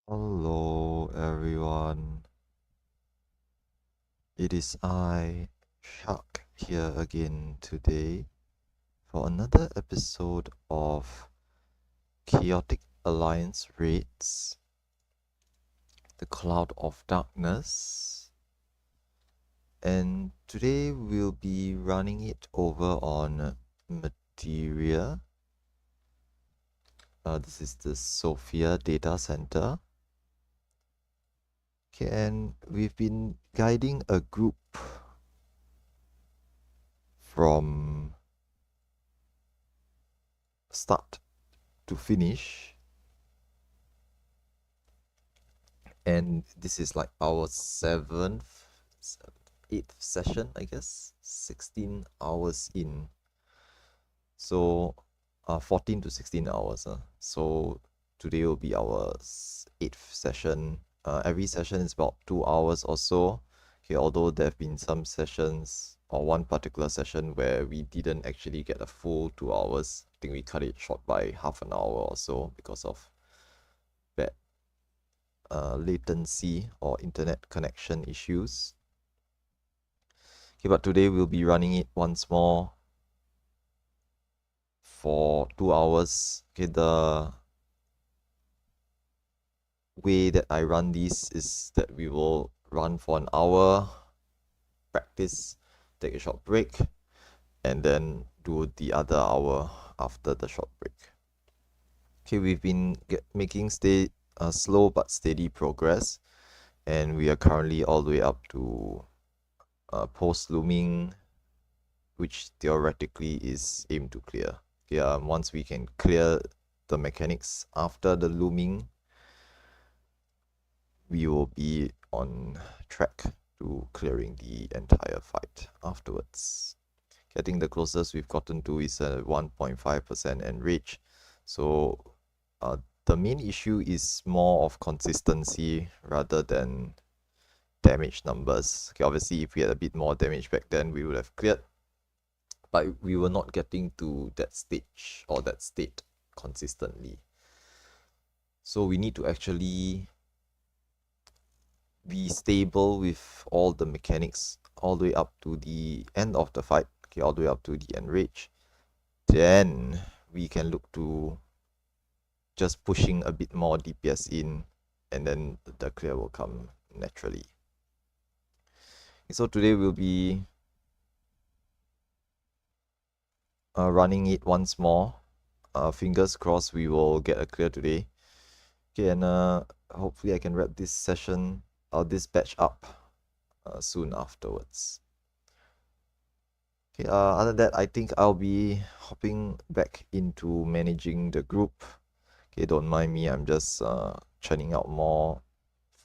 Hello everyone, it is I, Shark, here again today for another episode of Chaotic Alliance Raids, the Cloud of Darkness, and today we'll be running it over on Materia. This is the Sophia data center. Okay, and we've been guiding a group from start to finish, and this is like our eighth session, I guess. 16 hours in, so 14 to 16 hours. So today will be our eighth session. Every session is about 2 hours or so. Okay, although there have been some sessions or one particular session where we didn't actually get a full 2 hours. I think we cut it short by half an hour or so because of bad latency or internet connection issues. Okay, but today we'll be running it once more for 2 hours. Okay, the way that I run these is that we will run for an hour, practice, take a short break, and then do the other hour after the short break. Okay, we've been making slow but steady progress, and we are currently all the way up to post-looming, which theoretically is aimed to clear. Okay, once we can clear the mechanics after the looming, we will be on track to clearing the entire fight afterwards. I think the closest we've gotten to is a 1.5% enrage. So the main issue is more of consistency rather than damage numbers. Okay, obviously if we had a bit more damage back then, we would have cleared, but we were not getting to that stage or that state consistently. So we need to actually be stable with all the mechanics all the way up to the end of the fight, okay, all the way up to the enrage. Then we can look to just pushing a bit more DPS in, and then the clear will come naturally. So today we'll be running it once more. Fingers crossed we will get a clear today. Okay, and hopefully I can wrap this session or this batch up soon afterwards. Okay, other than that, I think I'll be hopping back into managing the group. Okay, don't mind me, I'm just churning out more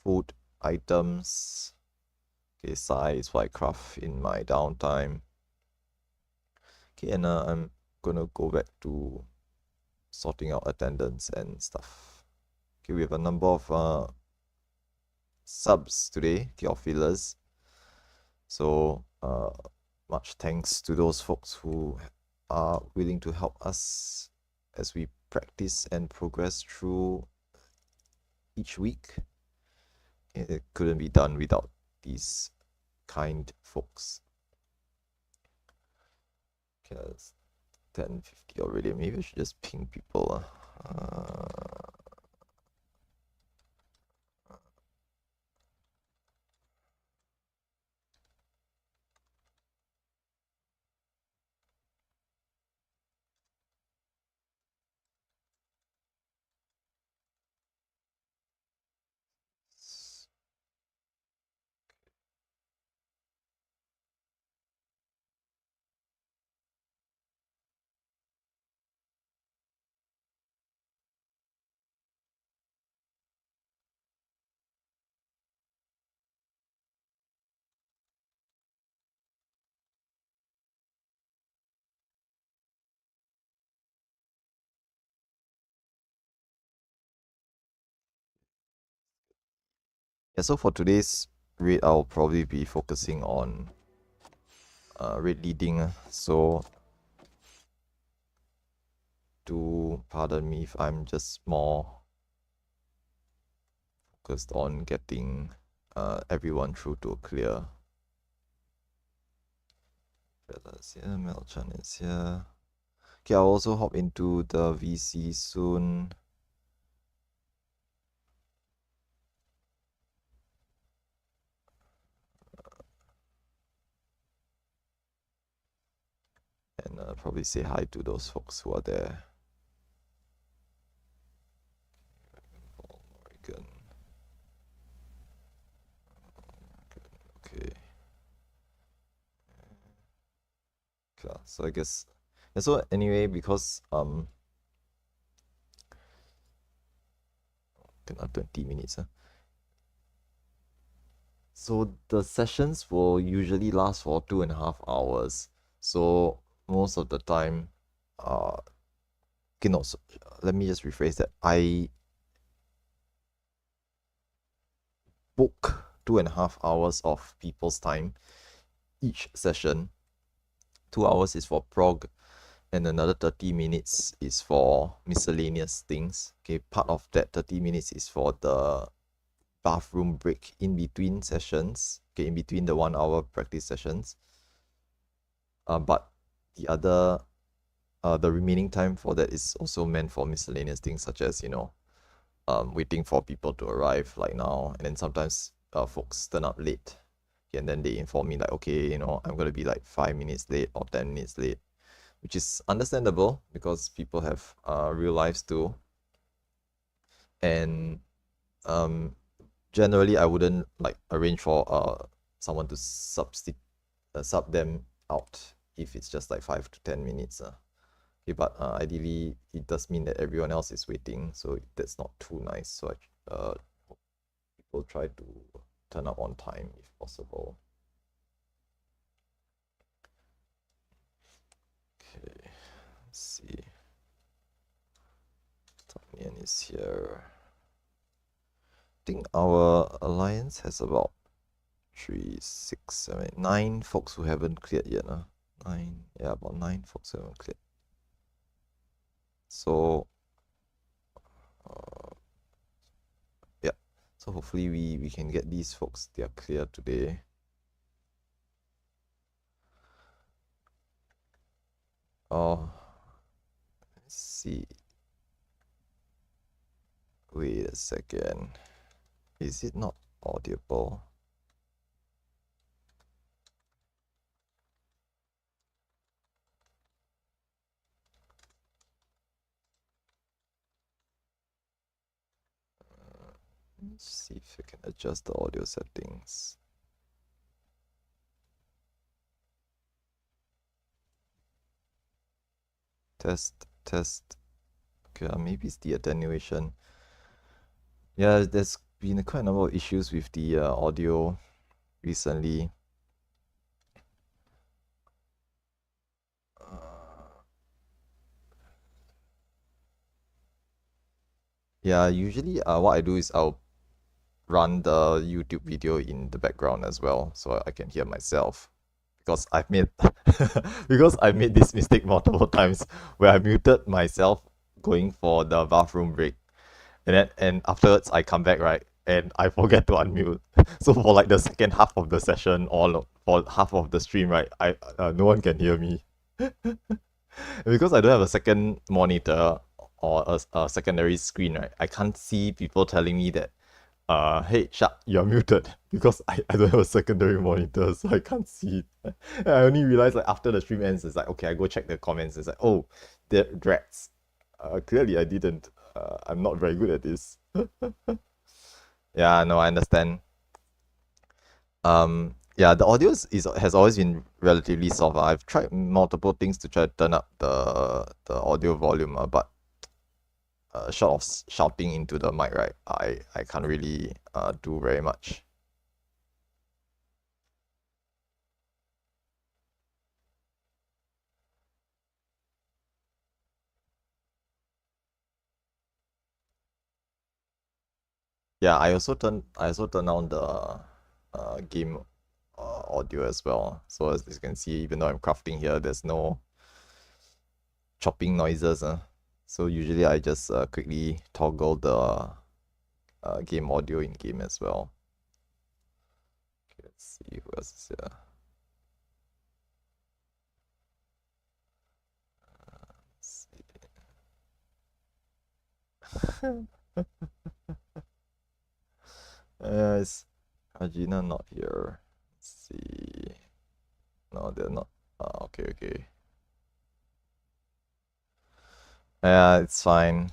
food items. Okay, size what I craft in my downtime. Okay, and I'm gonna go back to sorting out attendance and stuff. Okay, we have a number of subs today, okay, of fillers. So much thanks to those folks who are willing to help us as we practice and progress through each week. It couldn't be done without these kind folks. Okay, that's 10:50 already. Maybe I should just ping people. Yeah, so for today's raid, I'll probably be focusing on raid leading. So do pardon me if I'm just more focused on getting everyone through to a clear. Bella's here, Mel Chan is here. Okay, I'll also hop into the VC soon. And probably say hi to those folks who are there. Morgan. Okay. Okay, so I guess. And so anyway, because 20 minutes. So the sessions will usually last for 2.5 hours. So most of the time, okay, no, so, let me just rephrase that. I book 2.5 hours of people's time each session. 2 hours is for prog, and another 30 minutes is for miscellaneous things. Okay, part of that 30 minutes is for the bathroom break in between sessions, okay, in between the 1 hour practice sessions. But the other, the remaining time for that is also meant for miscellaneous things such as, waiting for people to arrive like now, and then sometimes folks turn up late, okay, and then they inform me like, okay, I'm gonna be like 5 minutes late or 10 minutes late, which is understandable because people have real lives too. And generally I wouldn't like arrange for someone to sub them out if it's just like 5 to 10 minutes. Okay, but ideally it does mean that everyone else is waiting, so that's not too nice. So people try to turn up on time if possible. Okay, let's see. Tamian is here. I think our alliance has about 3, 6, 7, 9 folks who haven't cleared yet. About 9 folks who haven't cleared. So yeah, so hopefully we can get these folks, they are clear today. Oh, let's see. Wait a second. Is it not audible? Let's see if I can adjust the audio settings. Test. Okay, maybe it's the attenuation. Yeah, there's been quite a number of issues with the audio recently. Yeah, usually what I do is I'll run the YouTube video in the background as well, so I can hear myself. Because I've made this mistake multiple times where I muted myself going for the bathroom break, and afterwards I come back, right, and I forget to unmute. So for like the second half of the session or for half of the stream, right, I no one can hear me. Because I don't have a second monitor or a secondary screen, right, I can't see people telling me that hey Shak, you're muted, because I don't have a secondary monitor, so I can't see it. I only realized like after the stream ends, it's like, okay, I go check the comments, it's like, oh, they're rats. Clearly I didn't. I'm not very good at this. Yeah, no, I understand. Yeah, the audio has always been relatively soft. I've tried multiple things to try to turn up the audio volume, but short of shouting into the mic, right, I can't really do very much. Yeah, I also turn on the game audio as well. So as you can see, even though I'm crafting here, there's no chopping noises. So usually I just quickly toggle the game audio in game as well. Okay, let's see who else is here. Let's see. Is Regina not here? Let's see. No, they're not. Okay, okay. Yeah, it's fine.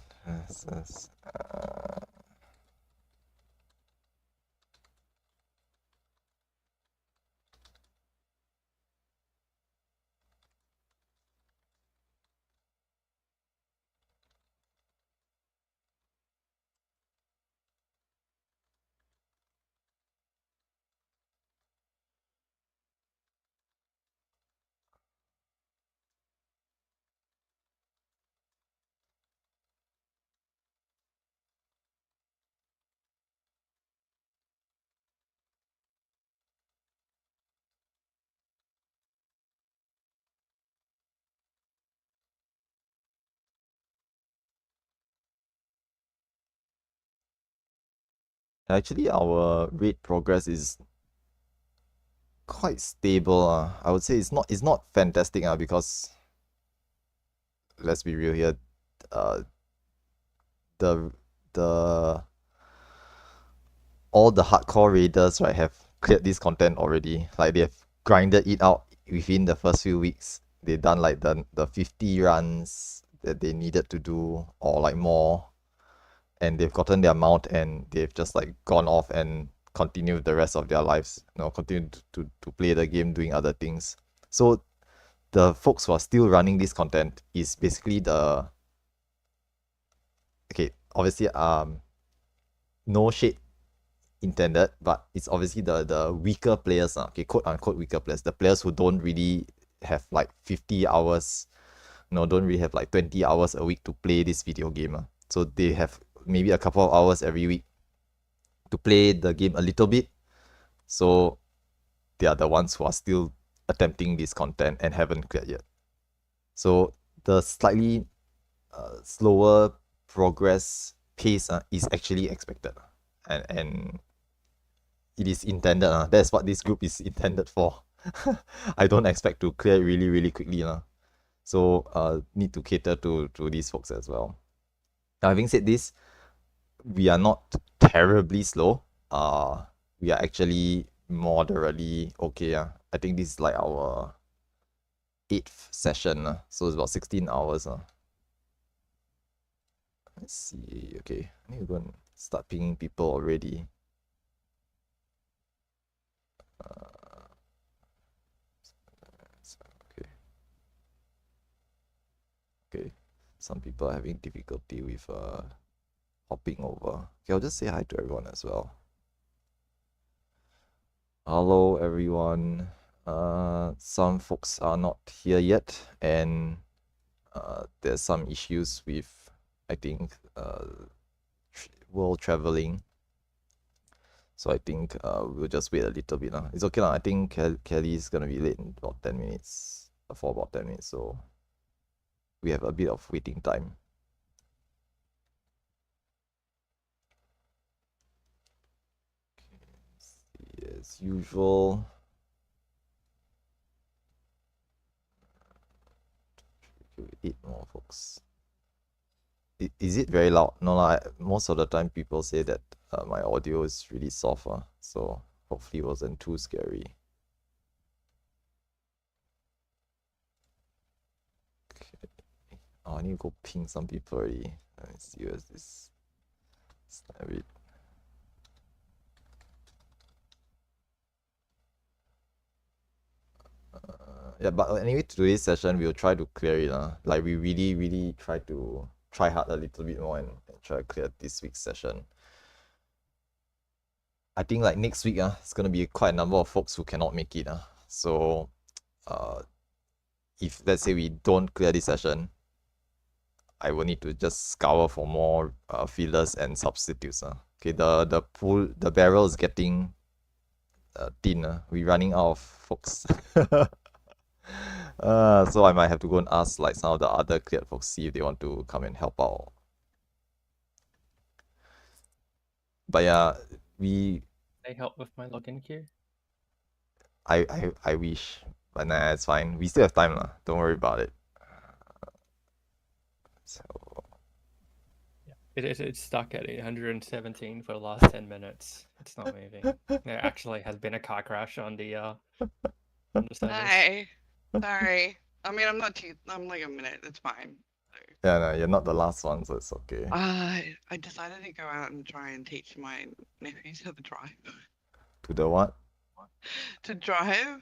Actually, our rate progress is quite stable. I would say it's not fantastic because let's be real here. Uh, the the all the hardcore raiders right have cleared this content already. Like they have grinded it out within the first few weeks. They've done like the 50 runs that they needed to do or like more, and they've gotten their mount and they've just like gone off and continued the rest of their lives. Continue to play the game doing other things. So the folks who are still running this content is basically the okay, obviously no shade intended, but it's obviously the weaker players, okay, quote unquote weaker players, the players who don't really have like 50 hours, don't really have like 20 hours a week to play this video game. So they have maybe a couple of hours every week to play the game a little bit. So they are the ones who are still attempting this content and haven't cleared yet. So the slightly slower progress pace is actually expected, and it is intended. That's what this group is intended for. I don't expect to clear really, really quickly. So need to cater to these folks as well. Now, having said this, we are not terribly slow. We are actually moderately okay. I think this is like our 8th session. So it's about 16 hours. Let's see. Okay, I need to go and start pinging people already. Okay. Okay. Some people are having difficulty with hopping over. Okay, I'll just say hi to everyone as well. Hello, everyone. Some folks are not here yet, and there's some issues with, I think, world traveling. So I think we'll just wait a little bit. It's okay. I think Kelly's gonna be late in about 10 minutes, for about 10 minutes. So we have a bit of waiting time. Okay, as usual. Okay, 8 more folks. Is it very loud? No, most of the time people say that my audio is really soft, so hopefully it wasn't too scary. Okay. Oh, I need to go ping some people already. Let me see where's this. Snap it. Yeah, but anyway, today's session we'll try to clear it. Like we really, really try hard a little bit more and try to clear this week's session. I think like next week, it's gonna be quite a number of folks who cannot make it. So if let's say we don't clear this session, I will need to just scour for more fillers and substitutes. Okay, the barrel is getting thin. We're running out of folks. So I might have to go and ask like some of the other cleared folks, see if they want to come and help out. But yeah, we They help with my login queue. I wish, but nah, it's fine. We still have time lah. Don't worry about it. So Yeah, it's stuck at 817 for the last 10 minutes. It's not moving. There actually has been a car crash on the servers. Hi. Sorry. I mean, I'm not too. I'm like a minute. It's fine. yeah, no, you're not the last one, so it's okay. I decided to go out and try and teach my nephews how to drive. To the what? To drive.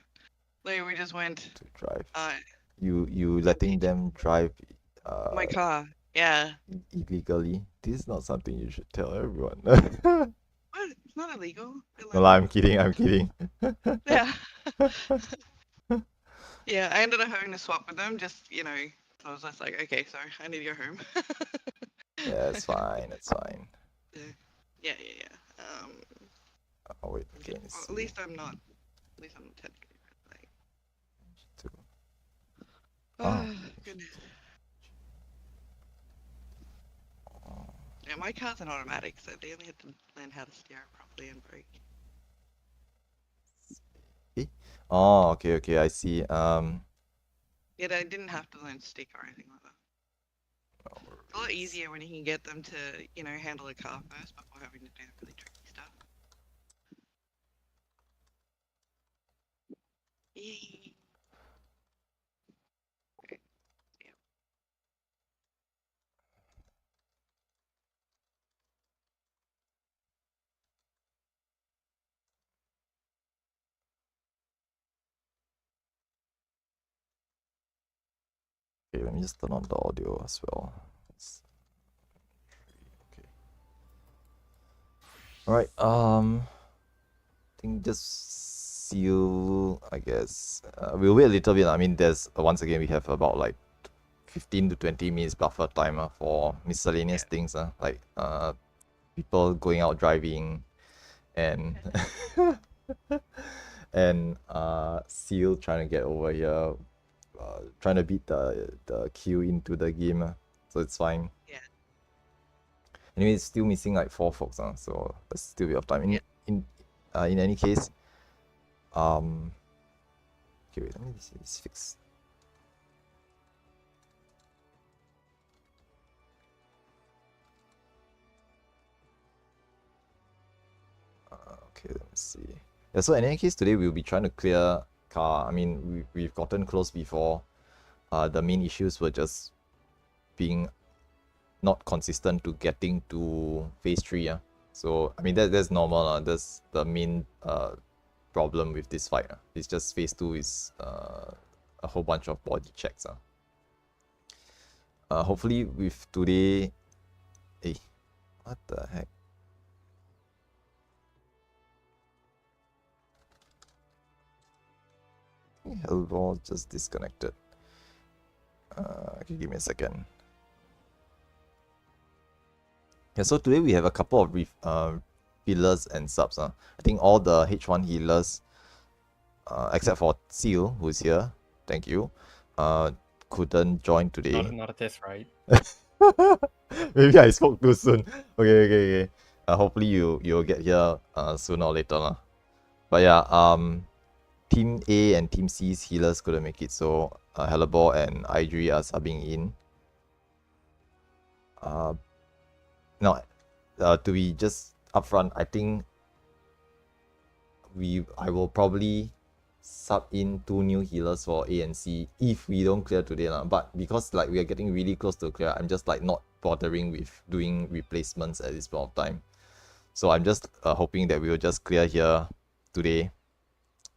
Like we just went. To drive. Uh, You letting them drive my car. Yeah. illegally. This is not something you should tell everyone. What? It's not illegal. No lah, I'm kidding. I'm kidding. Yeah. Yeah. I ended up having to swap with them. Just so I was just like, okay, sorry, I need to go home. Yeah, it's fine. It's fine. Yeah. Oh wait, okay. At least I'm not. At least I'm not technically like. Two. Oh goodness. Yeah, my car's an automatic, so they only had to learn how to steer it properly and brake. Oh, okay, I see. Yeah, they didn't have to learn stick or anything like that. It's a lot easier when you can get them to, handle a car first before having to do the really tricky stuff. Yay. Okay. Yeah. Okay, let me just turn on the audio as well. Okay. All right. I think just seal. I guess we'll wait a little bit. I mean, there's once again we have about like 15 to 20 minutes buffer timer for miscellaneous things. Like people going out driving, and and Seal trying to get over here, trying to beat the queue into the game. So it's fine. Yeah. Anyway, it's still missing like 4 folks. So there's still a bit of time. In any case, okay, wait, let me see this fix. Okay, let me see. Yeah, so in any case, today we'll be trying to clear car. I mean, we've gotten close before. The main issues were just being not consistent to getting to phase 3. So, I mean, that's normal. That's the main problem with this fight. It's just phase 2 is a whole bunch of body checks. Hopefully with today... Hey, what the heck? Hellball just disconnected. Okay, give me a second. Yeah, so today we have a couple of healers and subs. I think all the H1 healers, except for Seal, who's here, thank you, couldn't join today. Not a test, right? Maybe I spoke too soon. Okay. Hopefully you'll get here sooner or later. But yeah, Team A and Team C's healers couldn't make it, so Hellebore and Idri are subbing in. Now, to be just upfront, I think I will probably sub in 2 new healers for A and C if we don't clear today. But because like we are getting really close to clear, I'm just like not bothering with doing replacements at this point of time. So I'm just hoping that we will just clear here today.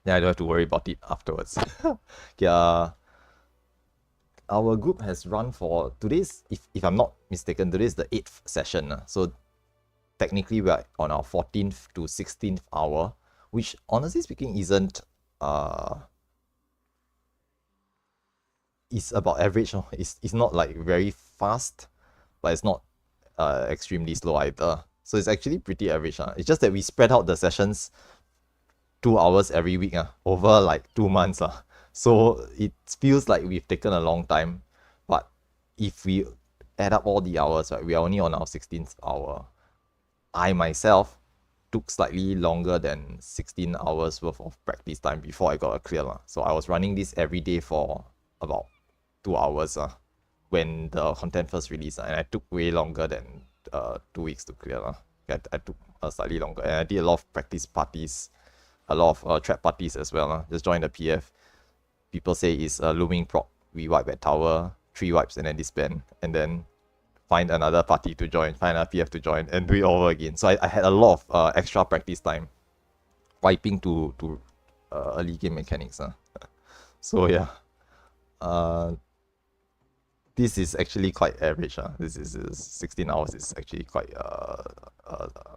Then I don't have to worry about it afterwards. Okay, our group has run for today's, if I'm not mistaken, today's the 8th session. So technically we're on our 14th to 16th hour, which honestly speaking isn't it's about average. It's not like very fast, but it's not extremely slow either. So it's actually pretty average. It's just that we spread out the sessions 2 hours every week over like 2 months. So it feels like we've taken a long time. But if we add up all the hours, right, we are only on our 16th hour. I myself took slightly longer than 16 hours worth of practice time before I got a clear lah. So I was running this every day for about 2 hours when the content first released, and I took way longer than 2 weeks to clear lah. I took slightly longer, and I did a lot of practice parties, a lot of trap parties as well. Just join the PF. People say it's a looming proc. We wipe at tower, 3 wipes and then disband, and then find another party to join, find another PF to join, and do it over again. So I had a lot of extra practice time wiping to early game mechanics. So yeah, this is actually quite average. This is 16 hours is actually quite a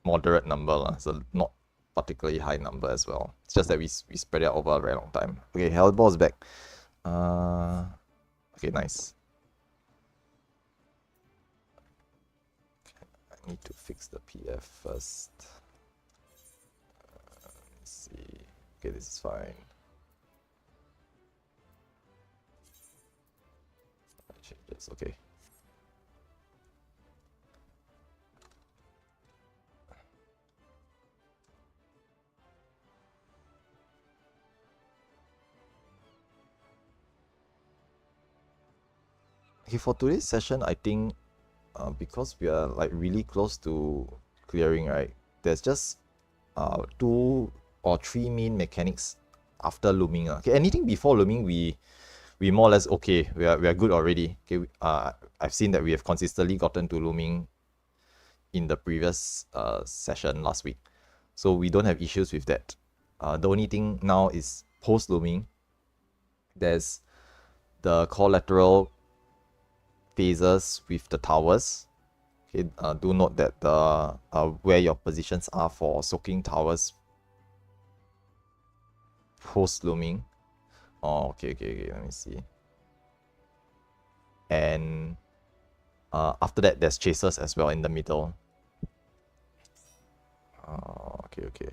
moderate number. So not particularly high number as well. It's just that we spread it out over a very long time. Okay, Hellball's back. Okay, nice. I need to fix the PF first. Let's see. Okay, this is fine. Changes, okay. Okay, for today's session, I think because we are like really close to clearing, right? There's just 2 or 3 main mechanics after looming. Okay, anything before looming, we more or less okay. We are good already. Okay, I've seen that we have consistently gotten to looming in the previous session last week, so we don't have issues with that. The only thing now is post looming. There's the collateral phases with the towers. Okay, do note that the where your positions are for soaking towers post looming. Oh, okay, let me see. And after that, there's chasers as well in the middle. Okay.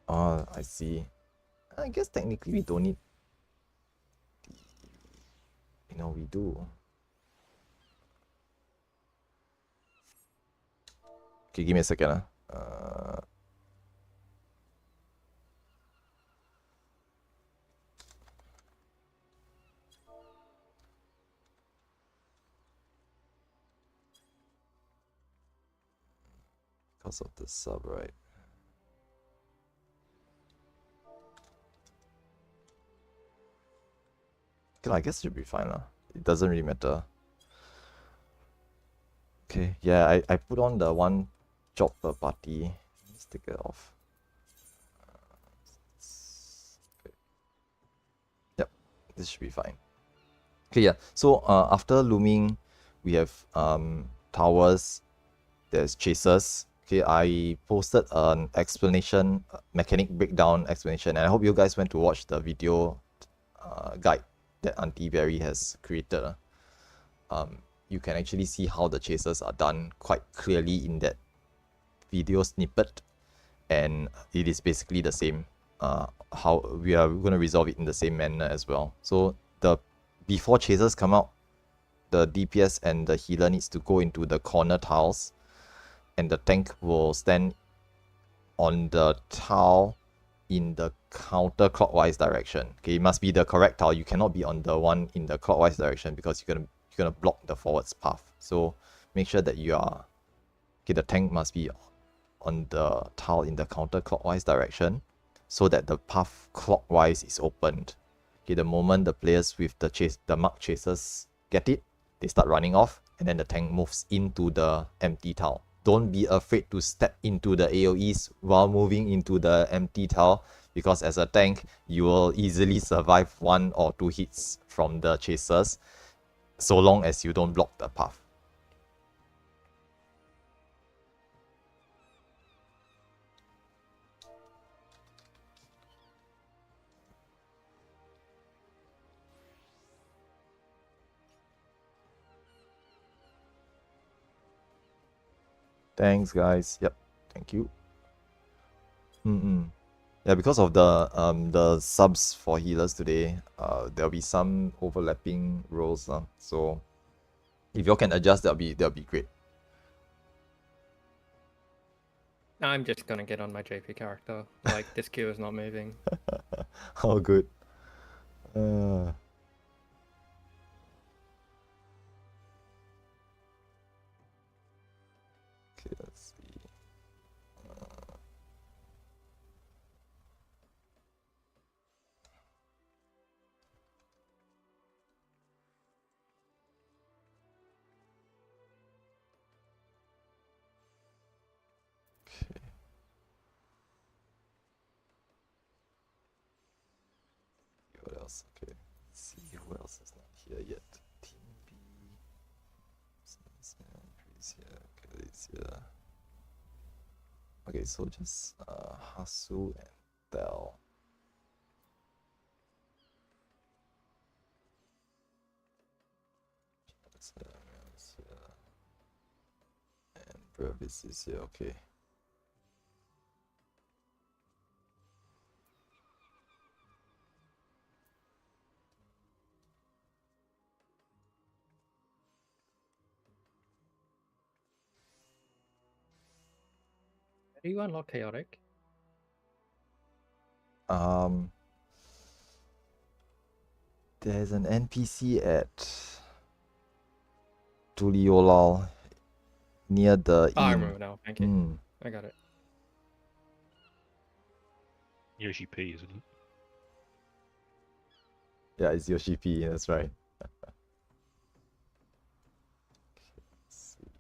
Oh, I see. I guess technically we don't need. We do. Okay, give me a second. Because of the sub, right? Okay, I guess it should be fine. It doesn't really matter. Okay, yeah, I put on the 1 job per party. Let's take it off. Okay. Yep, this should be fine. Okay, yeah. So after looming, we have towers. There's chasers. Okay, I posted an explanation, mechanic breakdown explanation, and I hope you guys went to watch the video guide that Auntie Berry has created. You can actually see how the chasers are done quite clearly in that video snippet, and it is basically the same. How we are going to resolve it in the same manner as well. So before chasers come out, the DPS and the healer needs to go into the corner tiles, and the tank will stand on the tile in the counterclockwise direction. Okay, it must be the correct tile. You cannot be on the one in the clockwise direction because you're gonna block the forward's path. So make sure that the tank must be on the tile in the counterclockwise direction so that the path clockwise is opened. Okay, the moment the players with the mark chasers get it, they start running off, and then the tank moves into the empty tile. Don't be afraid to step into the AoEs while moving into the empty tile, because as a tank, you will easily survive 1 or 2 hits from the chasers, so long as you don't block the path. Thanks, guys. Yep, thank you. Yeah, because of the subs for healers today, there'll be some overlapping roles. So If you all can adjust, that'll be great. I'm just gonna get on my JP character. Like, this queue is not moving. Oh, good. Uh, okay, let's see. Okay. What else? Okay. Let's see who else is not here yet. Team B. He's here. Okay, he's here. Okay, so just Hasu and Del. Is here. And Brevis is here. Okay. Do you unlock chaotic? There's an NPC at Tuliolal near the Oh, I inn. remember now. Thank you. Mm. I got it. Yoshi P, isn't it? Yeah, it's Yoshi P, that's right. Let's see.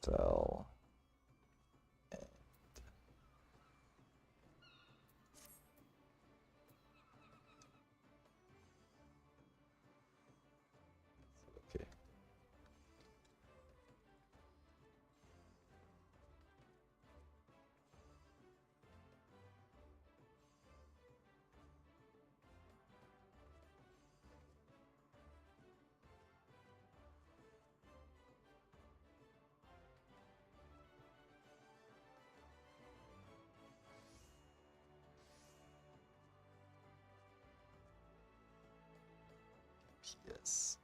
Del. Okay. Yes.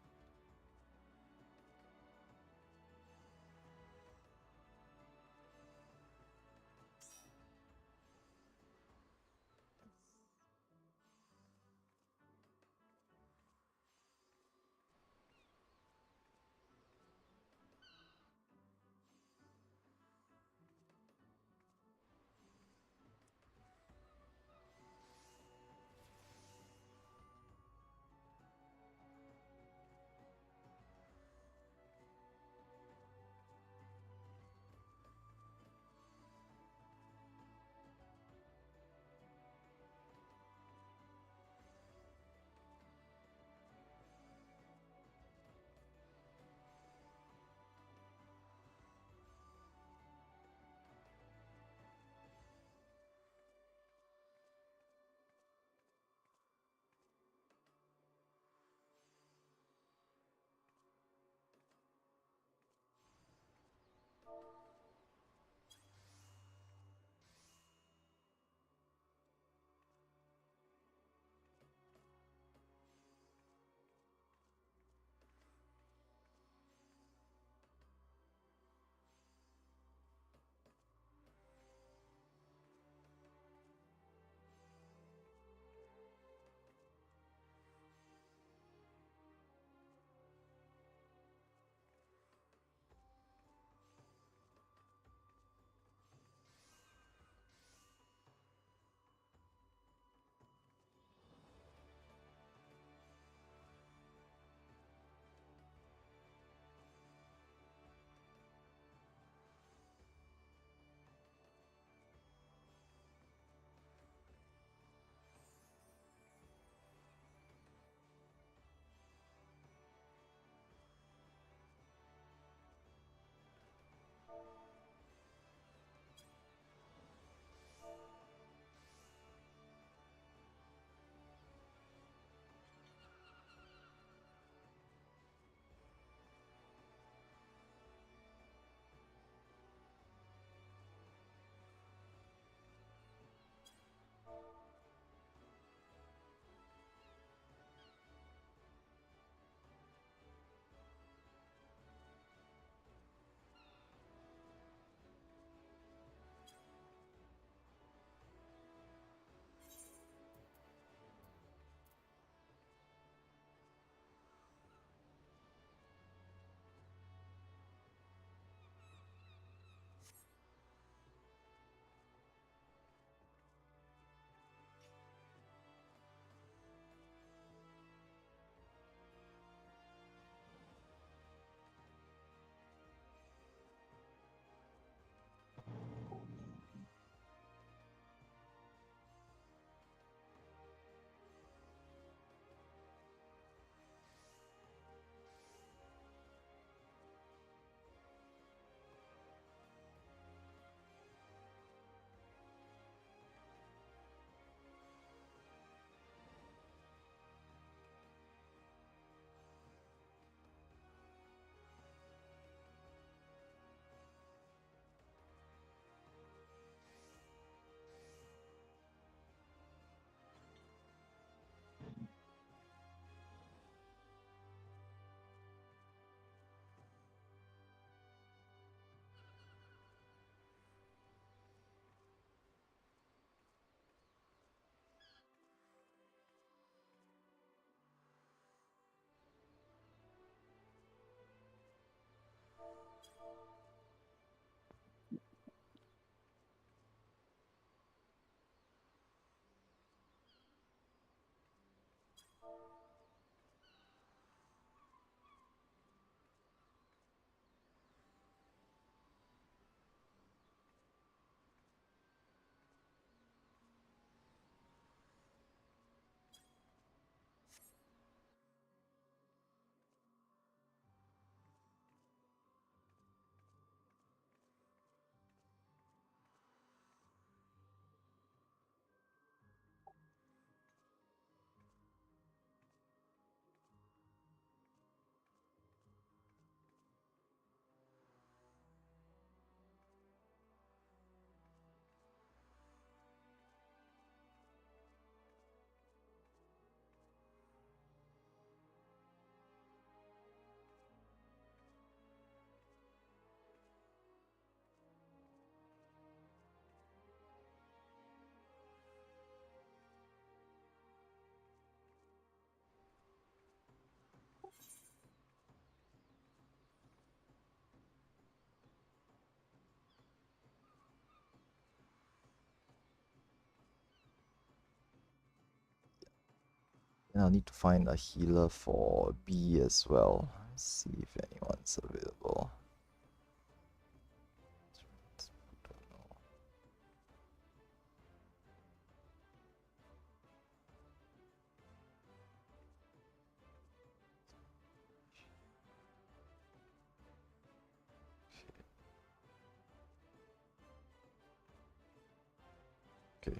And I'll need to find a healer for B as well. See if anyone's available. Okay.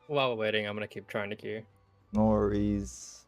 While we're waiting, I'm gonna keep trying to queue. No worries.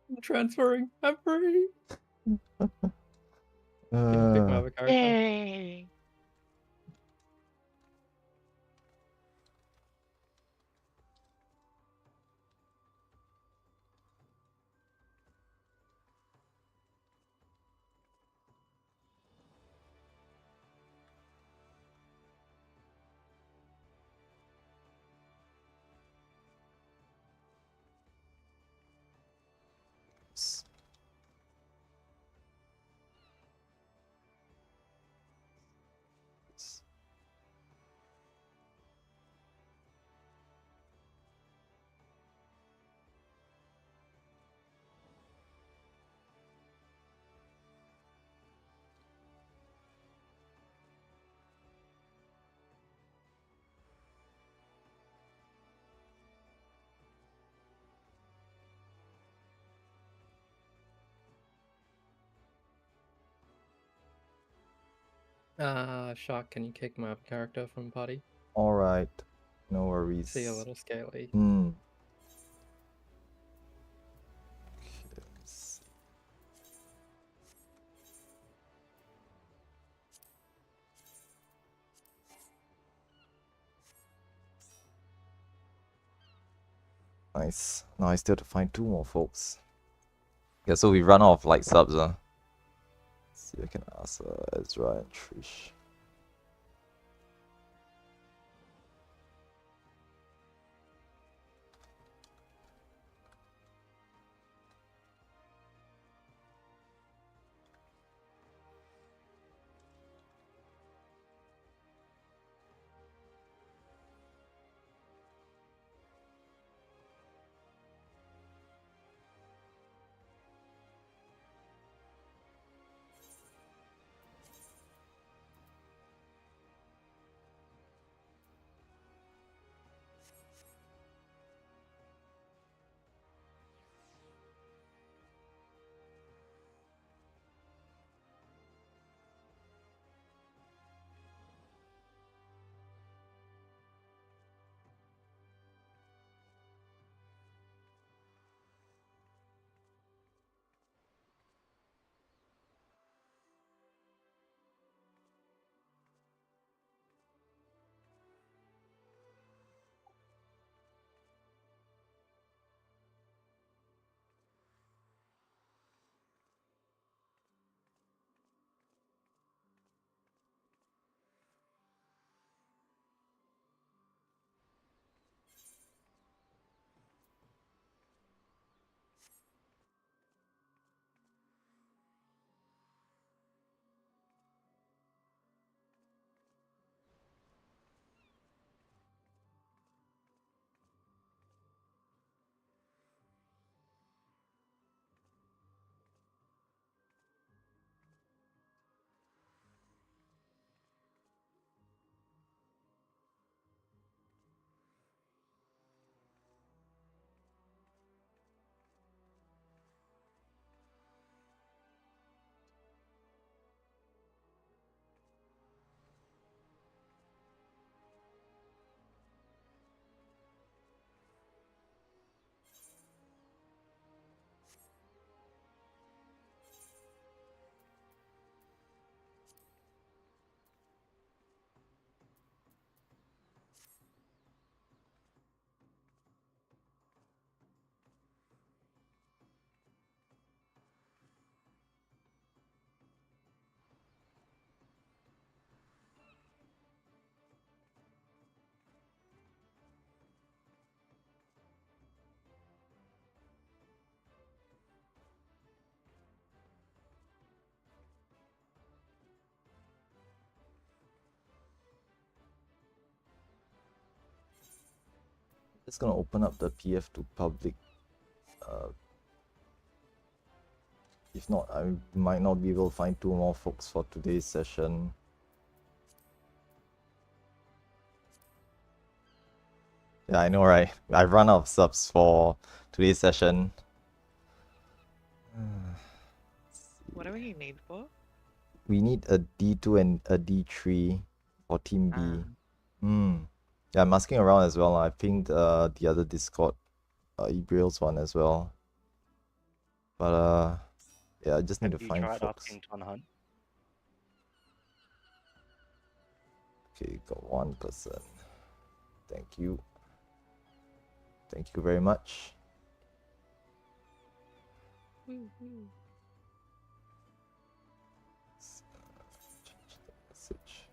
I'm transferring. I'm free. Can you pick my other character? Yay! S- s- Shark, can you kick my other character from party? Alright. No worries. See a little scaly. Hmm. Okay, let's see. Nice. Now I still have to find 2 more folks. Yeah, so we run out of light subs, Let's see, I can ask Ezra and Trish. Just gonna open up the PF to public. If not, I might not be able to find 2 more folks for today's session. Yeah, I know, right? I've run out of subs for today's session. What do we need for? We need a D2 and a D3 for Team B. Yeah, I'm asking around as well. I pinged the other Discord, Ebriel's one as well. But yeah, I just need Have to you find tried folks. asking Ton Hunt? Okay, got 1 person. Thank you. Thank you very much. Change the message.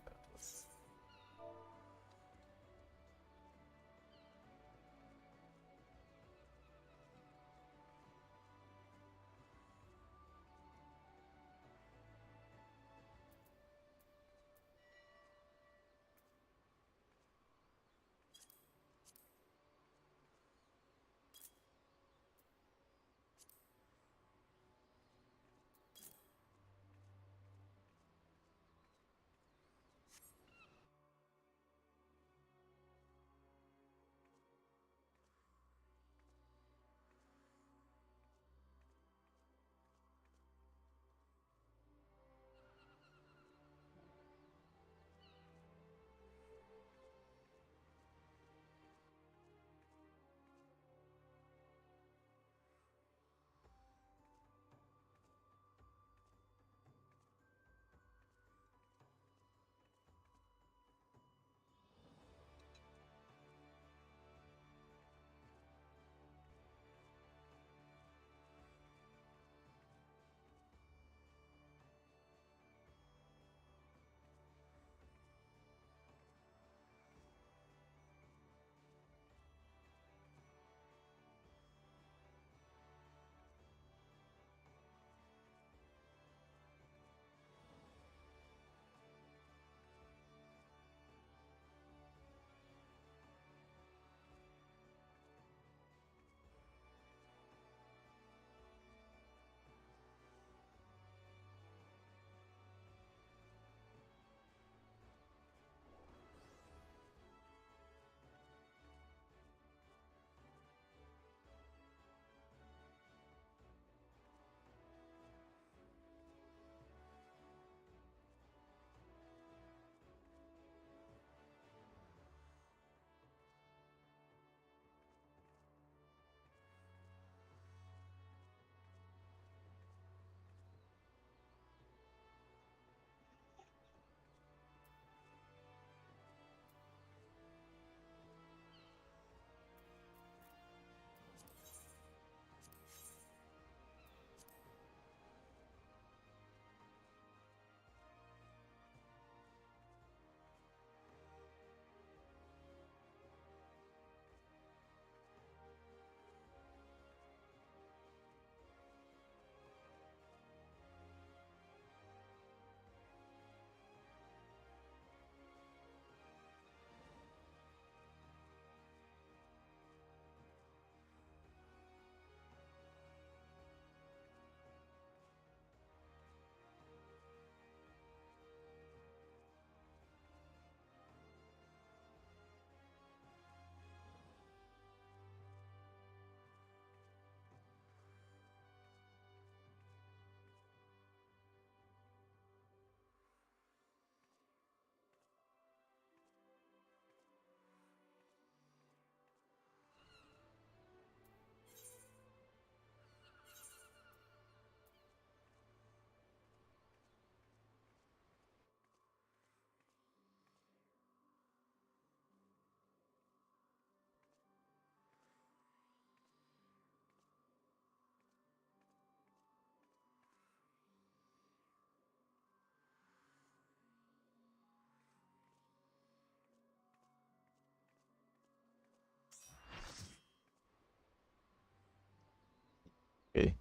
Okay.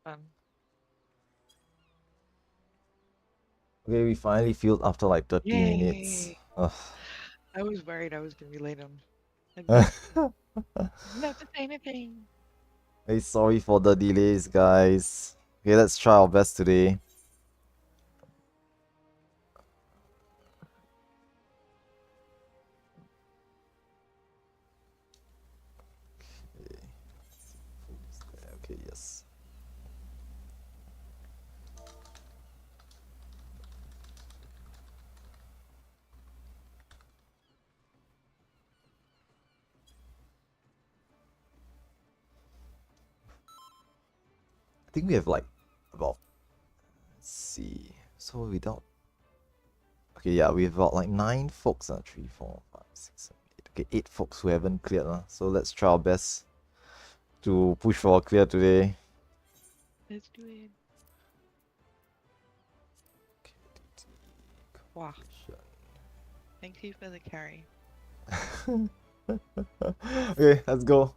Okay, we finally filled after like 30 minutes. Yay! Ugh. I was worried I was gonna be late on. Not to say anything. Hey, sorry for the delays, guys. Okay, let's try our best today. Okay, yes. I think we have like about, let's see. So without, okay, yeah, we have about like 9 folks. 3, 4, 5, 6, 7, 8. Okay, 8 folks who haven't cleared. So let's try our best to push for a clear today. Let's do it. Wow. Thank you for the carry. Okay, let's go.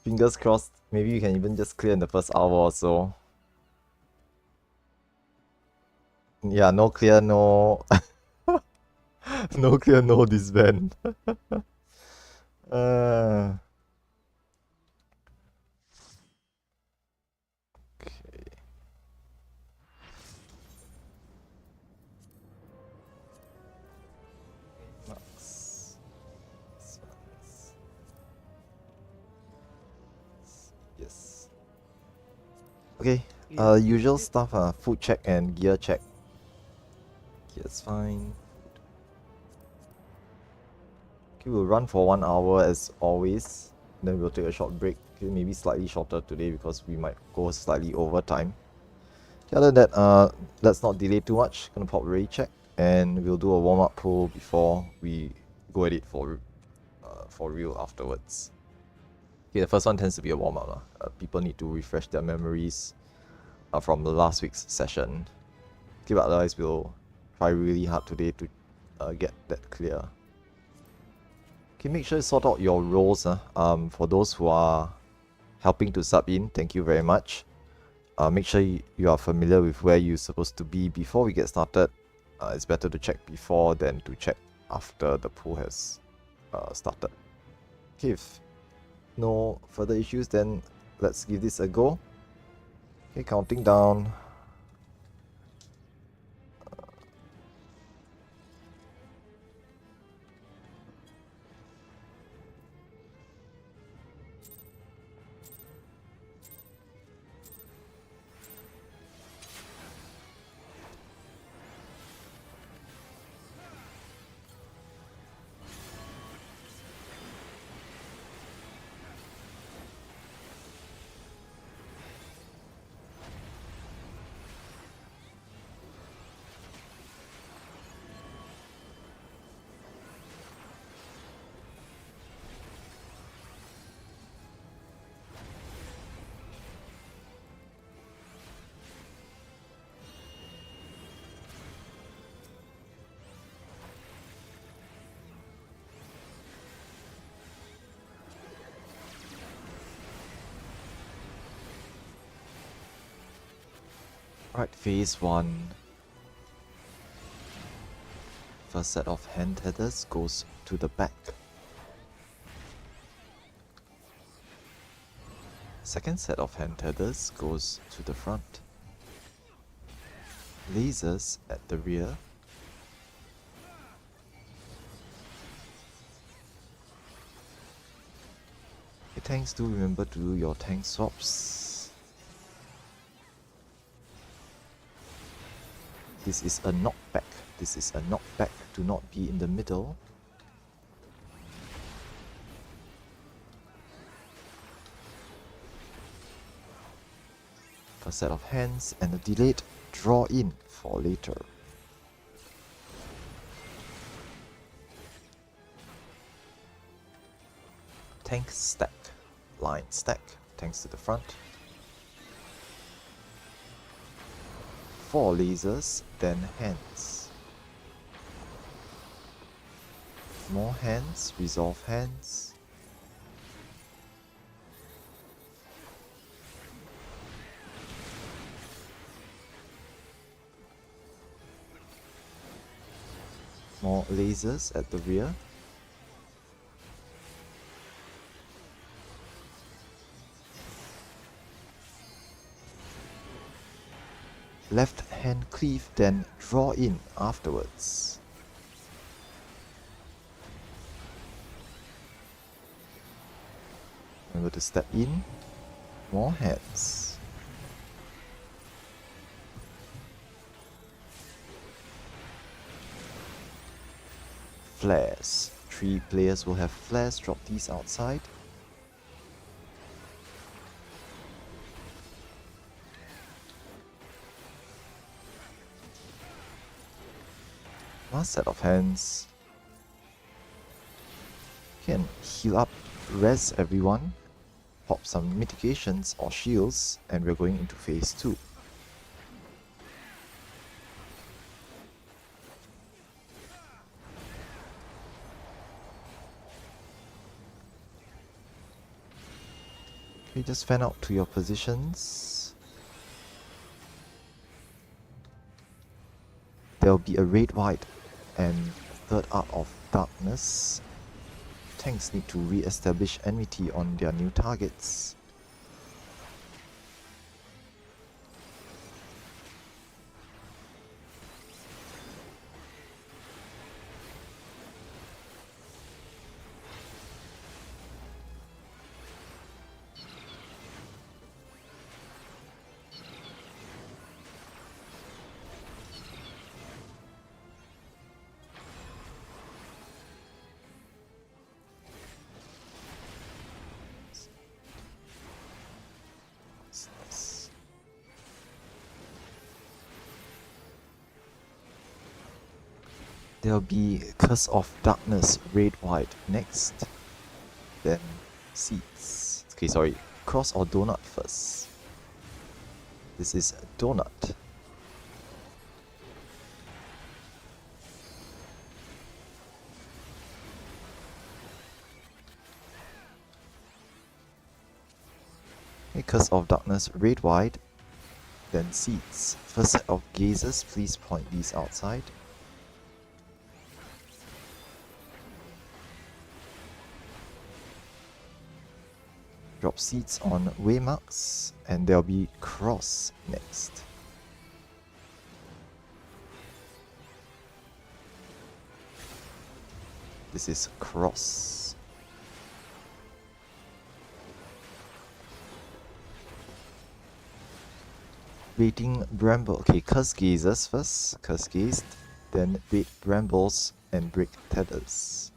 Fingers crossed. Maybe we can even just clear in the first hour or so. Yeah, no clear, no. No clear, no disband. uh... Okay. Max. Yes. Okay. Usual stuff. Food check and gear check. Gear's fine. Okay, we'll run for 1 hour as always. Then we'll take a short break. Okay, maybe slightly shorter today because we might go slightly over time. Okay, other than that, let's not delay too much. Gonna pop ready check and we'll do a warm-up pull before we go at it for real afterwards. Okay, the first one tends to be a warm-up. People need to refresh their memories from the last week's session. Okay, but otherwise we'll try really hard today to get that clear. Okay, make sure to sort out your roles. For those who are helping to sub in, thank you very much. Make sure you are familiar with where you're supposed to be before we get started. It's better to check before than to check after the pool has started. Okay, if no further issues, then let's give this a go. Okay, counting down. Right, phase 1. First set of hand tethers goes to the back. Second set of hand tethers goes to the front. Lasers at the rear. Okay, tanks, do remember to do your tank swaps. This is a knockback. This is a knockback. Do not be in the middle. First set of hands and a delayed draw in for later. Tank stack. Line stack. Tanks to the front. 4 lasers, then hands. More hands, resolve hands. More lasers at the rear. Left hand cleave, then draw in afterwards. Remember to step in. More hands. Flares. 3 players will have flares. Drop these outside. Last set of hands. Can heal up, res everyone, pop some mitigations or shields, and we're going into phase 2. Okay, just fan out to your positions. There'll be a red white and third art of darkness. Tanks need to re-establish enmity on their new targets. Nice. There'll be Curse of Darkness, red white next. Then Seeds. Okay, sorry. Cross or Donut first. This is Donut. Okay, Curse of Darkness, red white. Then Seeds. First set of gazes, please point these outside. Drop seeds on waymarks, and there'll be cross next. This is cross. Waiting bramble. Okay, curse gazers first. Curse gazed, then wait brambles and break tethers.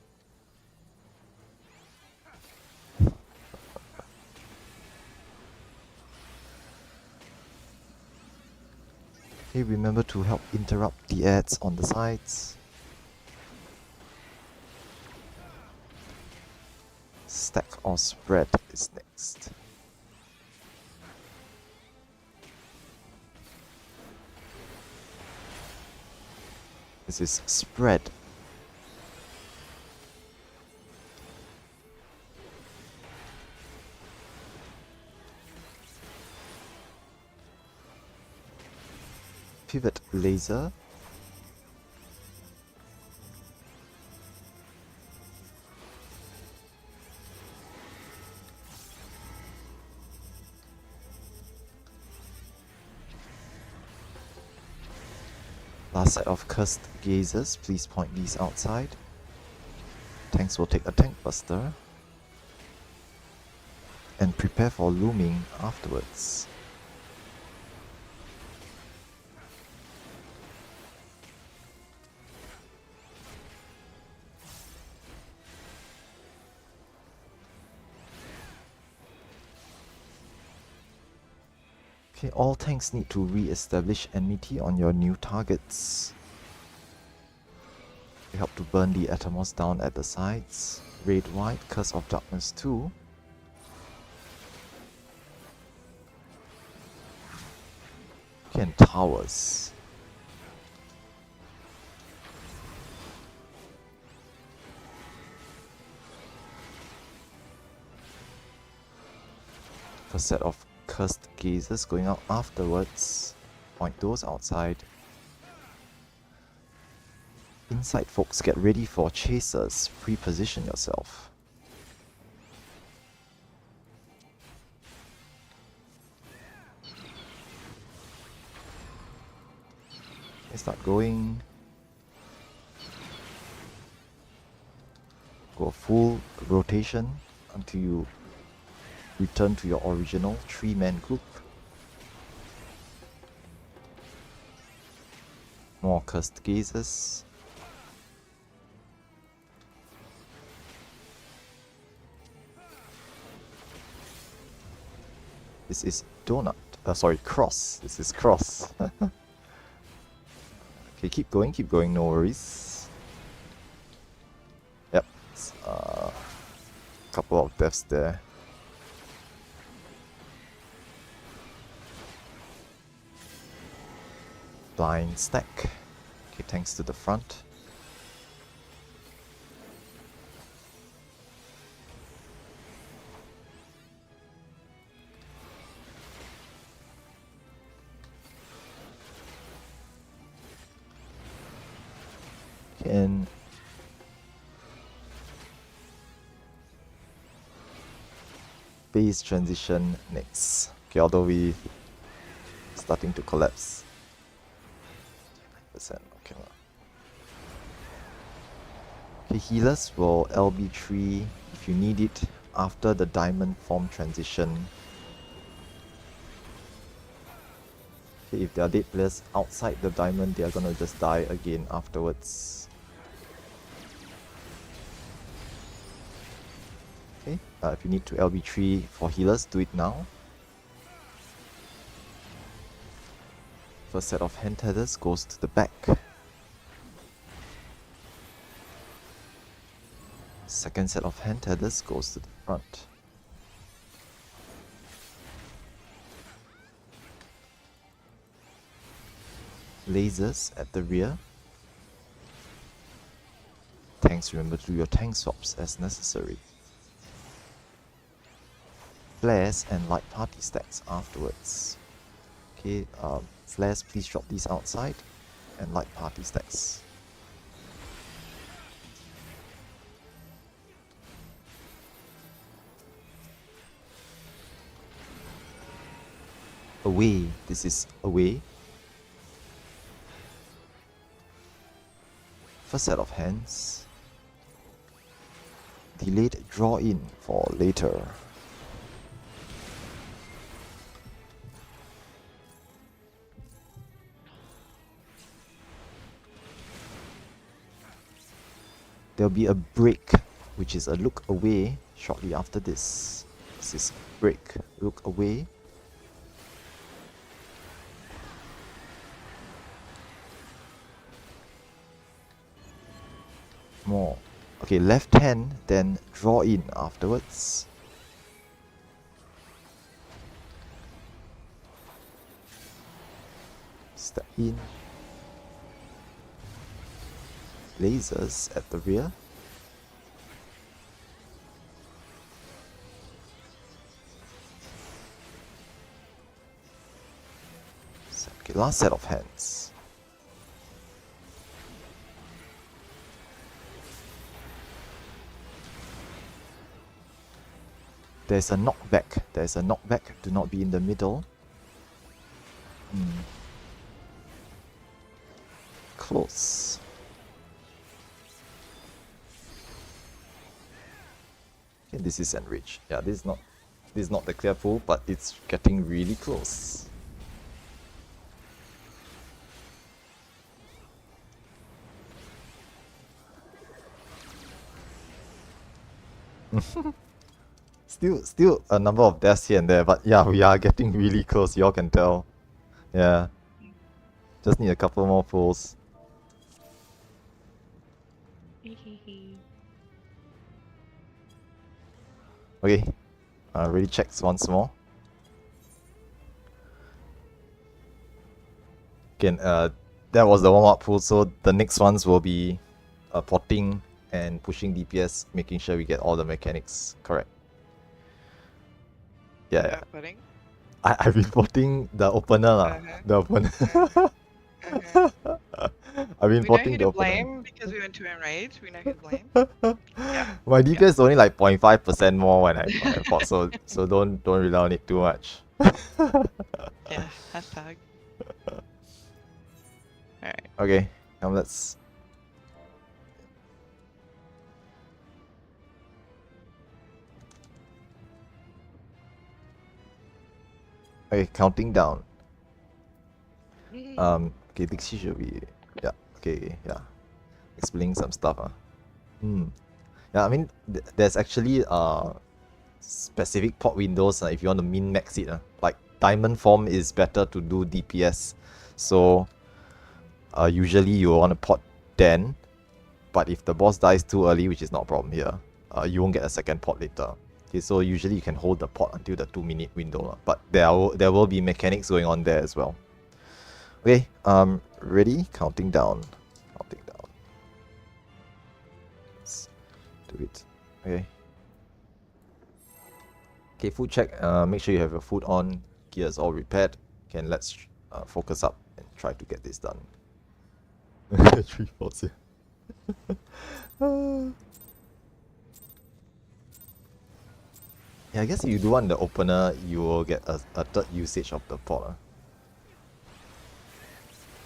Okay, remember to help interrupt the ads on the sides. Stack or spread is next. This is spread. Pivot laser. Last set of cursed gazers, please point these outside. Tanks will take a tank buster. And prepare for looming afterwards. Okay, all tanks need to re-establish enmity on your new targets. They help to burn the Atomos down at the sides. Red white, Curse of Darkness 2. Okay, and towers. First set of cursed gazers going out afterwards. Point those outside. Inside folks, get ready for chasers. Pre-position yourself. Okay, start going. Go full rotation until you return to your original 3-man group. More Cursed Gazes. This is Donut. Sorry, Cross. This is Cross. Okay, keep going, no worries. Yep. Couple of deaths there. Blind stack. Okay, thanks to the front. And base transition next. Okay, although we starting to collapse. Okay. Okay, healers will LB3 if you need it after the diamond form transition. Okay, if there are dead players outside the diamond, they are gonna just die again afterwards. Okay, if you need to LB3 for healers, do it now. First set of hand tethers goes to the back. Second set of hand tethers goes to the front. Lasers at the rear. Tanks, remember to do your tank swaps as necessary. Flares and light party stacks afterwards. Okay, flares, please drop these outside, and light party stacks. Away, this is away. First set of hands. Delayed draw in for later. There'll be a break, which is a look away shortly after this. This is break, look away. More. Okay, left hand, then draw in afterwards. Step in. Lasers at the rear. Okay, last set of hands. There's a knockback. There's a knockback. Do not be in the middle. Close. Okay, this is enrich. Yeah, this is not the clear pool, but it's getting really close. Still a number of deaths here and there, but yeah, we are getting really close, y'all can tell. Yeah. Just need a couple more pulls. Okay. Ready checks once more. Again, that was the warm-up pool, so the next ones will be potting and pushing DPS, making sure we get all the mechanics correct. Yeah. Pudding. I've been potting the opener lah. Uh-huh. The opener. I've been We know potting who the to opponent. blame because we went to enrage. We know who to blame. My DPS is only like 0.5% more when I pot, so don't rely on it too much. Yeah. Hashtag. Alright. Okay, now let's. Okay, counting down. Okay, Dixie should be, yeah, okay, yeah, explaining some stuff. Yeah, I mean, there's actually specific pot windows if you want to min max it. Like diamond form is better to do DPS, so usually you want to pot 10, but if the boss dies too early, which is not a problem here, you won't get a second pot later. Okay, so usually you can hold the pot until the 2-minute window, but there will be mechanics going on there as well. Okay, ready? Counting down. Counting down. Let's do it. Okay. Okay, food check. Make sure you have your food on. Gears all repaired. Okay, let's focus up and try to get this done. 3 pots here. Yeah, I guess if you do want the opener, you will get a third usage of the pot.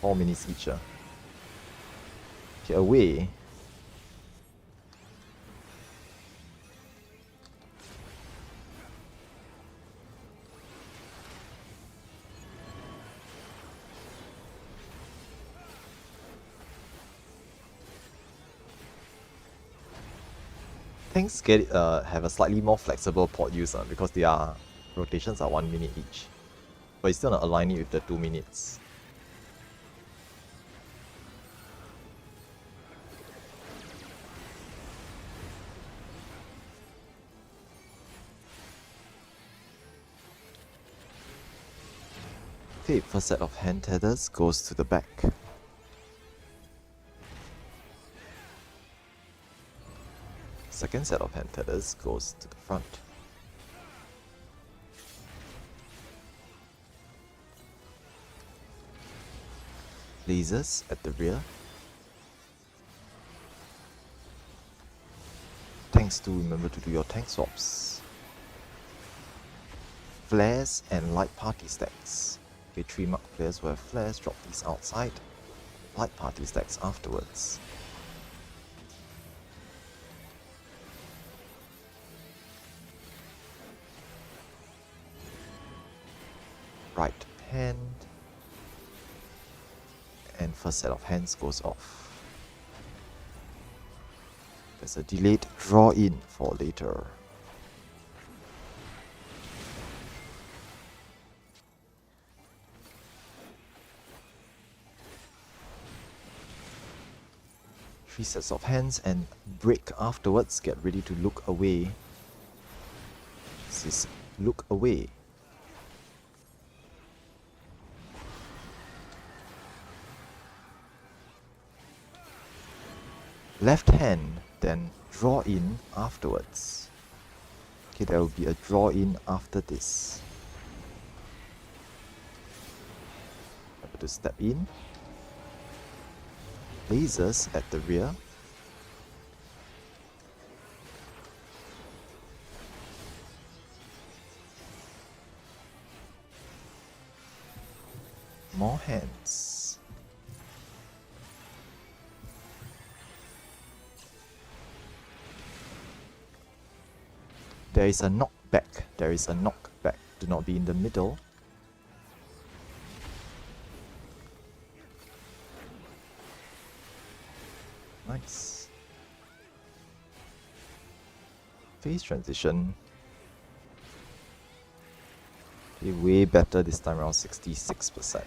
4 minutes each. Okay, away. Tanks have a slightly more flexible pot use because their rotations are 1 minute each. But you still not align it with the 2 minutes. Okay, first set of hand tethers goes to the back. Second set of hand tethers goes to the front. Lasers at the rear. Tanks do remember to do your tank swaps. Flares and light party stacks. Okay, 3 mark players will have flares, drop these outside. Light party stacks afterwards. Right hand. And first set of hands goes off. There's a delayed draw in for later. Three sets of hands and break afterwards. Get ready to look away. This is look away. Left hand, then draw in afterwards. Okay, there will be a draw in after this. Remember to step in. Lasers at the rear. More hands. There is a knockback. There is a knockback. Do not be in the middle. Nice. Phase transition. Okay, way better this time around, 66%.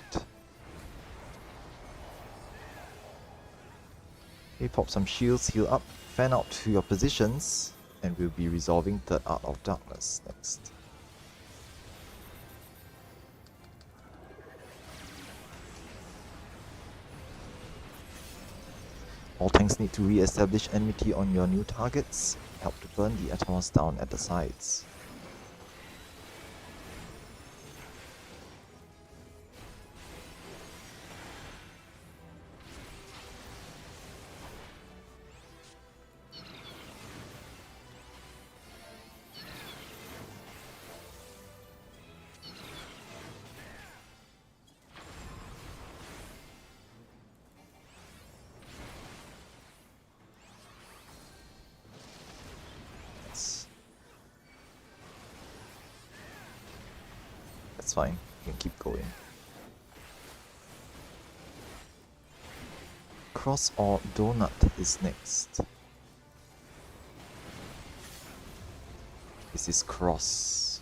Okay, pop some shields, heal up, fan out to your positions, and we'll be resolving Third Art of Darkness next. All tanks need to re-establish enmity on your new targets. Help to burn the Atos down at the sides. It's fine. You can keep going. Cross or donut is next. This is cross.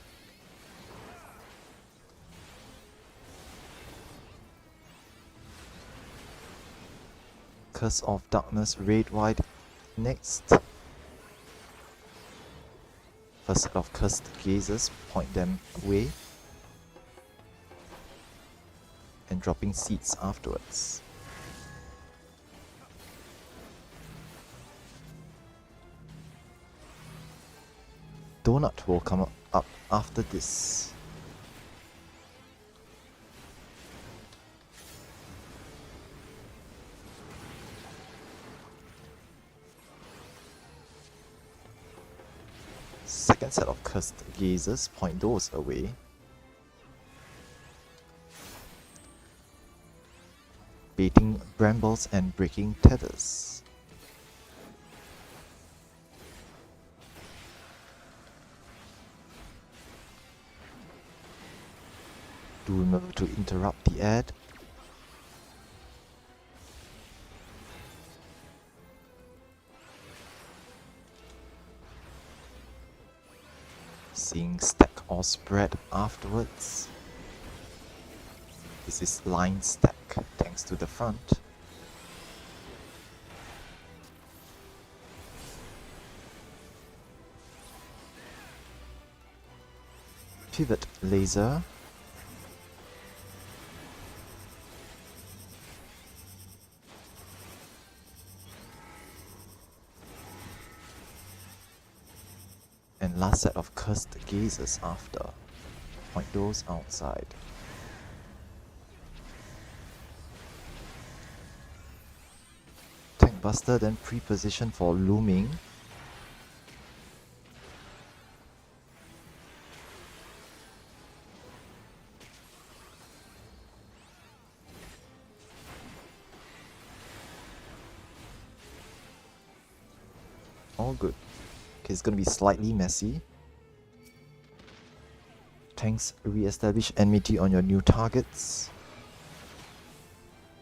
Curse of Darkness, red, white, next. First set of cursed gazes, point them away. And dropping seeds afterwards. Donut will come up after this. Second set of cursed gazes, point those away. Baiting brambles and breaking tethers. Do remember to interrupt the ad. Seeing stack or spread afterwards. This is line stack thanks to the front. Pivot laser. And last set of cursed gazes after. Point those outside. Tank Buster then pre-position for looming. All good. Okay, it's gonna be slightly messy. Tanks re-establish enmity on your new targets.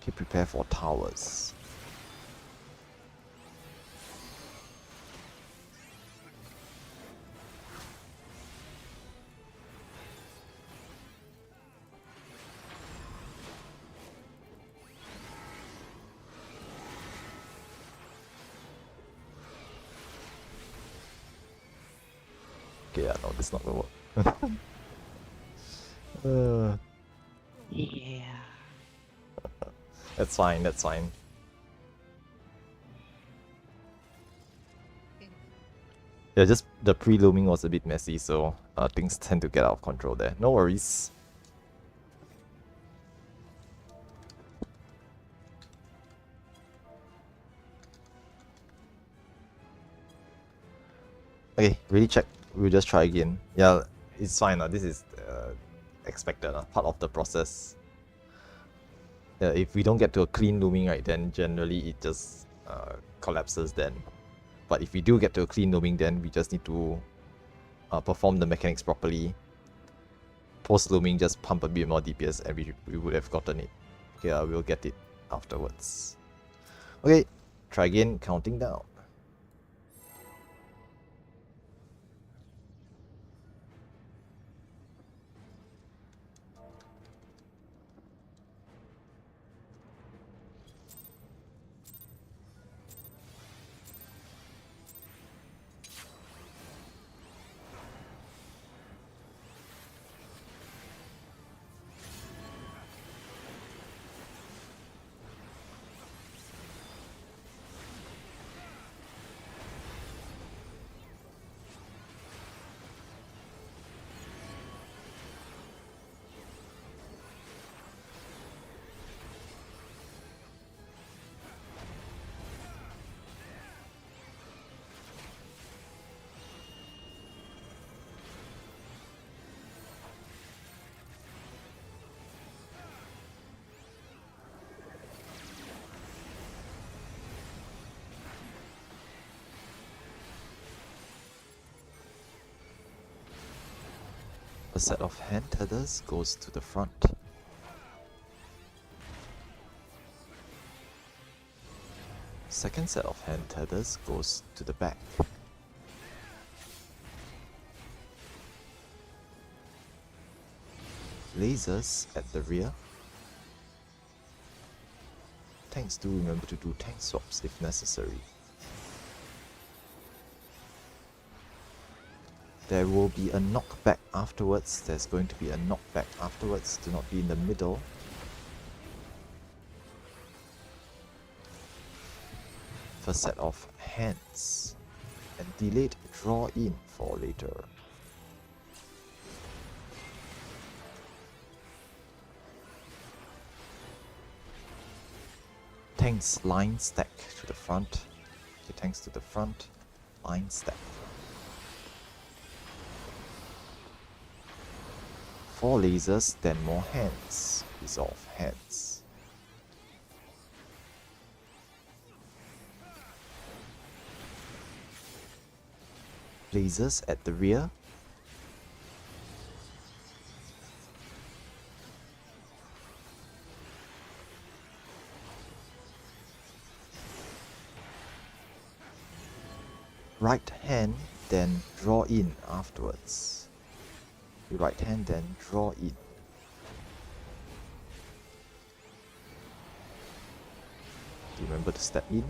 Okay, prepare for towers. Okay, yeah, no, this is not gonna work. Yeah. That's fine, that's fine. Yeah, just the pre-looming was a bit messy, so things tend to get out of control there. No worries. Okay, really check. We'll just try again. Yeah, it's fine. This is expected, part of the process. Yeah, if we don't get to a clean looming, right, then generally it just collapses then. But if we do get to a clean looming, then we just need to perform the mechanics properly. Post looming, just pump a bit more DPS and we would have gotten it. Okay, we'll get it afterwards. Okay, try again, counting down. A set of hand tethers goes to the front. Second set of hand tethers goes to the back. Lasers at the rear. Tanks do remember to do tank swaps if necessary. There will be a knockback afterwards. There's going to be a knockback afterwards. Do not be in the middle. First set of hands. And delayed draw in for later. Tanks line stack to the front. Okay, tanks to the front. Line stack. 4 lasers, then more hands. Resolve hands. Lasers at the rear. Right hand, then draw in afterwards. Right hand, then draw in. Remember to step in.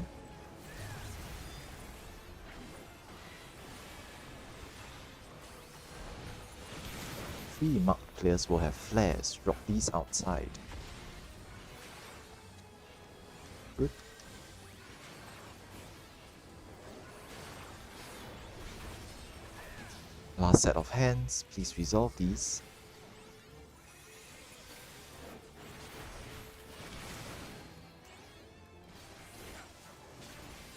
Three marked players will have flares. Drop these outside. Good. Last set of hands, please resolve these.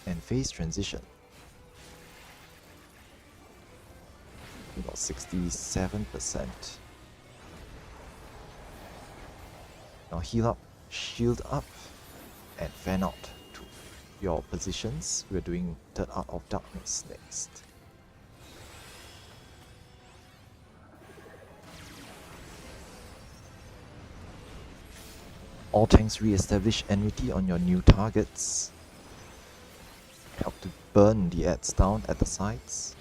And phase transition. About 67%. Now heal up, shield up, and fan out to your positions. We're doing Third Art of Darkness next. All tanks re-establish enmity on your new targets. Help to burn the adds down at the sides.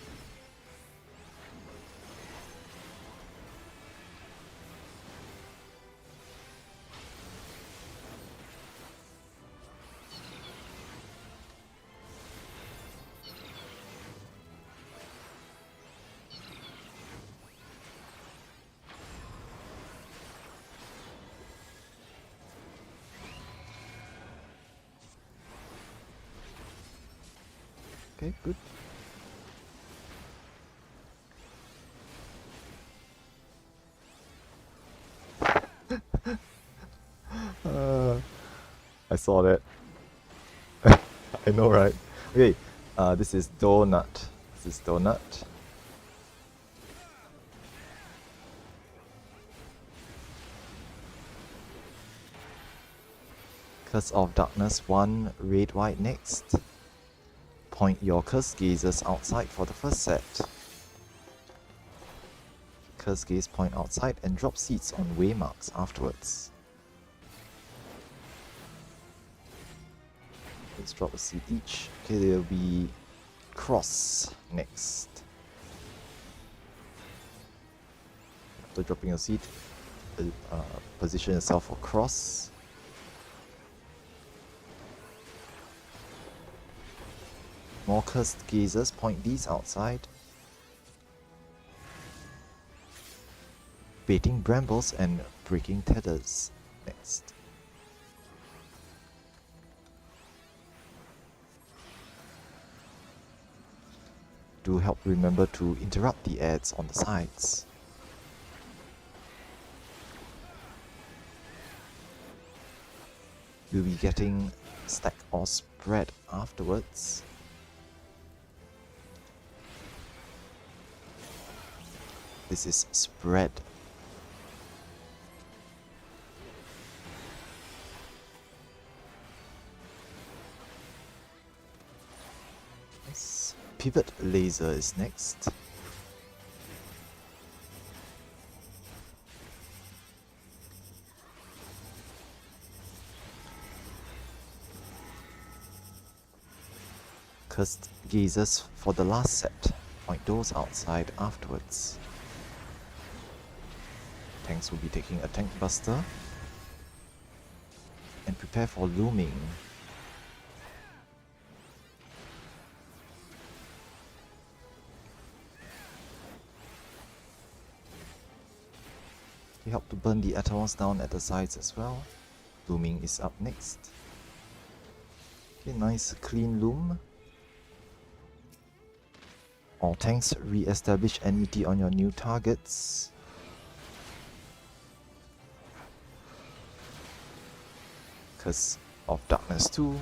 Okay, good. I saw that. I know, right? Okay, this is Donut. This is Donut. Curse of Darkness 1, red white next. Point your Curse Gazers outside for the first set. Curse Gaze point outside and drop seeds on waymarks afterwards. Let's drop a seed each. Okay, there will be Cross next. After dropping a seed, position yourself for Cross. More Cursed Gazers, point these outside. Baiting Brambles and Breaking Tethers next. Do help remember to interrupt the adds on the sides. You'll be getting stack or spread afterwards. This is spread. Yes. Pivot Laser is next. Cursed Gazers for the last set. Point those outside afterwards. Tanks will be taking a Tank Buster. And prepare for looming. You help to burn the Atamos down at the sides as well. Looming is up next. Okay, nice clean loom. All tanks re-establish enmity on your new targets. Curse of Darkness 2.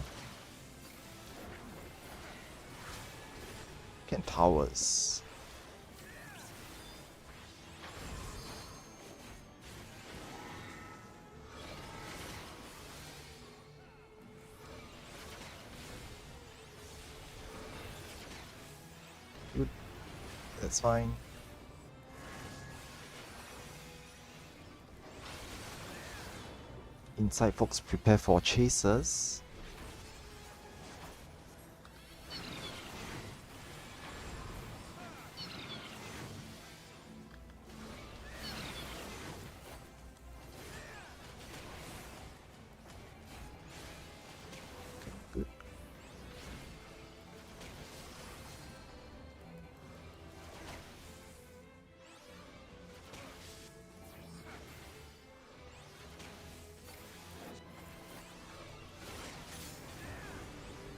And towers. Good. That's fine. Inside folks prepare for chasers. Good.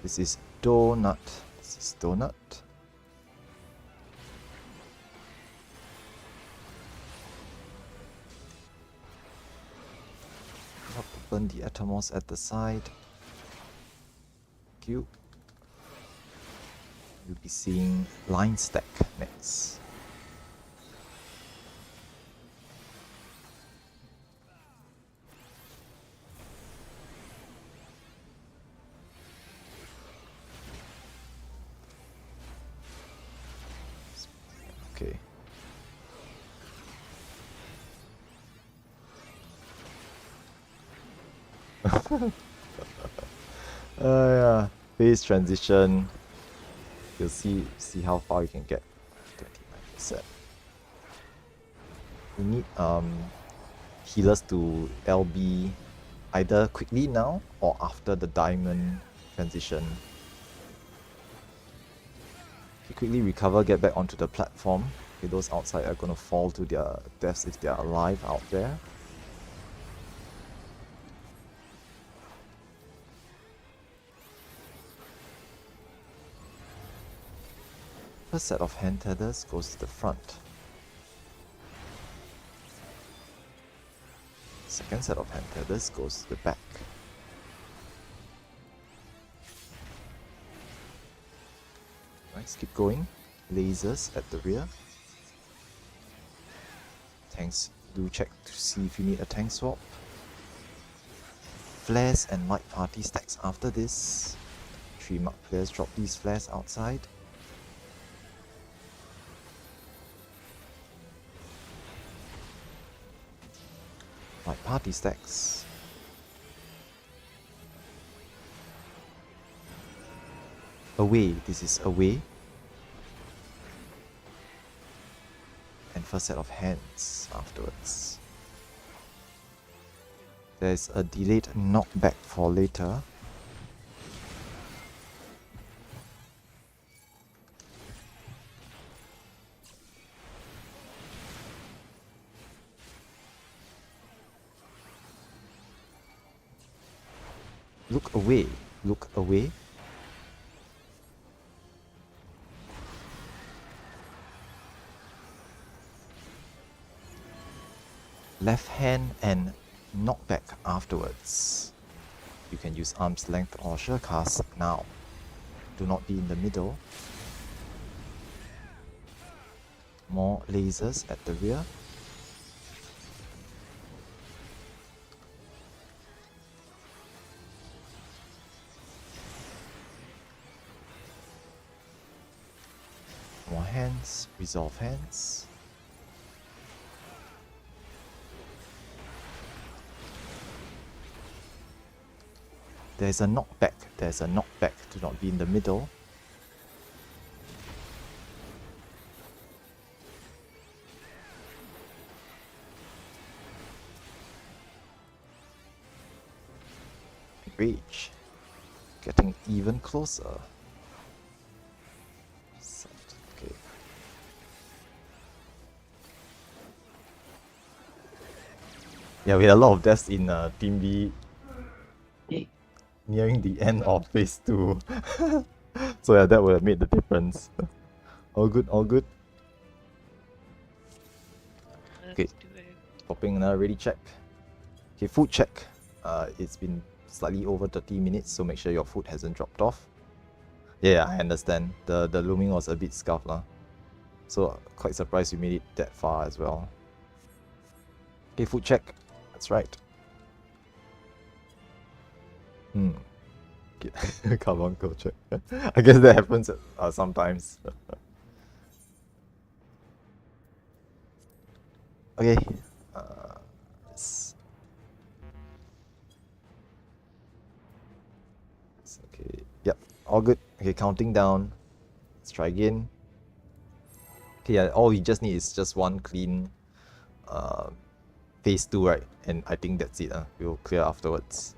This is Donut. This is Donut. Help to burn the Atomos at the side. Thank you. You'll be seeing Line Stack next. Okay. Yeah. Phase transition. You'll see how far you can get. 29%. We need healers to LB either quickly now or after the diamond transition. You quickly recover, get back onto the platform. Okay, those outside are gonna fall to their deaths if they are alive out there. First set of hand tethers goes to the front. Second set of hand tethers goes to the back. Nice, keep going. Lasers at the rear. Tanks, do check to see if you need a tank swap. Flares and light party stacks after this. 3 mark players drop these flares outside. Light party stacks. Away, this is away. And first set of hands afterwards. There's a delayed knockback for later. Look away, look away. Left hand and knockback afterwards. You can use arm's length or surecast now. Do not be in the middle. More lasers at the rear. More hands, resolve hands. There's a knockback, do not be in the middle. stage. Getting even closer. Okay. Yeah, we had a lot of deaths in Team B nearing the end of phase 2. So yeah, that would have made the difference. All good, all good. Let's Okay. do it. Popping another ready check. Okay, food check. It's been slightly over 30 minutes, so make sure your food hasn't dropped off. Yeah, I understand. The looming was a bit scuffed lah. So quite surprised you made it that far as well. Okay, food check. That's right. Okay. Carbuncle check. I guess that happens sometimes. Okay. Yes. Okay. Yep. All good. Okay, counting down. Let's try again. Okay, yeah, all we just need is just one clean phase 2, right? And I think that's it. We'll clear afterwards.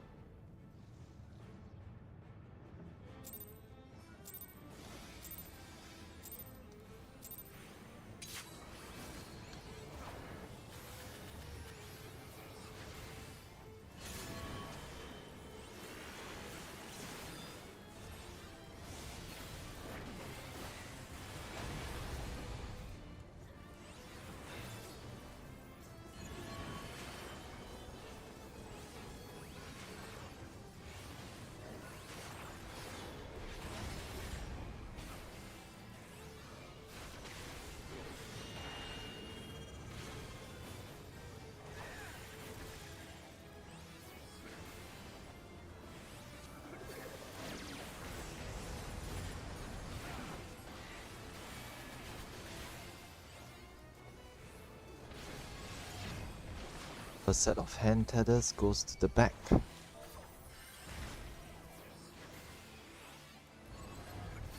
A set of hand tethers goes to the back.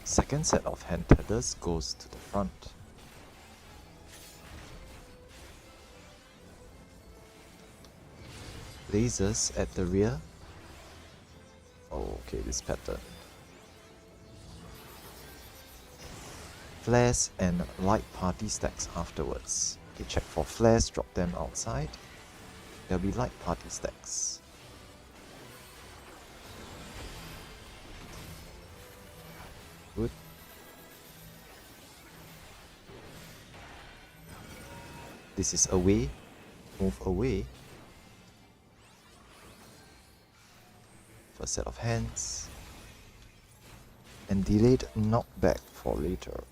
Second set of hand tethers goes to the front. Lasers at the rear. Oh, okay, this pattern. Flares and light party stacks afterwards. Okay, check for flares, drop them outside. There'll be light party stacks. Good. This is away. Move away. First set of hands. And delayed knockback for later.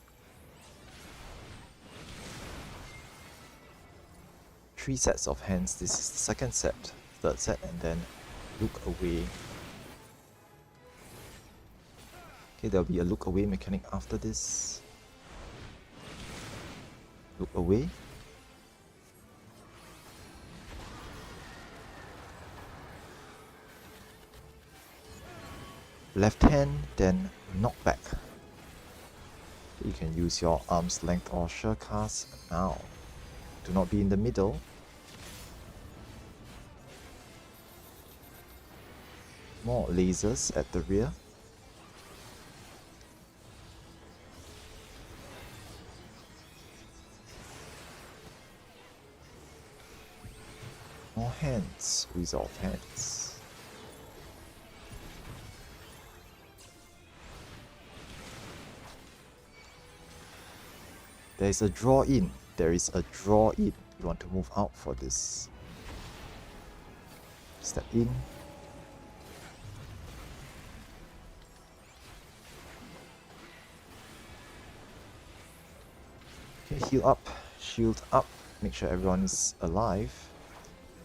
3 sets of hands. This is the second set, third set, and then look away. Okay, there'll be a look away mechanic after this. Look away. Left hand, then knockback. You can use your arm's length or sure cast now. Do not be in the middle. More lasers at the rear. More hands, resolve hands. There is a draw in. There is a draw in. You want to move out for this. Step in. Okay, heal up, shield up, make sure everyone is alive.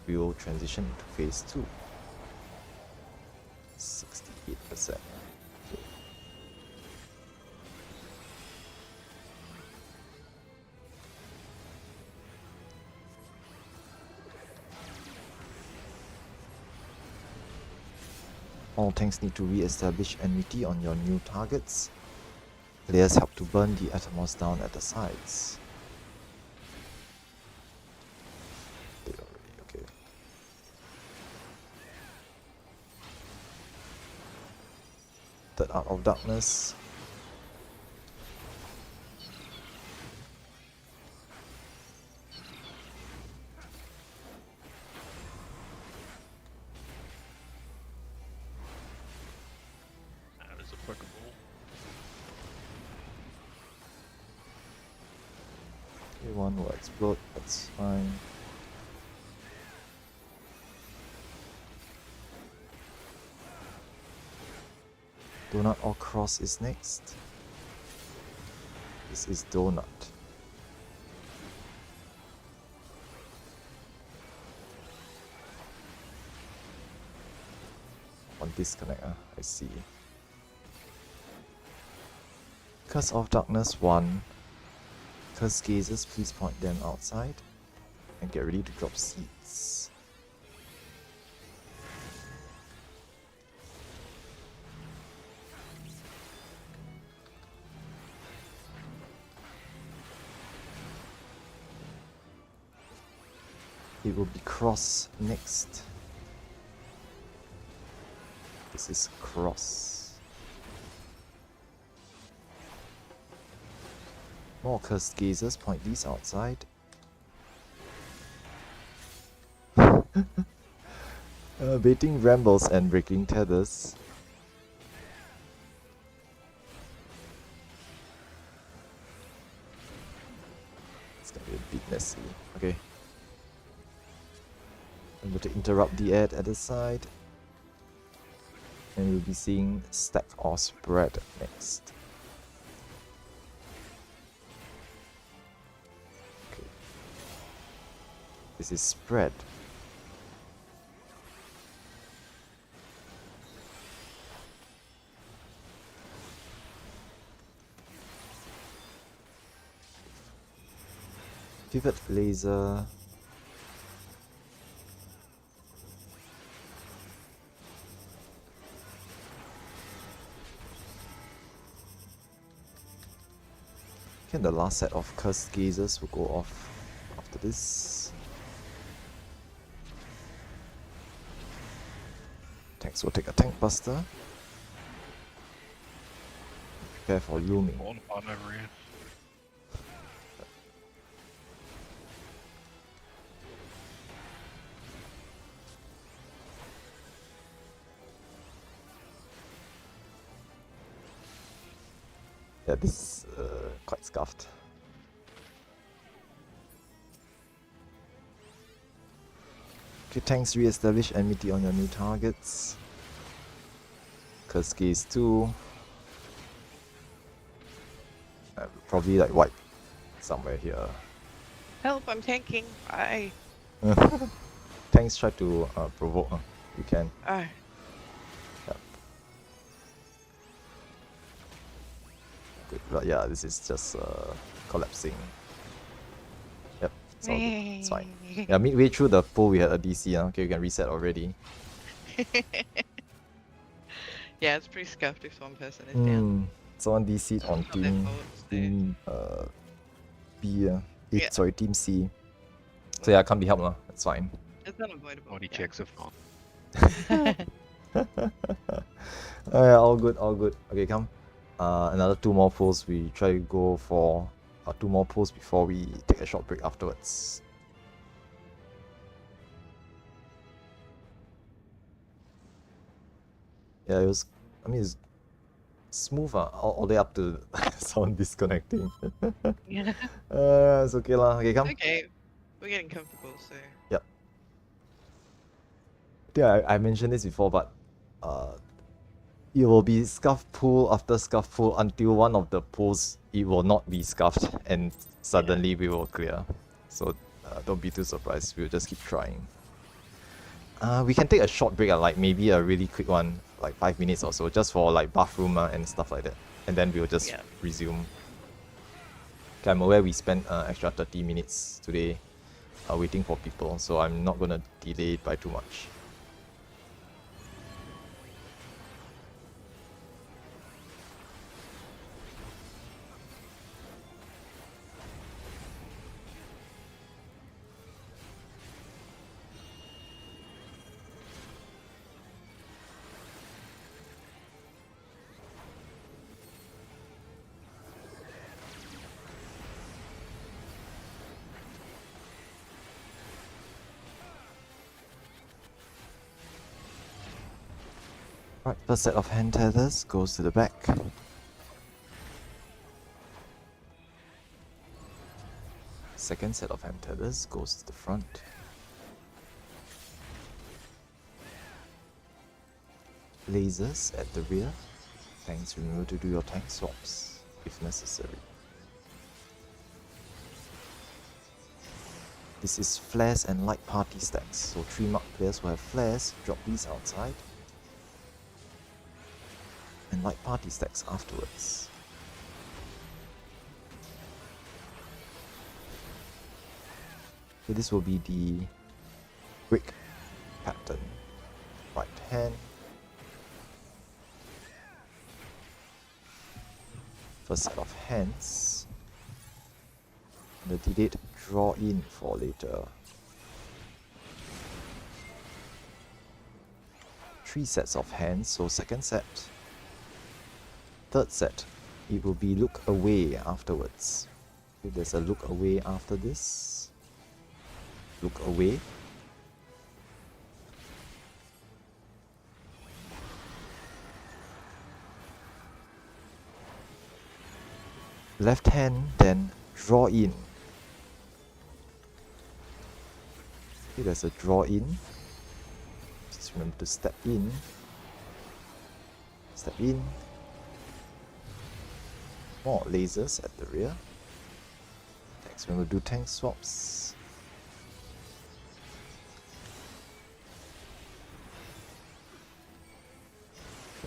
We will transition into phase 2. 68%. Okay. All tanks need to re-establish enmity on your new targets. Players help to burn the Atomos down at the sides. Okay. Third Art of Darkness. That is applicable. Okay, one will explode, that's fine. Donut or Cross is next. This is Donut. On disconnect, I see. Curse of Darkness 1. Curse Gazers, please point them outside. And get ready to drop seeds. It will be Cross next. This is Cross. More Cursed Gazers, point these outside. Baiting Rambles and Breaking Tethers. It's gonna be a bit messy. Okay. I'm going to interrupt the ad at the side. And we'll be seeing Stack or Spread next. Okay. This is Spread. Pivot Laser. Okay, the last set of Cursed Gazers will go off after this. Tanks will take a Tank Buster. Prepare for looming. On over here. Yeah, this is quite scuffed. Okay, tanks re-establish enmity on your new targets. Curse Gaze 2. Probably like wipe somewhere here. Help, I'm tanking. Bye. Tanks try to provoke. You can. Ah. Good. But yeah, this is just collapsing. Yep, it's all good. It's fine. Yeah, midway through the pull we had a DC. Okay, we can reset already. Yeah, it's pretty scuffed if one person is down. Someone DC'd on Not their team fault, so- team B. Yeah. Sorry, team C. So yeah, can't be helped lah. It's fine. It's unavoidable. Body yeah. checks are fine. Oh, yeah, all good, all good. Okay, come. Another 2 more pulls. We try to go for 2 more pulls before we take a short break afterwards. Yeah, it was. I mean, it's smooth. All the way up to sound disconnecting. Yeah. It's okay lah. Okay, come. Okay, we're getting comfortable, so. Yeah, I mentioned this before, but it will be scuffed pull after scuffed pull until one of the pulls it will not be scuffed and suddenly we will clear. So don't be too surprised. We'll just keep trying. We can take a short break, like maybe a really quick one, like 5 minutes or so, just for like bathroom and stuff like that, and then we'll just resume. Okay, I'm aware we spent extra 30 minutes today waiting for people, so I'm not gonna delay it by too much. Right, first set of hand tethers goes to the back. Second set of hand tethers goes to the front. Lasers at the rear. Tanks, remember to do your tank swaps if necessary. This is flares and light party stacks, so 3 mark players who have flares drop these outside, and light party stacks afterwards. So this will be the brick pattern. Right hand. First set of hands. The D8 draw in for later. 3 sets of hands, so second set. Third set, it will be look away afterwards. Okay, there's a look away after this. Look away. Left hand, then draw in. Okay, there's a draw in. Just remember to step in. Step in. More lasers at the rear. Next, remember to do tank swaps.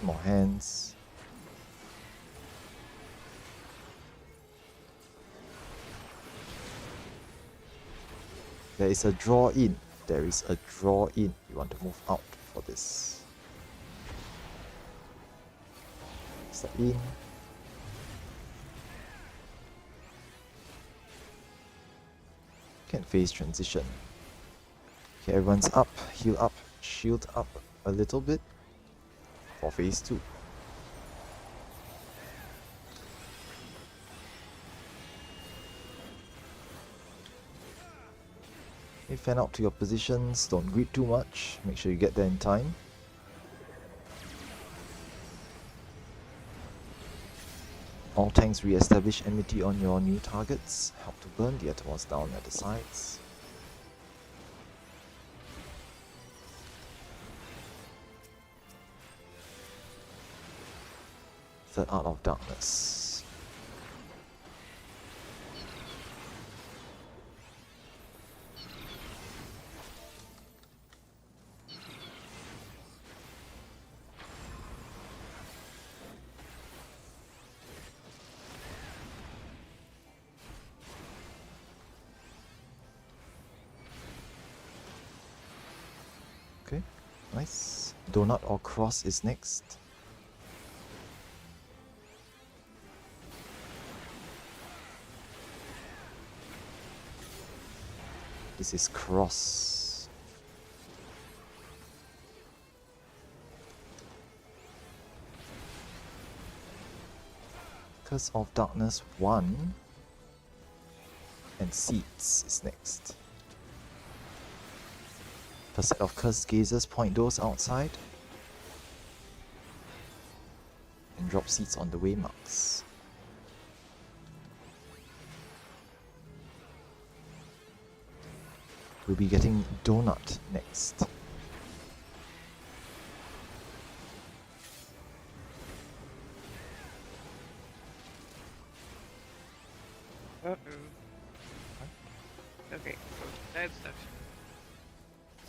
More hands. There is a draw in. There is a draw in. You want to move out for this. Step in. Can phase transition. Okay, everyone's up, heal up, shield up a little bit for phase 2. Okay, fan out to your positions, don't greet too much, make sure you get there in time. All tanks re-establish enmity on your new targets, help to burn the Atomos down at the sides. Third Art of Darkness. Okay, nice. Donut or cross is next. This is cross. Curse of Darkness 1 and Seeds is next. First set of Cursed Gazers, point those outside and drop seeds on the waymarks. We'll be getting Donut next. Uh-oh. Okay, that's stuff.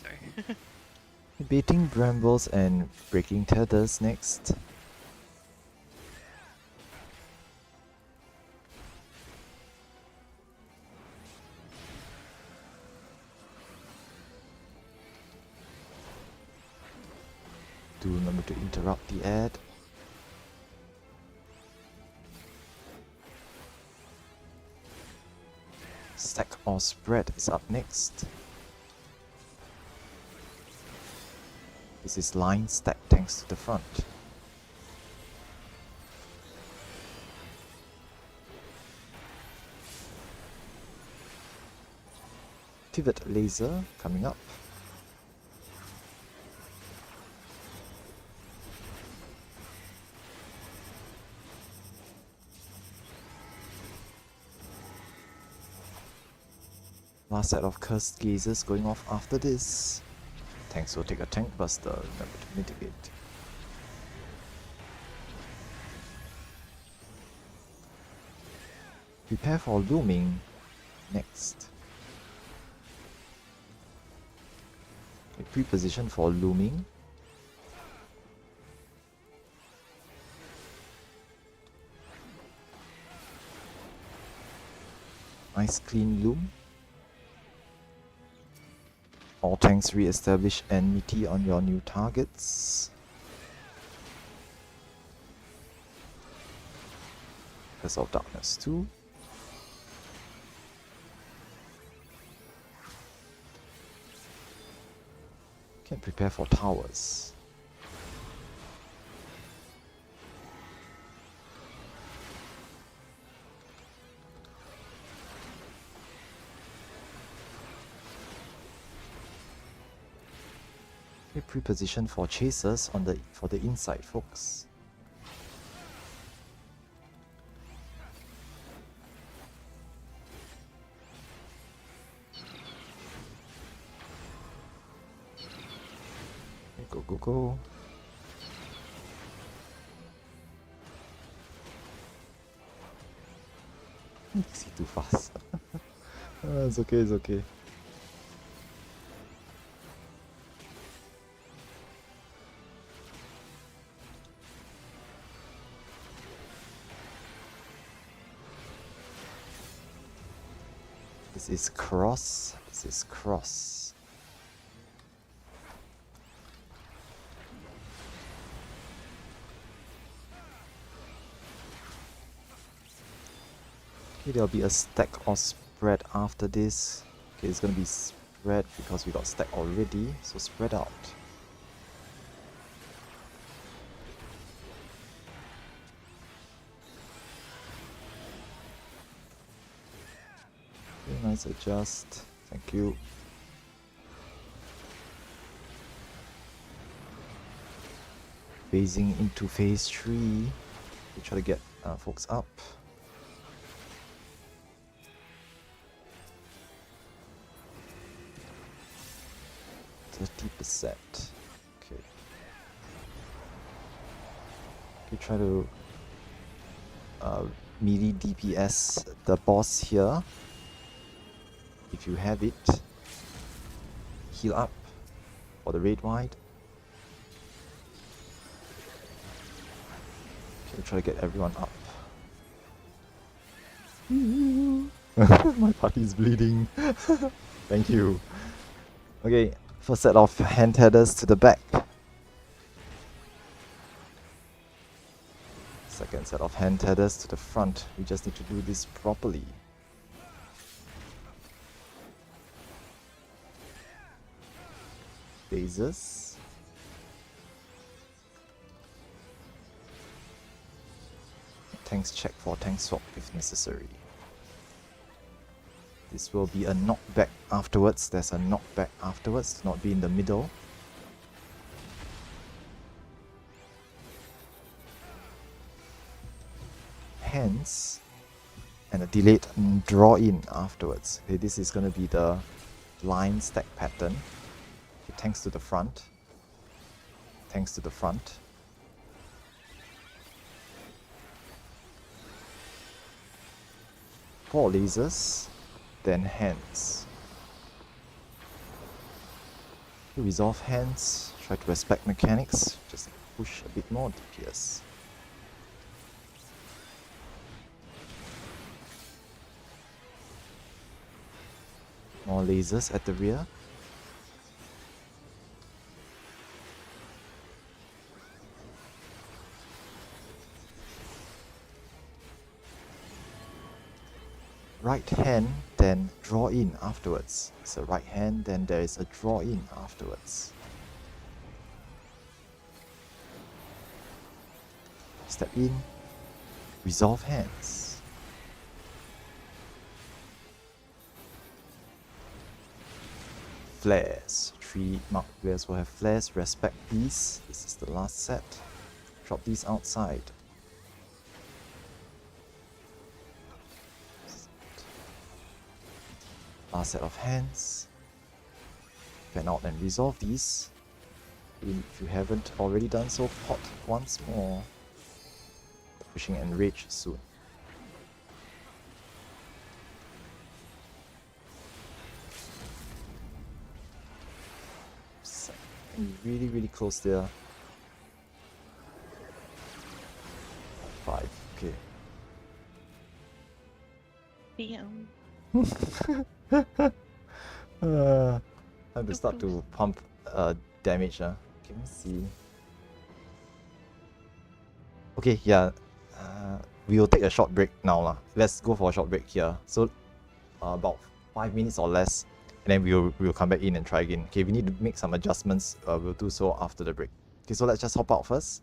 Sorry. Baiting Brambles and Breaking Tethers next. Do remember to interrupt the ad. Stack or Spread is up next. This is line stack tanks to the front. Pivot Laser coming up. Last set of Cursed Gazers going off after this. Tanks will take a Tank Buster, remember to mitigate. Prepare for Looming next. Okay, pre-position for Looming. Nice clean loom. All tanks re-establish enmity on your new targets. Curse of Darkness 2. Can prepare for towers. Okay, pre-position for chasers on the inside, folks. Okay, go go go. See too fast. It's okay, it's okay. This is cross. This is cross. Okay, there'll be a stack or spread after this. Okay, it's gonna be spread because we got stack already, so spread out. Okay, nice adjust. Thank you. Phasing into phase 3. We try to get folks up. 30%. Okay. We try to melee DPS the boss here. If you have it, heal up for the raid wide. Okay, try to get everyone up. My party's bleeding. Thank you. Okay, first set of hand headers to the back. Second set of hand headers to the front. We just need to do this properly. Lasers. Tanks check for tank swap if necessary. This will be a knockback afterwards. There's a knockback afterwards, not be in the middle. Hence, and a delayed draw in afterwards. Okay, this is going to be the line stack pattern. Okay, tanks to the front. Tanks to the front. Four lasers, then hands. Okay, resolve hands, try to respect mechanics, just push a bit more DPS. More lasers at the rear. Right hand, then draw in afterwards. It's a right hand, then there is a draw in afterwards. Step in, resolve hands. Flares. 3 marked players will have flares. Respect these. This is the last set. Drop these outside. Last set of hands. Fan out and resolve these. If you haven't already done so, pot once more. Pushing Enrage soon. Really, really close there. 5, okay. Damn. Time to start to pump damage. Okay, let me see. Okay, yeah. We will take a short break now. Let's go for a short break here. So, about 5 minutes or less. And then we'll come back in and try again. Okay, we need to make some adjustments. We'll do so after the break. Okay, so let's just hop out first.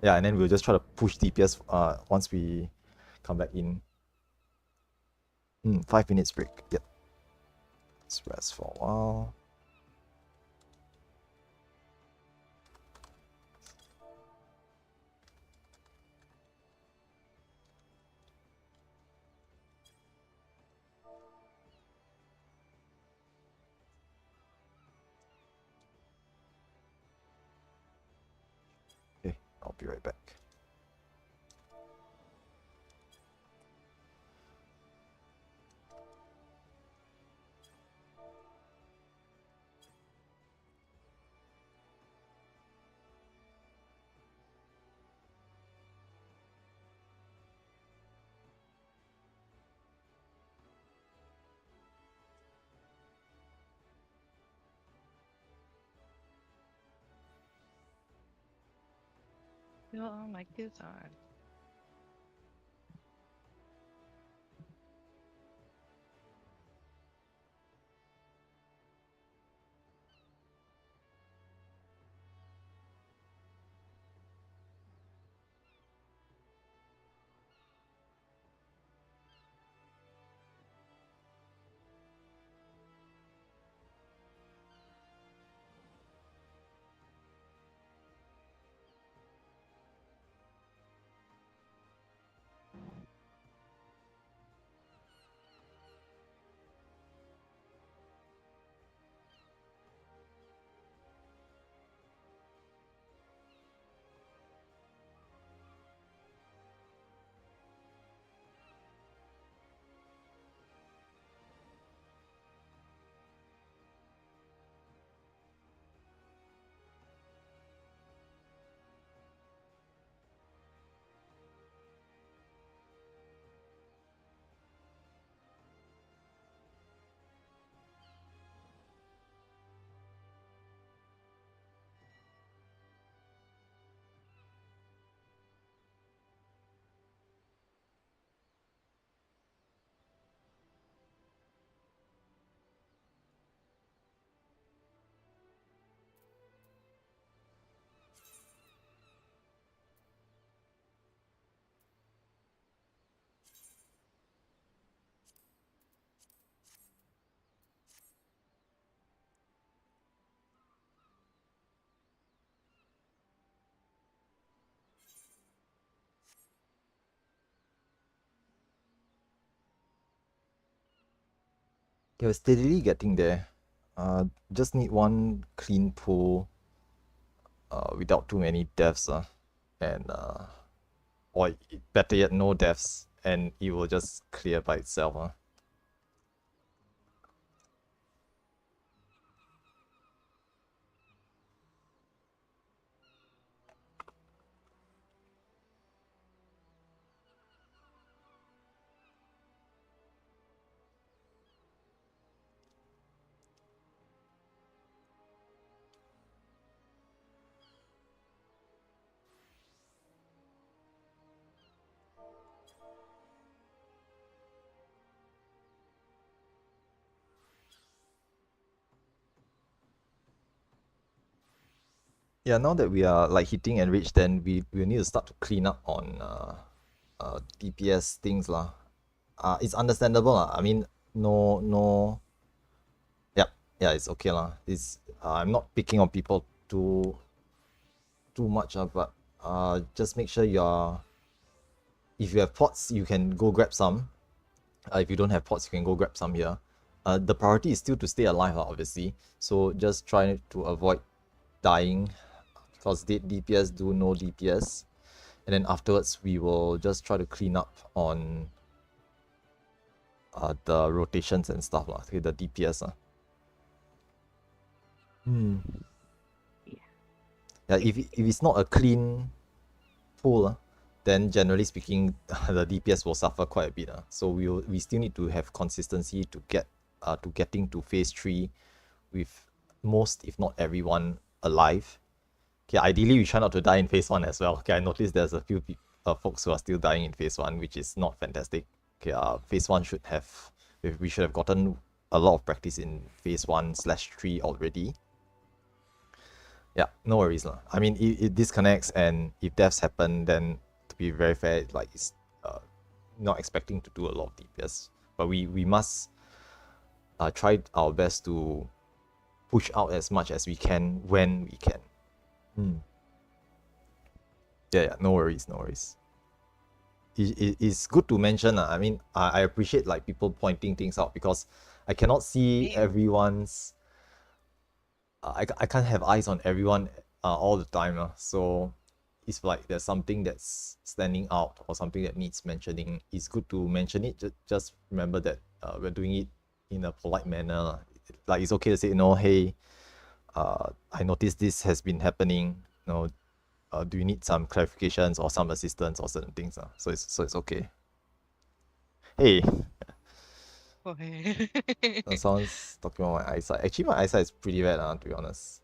Yeah, and then we'll just try to push DPS once we come back in. 5 minutes break. Yep. Let's rest for a while. Okay, I'll be right back. Oh my god. Okay, we're steadily getting there. Just need one clean pull without too many deaths. And or better yet, no deaths, and it will just clear by itself. Yeah, now that we are like hitting Enrage, then we need to start to clean up on DPS things lah. It's understandable lah. I mean, no. Yeah, it's okay lah. It's I'm not picking on people too much but just make sure if you have pots, you can go grab some, If you don't have pots, you can go grab some here. The priority is still to stay alive, obviously. So just try to avoid dying, because DPS do no DPS. And then afterwards, we will just try to clean up on the rotations and stuff, okay, the DPS. Yeah, if it's not a clean pool, then generally speaking, the DPS will suffer quite a bit. So we still need to have consistency to getting to phase 3 with most, if not everyone, alive. Okay, ideally we try not to die in phase 1 as well. Okay, I noticed there's a few folks who are still dying in phase 1, which is not fantastic. Okay, phase 1 we should have gotten a lot of practice in phase 1/3 already. Yeah, no worries lah. I mean, it disconnects, and if deaths happen, then to be very fair, like it's not expecting to do a lot of DPS, but we must try our best to push out as much as we can when we can. Yeah, no worries. It's good to mention. I mean, I appreciate like people pointing things out, because I cannot see everyone's. I can't have eyes on everyone all the time. So it's like there's something that's standing out or something that needs mentioning. It's good to mention it. Just remember that we're doing it in a polite manner. Like it's okay to say, hey, I noticed this has been happening. Do you need some clarifications or some assistance or certain things? So it's okay. Hey. Someone's talking about my eyesight. Actually, my eyesight is pretty bad, to be honest.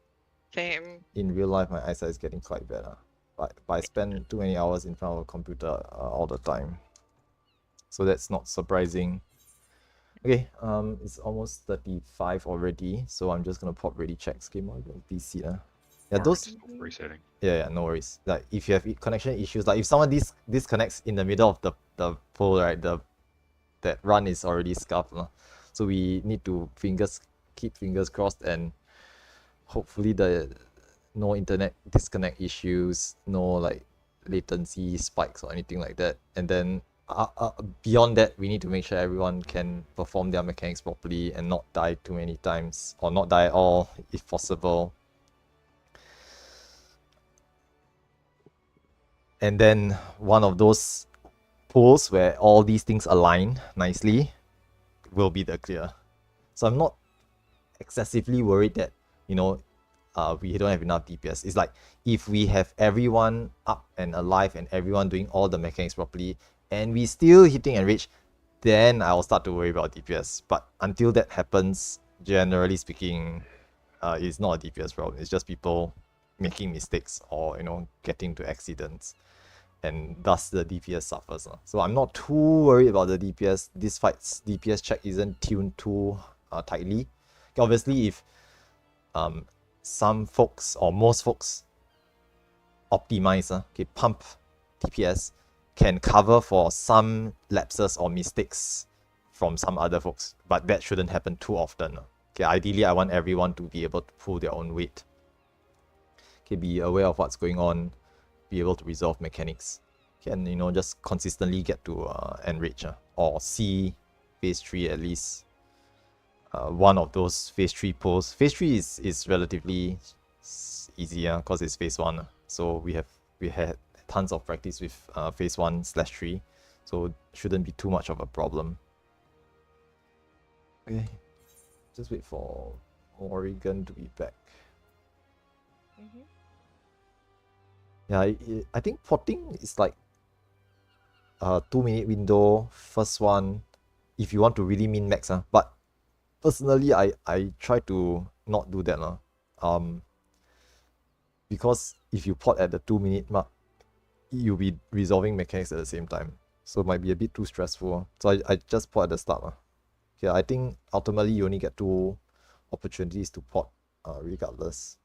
Same. In real life, my eyesight is getting quite bad. But I spend too many hours in front of a computer all the time. So that's not surprising. Okay, it's almost 35 already, so I'm just gonna pop ready checks. Game on PC. Yeah, those. Resetting. Yeah, no worries. Like if you have connection issues, like if someone disconnects in the middle of the poll, right, that run is already scuffed. So we need to keep fingers crossed, and hopefully no internet disconnect issues, no like latency spikes or anything like that. And then beyond that, we need to make sure everyone can perform their mechanics properly and not die too many times, or not die at all if possible. And then one of those pools where all these things align nicely will be the clear. So I'm not excessively worried that, we don't have enough DPS. It's like if we have everyone up and alive and everyone doing all the mechanics properly and we still hitting enrich, then I'll start to worry about DPS. But until that happens, generally speaking, it's not a DPS problem. It's just people making mistakes or getting to accidents, and thus the DPS suffers. So I'm not too worried about the DPS. This fight's DPS check isn't tuned too tightly. Obviously, if some folks or most folks optimize, pump DPS, can cover for some lapses or mistakes from some other folks, but that shouldn't happen too often. Okay, ideally I want everyone to be able to pull their own weight. Okay, be aware of what's going on, be able to resolve mechanics, and just consistently get to enrich or see phase 3 at least. One of those phase 3 pulls. Phase 3 is relatively easier because it's phase 1. So we had tons of practice with phase 1/3, so shouldn't be too much of a problem. Okay, just wait for Oregon to be back. Yeah, I think potting is like a 2-minute window, first one, if you want to really min max. But personally, I try to not do that. Because if you pot at the 2-minute mark, you'll be resolving mechanics at the same time. So it might be a bit too stressful. So I just pot at the start. Okay, I think ultimately you only get 2 opportunities to pot regardless.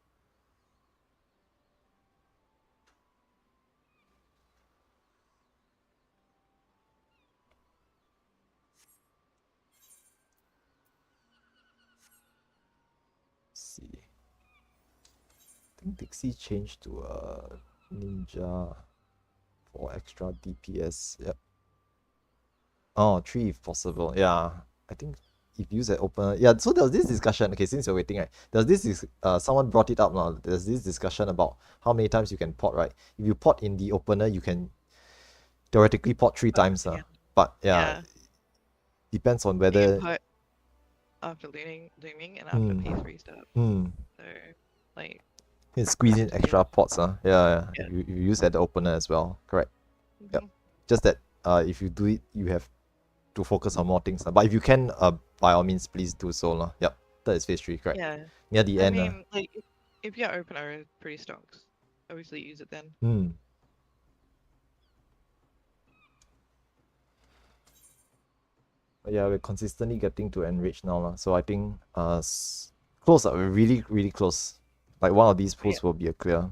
See. I think Dixie changed to a Ninja for extra DPS. Yep. Oh, 3 if possible. Yeah, I think if you use an opener. Yeah, so there was this discussion. Okay, since you're waiting, right? Someone brought it up now. There's this discussion about how many times you can pot, right? If you pot in the opener, you can theoretically pot 3 times. Yeah. But yeah, Yeah. depends on You whether. can put after looming and after Hmm. P3 step. Hmm. So, like, You can squeeze in Yeah. extra pots. Yeah, yeah. Yeah. If you use at the opener as well. Correct. Yep. mhm. Just that if you do it, you have to focus on more things. But if you can, by all means, please do so. Yep. That is phase 3, correct. Yeah. Near the I end. mean, like, if your opener is pretty strong, obviously use it then. Hmm. But yeah, we're consistently getting to enrich now. So I think close. We're really, really close. Like one of these pools will be a clear.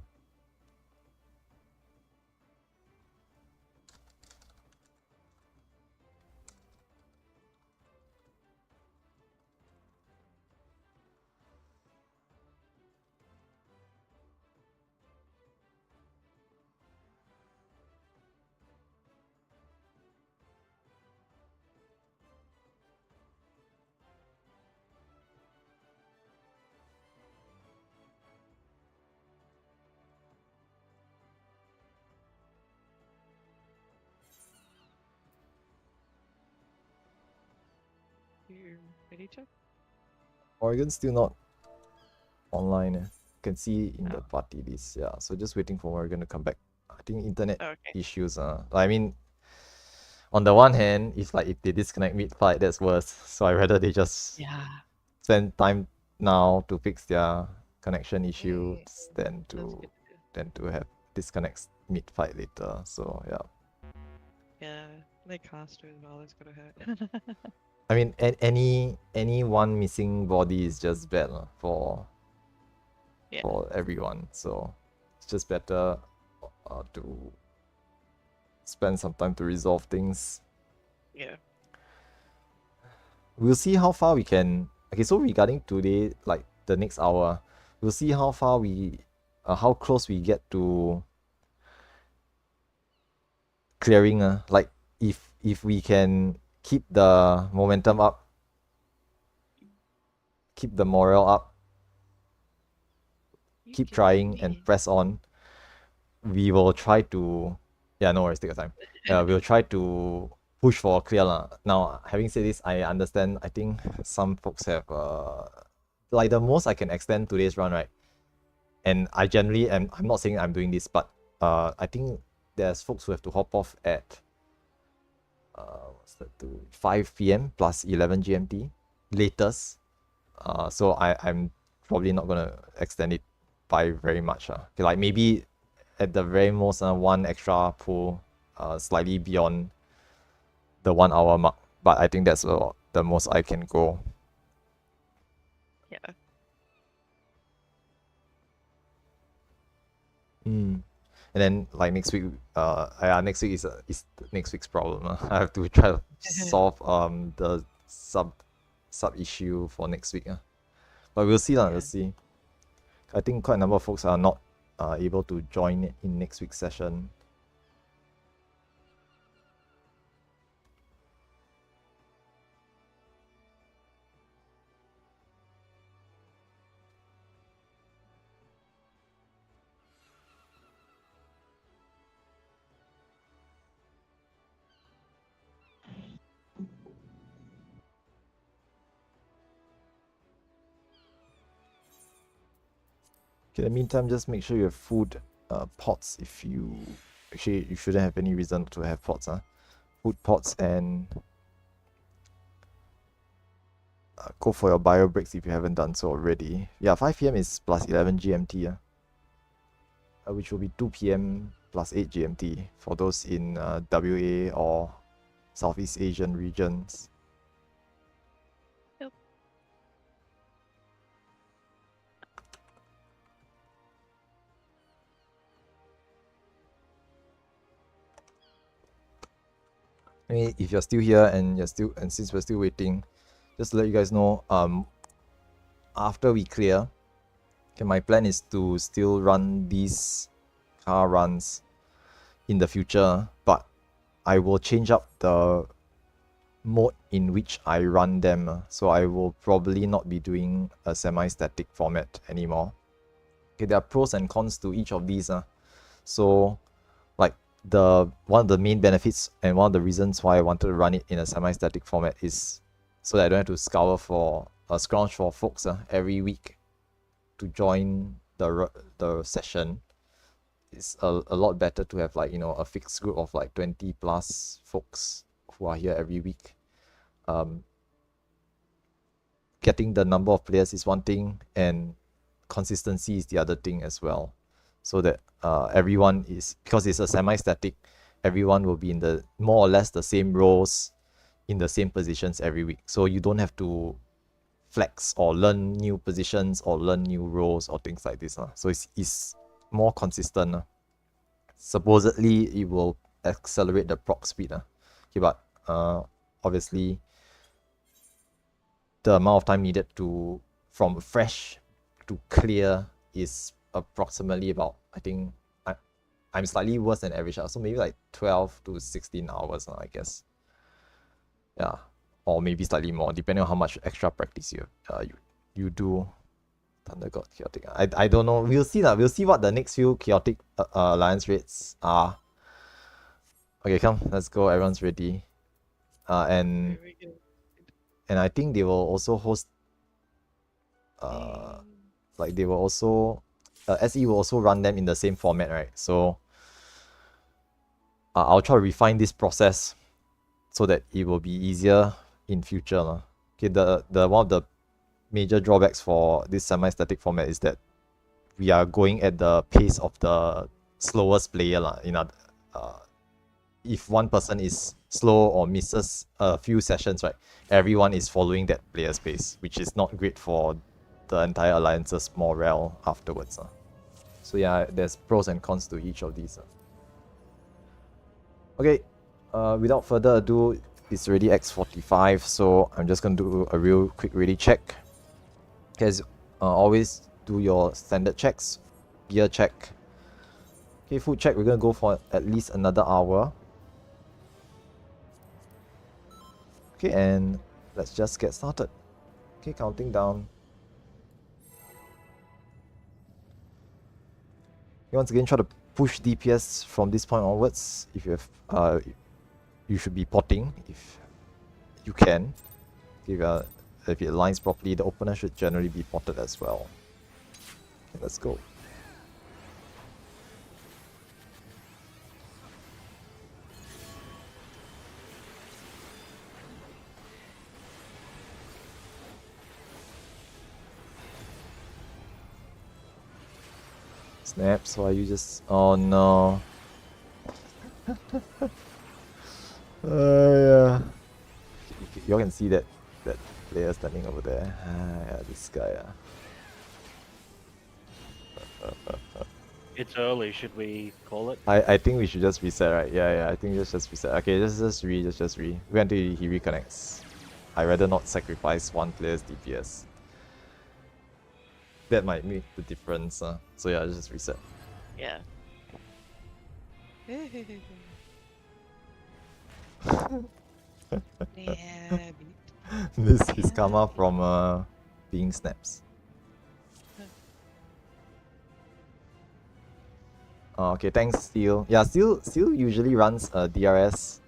You ready, check? Oregon's still not online. You can see in the Oh. party list. Yeah, so just waiting for Oregon to come back. I think internet Oh, okay. issues. I mean, on the one hand, it's like if they disconnect mid-fight, that's worse. So I rather they just Yeah. spend time now to fix their connection issues than That's to good. have disconnects mid-fight later. So yeah. Yeah. Like caster as well, that's gotta hurt. I mean, any one missing body is just bad for Yeah. everyone. So it's just better to spend some time to resolve things. Yeah. We'll see how far we can. Okay, so regarding today, like the next hour, we'll see how far how close we get to clearing. Like if we can keep the momentum up, keep the morale up, You keep can trying do and it. press on, we will try to. Yeah, no worries, take your time. We'll try to push for a clear lah. Now, having said this, I understand. I think some folks have like the most I can extend today's run, right? And I generally am. I'm not saying I'm doing this, but I think there's folks who have to hop off at what's that? 5 p.m. plus 11 GMT latest. So I'm probably not gonna extend it by very much. Okay, like maybe at the very most one extra pull, slightly beyond the 1 hour mark. But I think that's the most I can go. Yeah. And then like next week, next week is next week's problem. I have to try to solve the sub issue for next week. But we'll see lah. We'll see. I think quite a number of folks are not able to join in next week's session. Okay, in the meantime, just make sure you have food pots. If you actually, you shouldn't have any reason to have pots. Food pots, and go for your bio breaks if you haven't done so already. Yeah, 5 p.m. is plus 11 GMT. Which will be 2 p.m. plus 8 GMT for those in WA or Southeast Asian regions. Yep. I mean, if you're still here and since we're still waiting, just to let you guys know, after we clear, okay, my plan is to still run these car runs in the future, but I will change up the mode in which I run them. So I will probably not be doing a semi-static format anymore. Okay, there are pros and cons to each of these. So like one of the main benefits and one of the reasons why I wanted to run it in a semi-static format is so that I don't have to scrounge for folks every week to join the session. It's a lot better to have like, you know, a fixed group of like 20 plus folks who are here every week. Getting the number of players is one thing, and consistency is the other thing as well. So that everyone is, because it's a semi-static, everyone will be in the more or less the same roles in the same positions every week. So you don't have to flex or learn new positions or learn new roles or things like this. So it's more consistent. Supposedly it will accelerate the proc speed. Okay, but obviously the amount of time needed from fresh to clear is approximately about, I think I'm slightly worse than average, so maybe like 12 to 16 hours, I guess. Yeah, or maybe slightly more, depending on how much extra practice you do. Thunder God Chaotic. I don't know. We'll see that. We'll see what the next few Chaotic alliance rates are. Okay, come, let's go. Everyone's ready. And I think they will also host. Like they will also, SE will also run them in the same format, right? So I'll try to refine this process so that it will be easier in future. Okay, the one of the major drawbacks for this semi-static format is that we are going at the pace of the slowest player. If one person is slow or misses a few sessions, right, everyone is following that player's pace, which is not great for the entire alliance's morale afterwards. So yeah, there's pros and cons to each of these. Okay, without further ado, it's already X45, so I'm just going to do a real quick ready check. As always, do your standard checks. Gear check. Okay, food check, we're going to go for at least another hour. Okay, and let's just get started. Okay, counting down. Once again, try to push DPS from this point onwards. If you have, you should be potting if you can. If it aligns properly, the opener should generally be potted as well. Okay, let's go. Snaps, why you just... Oh no. Yeah. You can see that player standing over there. Yeah, this guy. It's early, should we call it? I think we should just reset, right? Yeah, I think just reset. Okay, just re. Wait until he reconnects. I'd rather not sacrifice one player's DPS. That might make the difference. So yeah, just reset. Yeah. Yeah, This is karma from being snaps. Okay, thanks, Steel. Yeah, Steel usually runs DRS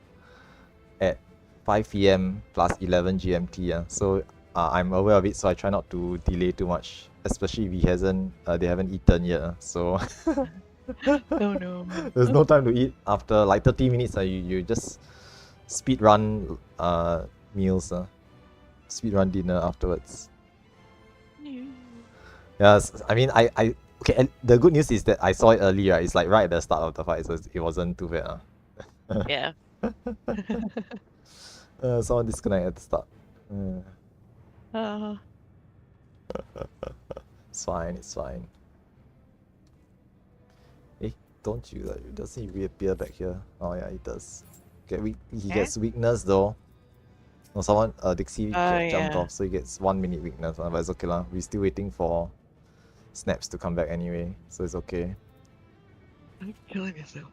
at 5 PM plus 11 GMT. So I'm aware of it, so I try not to delay too much, especially if they haven't eaten yet. So Oh no. there's no time to eat after like 30 minutes. You just speed run meals, speed run dinner afterwards. Yes, I mean okay. And the good news is that I saw it early, right? It's like right at the start of the fight, so it wasn't too bad. Yeah. Someone disconnect at the start. It's fine. It's fine. Eh, don't you? Doesn't he reappear back here? Oh yeah, he does. Okay, he gets weakness though. No, someone Dixie jumped yeah. off, so he gets 1 minute weakness. But it's okay lah. We're still waiting for Snaps to come back anyway, so it's okay. I'm killing myself.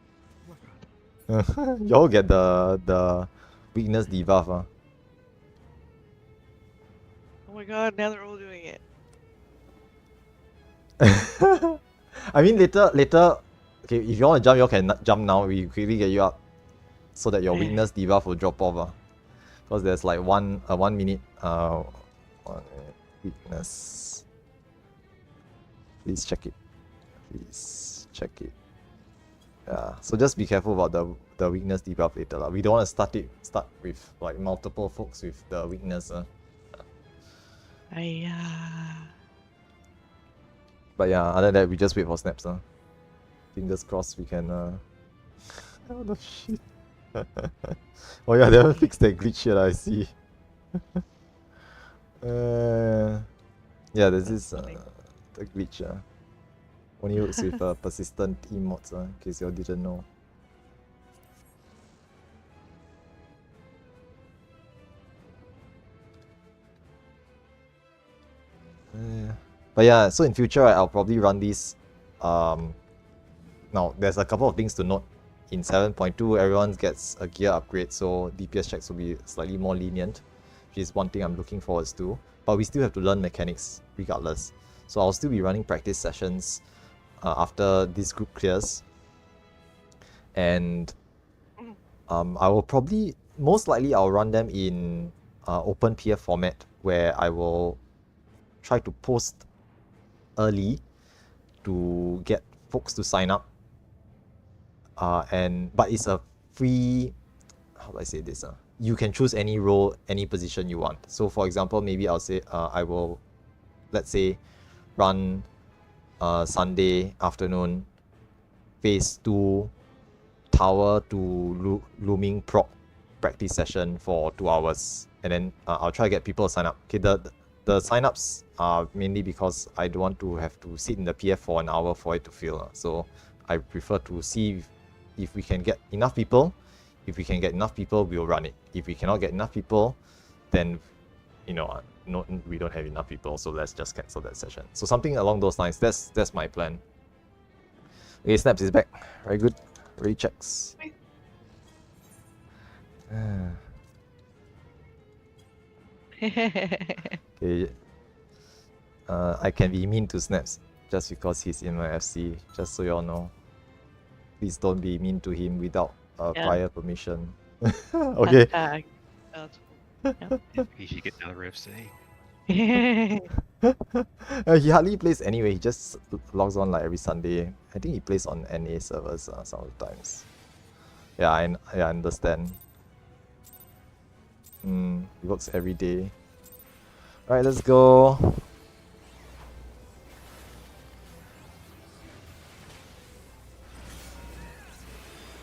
Oh my god. Y'all get the weakness debuff. my god, now they're all doing it. I mean, later. Okay, if you want to jump, you can jump now. We quickly get you up, so that your weakness debuff will drop off. Because there's like 1 minute 1 minute weakness. Please check it. Please check it. Yeah. So just be careful about the weakness debuff later lah. We don't want to start with like multiple folks with the weakness. But yeah, other than that, we just wait for snaps. Fingers crossed we can. Oh no shit. Oh yeah, they haven't fixed that glitch yet. I see. Yeah, there's this the glitch. Only works with persistent emotes. In case you all didn't know. But yeah, so in future, right, I'll probably run these. Now, there's a couple of things to note. In 7.2, everyone gets a gear upgrade, so DPS checks will be slightly more lenient, which is one thing I'm looking forward to. But we still have to learn mechanics regardless. So I'll still be running practice sessions after this group clears. And I will probably, most likely, I'll run them in open PF format, where I will try to post early to get folks to sign up. But it's a free, how do I say this? You can choose any role, any position you want. So for example, maybe I'll say I will, let's say, run Sunday afternoon phase 2 tower to looming proc practice session for 2 hours, and then I'll try to get people to sign up. Okay, the sign-ups are mainly because I don't want to have to sit in the PF for an hour for it to fill. So I prefer to see if we can get enough people. If we can get enough people, we'll run it. If we cannot get enough people, then we don't have enough people, so let's just cancel that session. So something along those lines. That's my plan. Okay, Snaps is back. Very good. Ready checks. Okay. I can be mean to Snaps just because he's in my FC, just so you all know. Please don't be mean to him without prior permission. Okay. That's cool. He should get another FC. He hardly plays anyway, he just logs on like every Sunday. I think he plays on NA servers some of the times. Yeah, I understand. He works every day. Alright, let's go.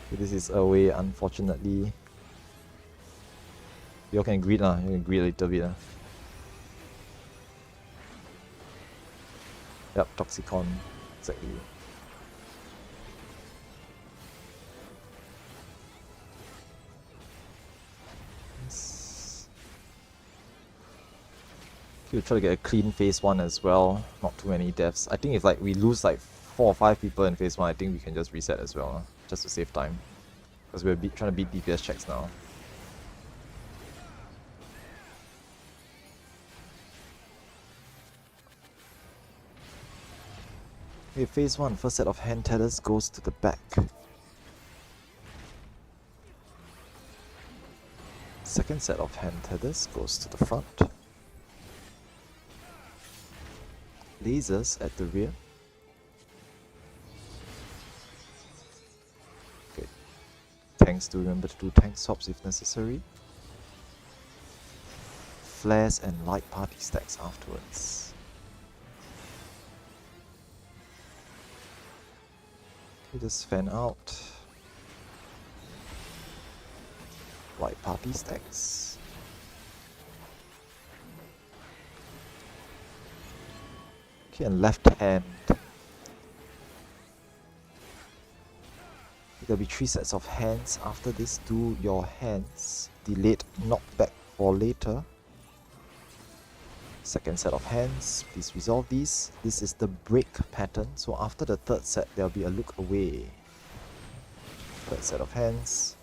Okay, this is away, unfortunately. You all can greet lah, you can greet a little bit. Yep, Toxicon, exactly. We'll try to get a clean phase 1 as well, not too many deaths. I think if like we lose like 4 or 5 people in phase 1, I think we can just reset as well, just to save time. Because we're trying to beat DPS checks now. Okay, phase 1, first set of hand tethers goes to the back. Second set of hand tethers goes to the front. Lasers at the rear. Okay. Tanks, to remember to do tank swaps if necessary. Flares and light party stacks afterwards. Okay, just fan out. Light party stacks. Okay, and left hand. There'll be 3 sets of hands. After this, do your hands. Delayed knockback for later. Second set of hands. Please resolve these. This is the break pattern. So after the third set, there'll be a look away. Third set of hands.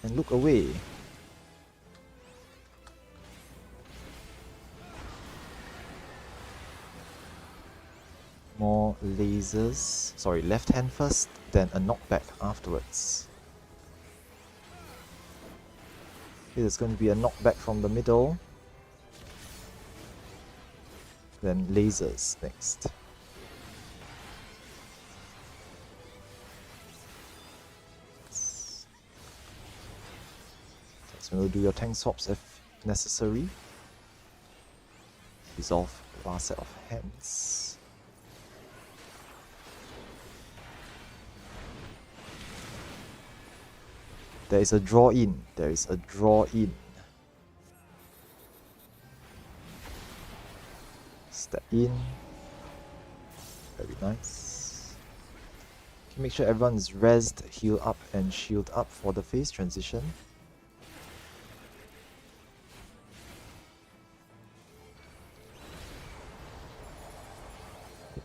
and look away. More lasers. Sorry, left hand first, then a knockback afterwards. Okay, there's going to be a knockback from the middle. Then lasers next. So we'll do your tank swaps if necessary. Resolve last set of hands. There is a draw in. There is a draw in. Step in. Very nice. Okay, make sure everyone is rezzed, heal up and shield up for the phase transition.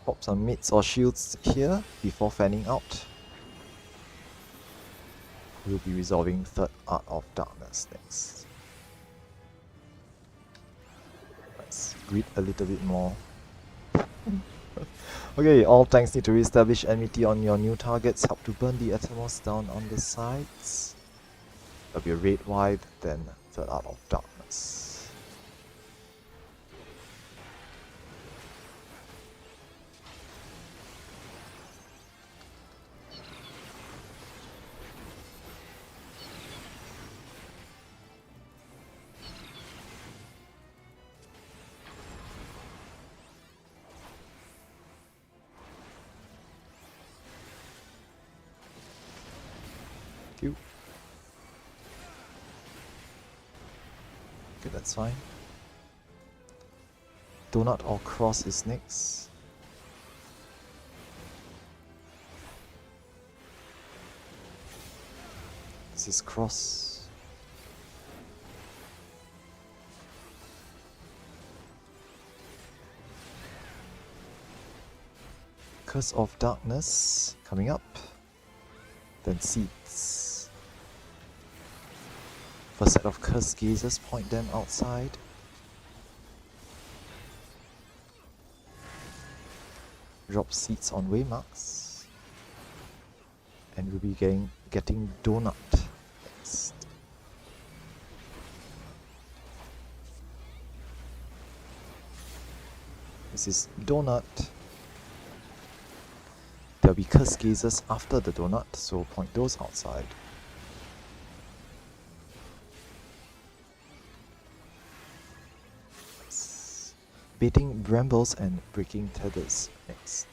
Pop some mids or shields here before fanning out. We'll be resolving Third Art of Darkness next. Let's read a little bit more. Okay, all tanks need to reestablish enmity on your new targets. Help to burn the Atomos down on the sides. There'll be a raid wide, then Third Art of Darkness. Okay, that's fine. Donut or cross is next. This is cross. Curse of Darkness coming up. Then Seeds. First set of Curse Gazers, point them outside. Drop Seeds on waymarks. And we'll be getting Donut next. This is Donut. There'll be Curse Gazers after the Donut, so point those outside. Baiting Brambles and Breaking Tethers next.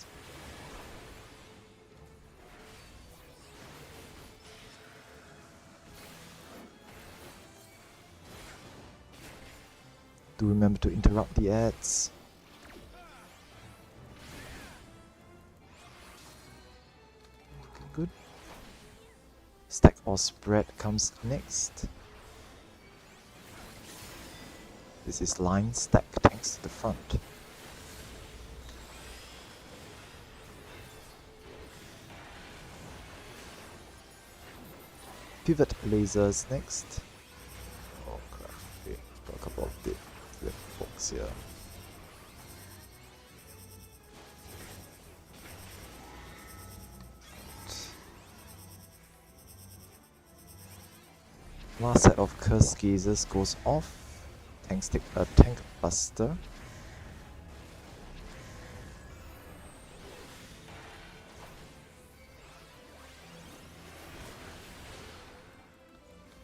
Do remember to interrupt the ads. Good. Stack or Spread comes next. This is line stack tanks to the front. Pivot lasers next. Oh crap, okay, got a couple of dead folks here. Last set of Curse Gazers goes off. Tanks take a Tank Buster.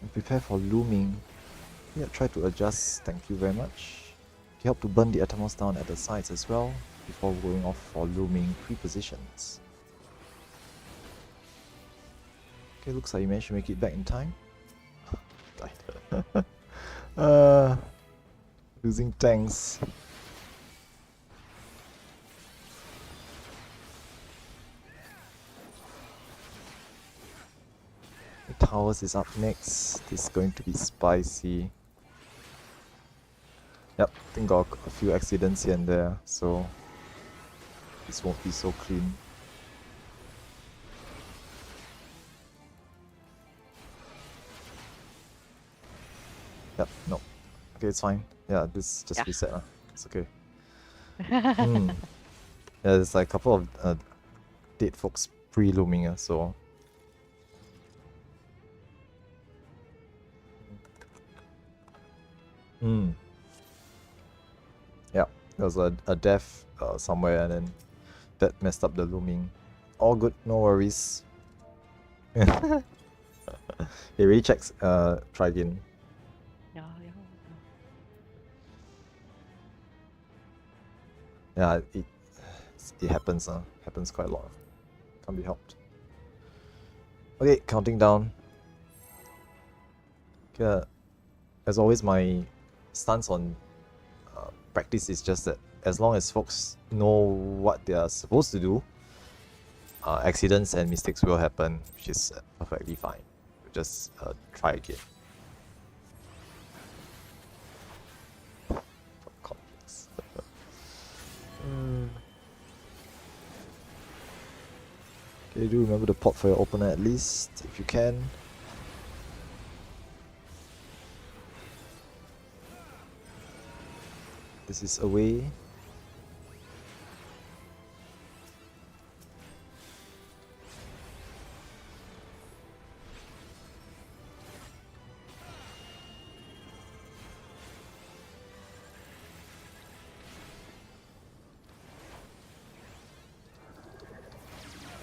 And prepare for looming. Yeah, try to adjust. Thank you very much. You help to burn the Atomos down at the sides as well before going off for looming pre-positions. Okay, looks like you managed to make it back in time. Died. Losing tanks. The Towers is up next. This is going to be spicy. Yep, I think got a few accidents here and there, so this won't be so clean. Yep, no. Okay, it's fine. Yeah, this just Yeah. reset. It's okay. Hmm. Yeah, there's like a couple of dead folks pre-looming, so. Hmm. Yeah, there was a death somewhere and then that messed up the looming. All good, no worries. It really checks, try again. Yeah, yeah. Yeah, it happens, happens quite a lot. Can't be helped. Okay, counting down. Okay, as always, my stance on practice is just that as long as folks know what they are supposed to do, accidents and mistakes will happen, which is perfectly fine. Just try again. Conflicts. Okay, do remember to pot for your opener at least, if you can. This is away.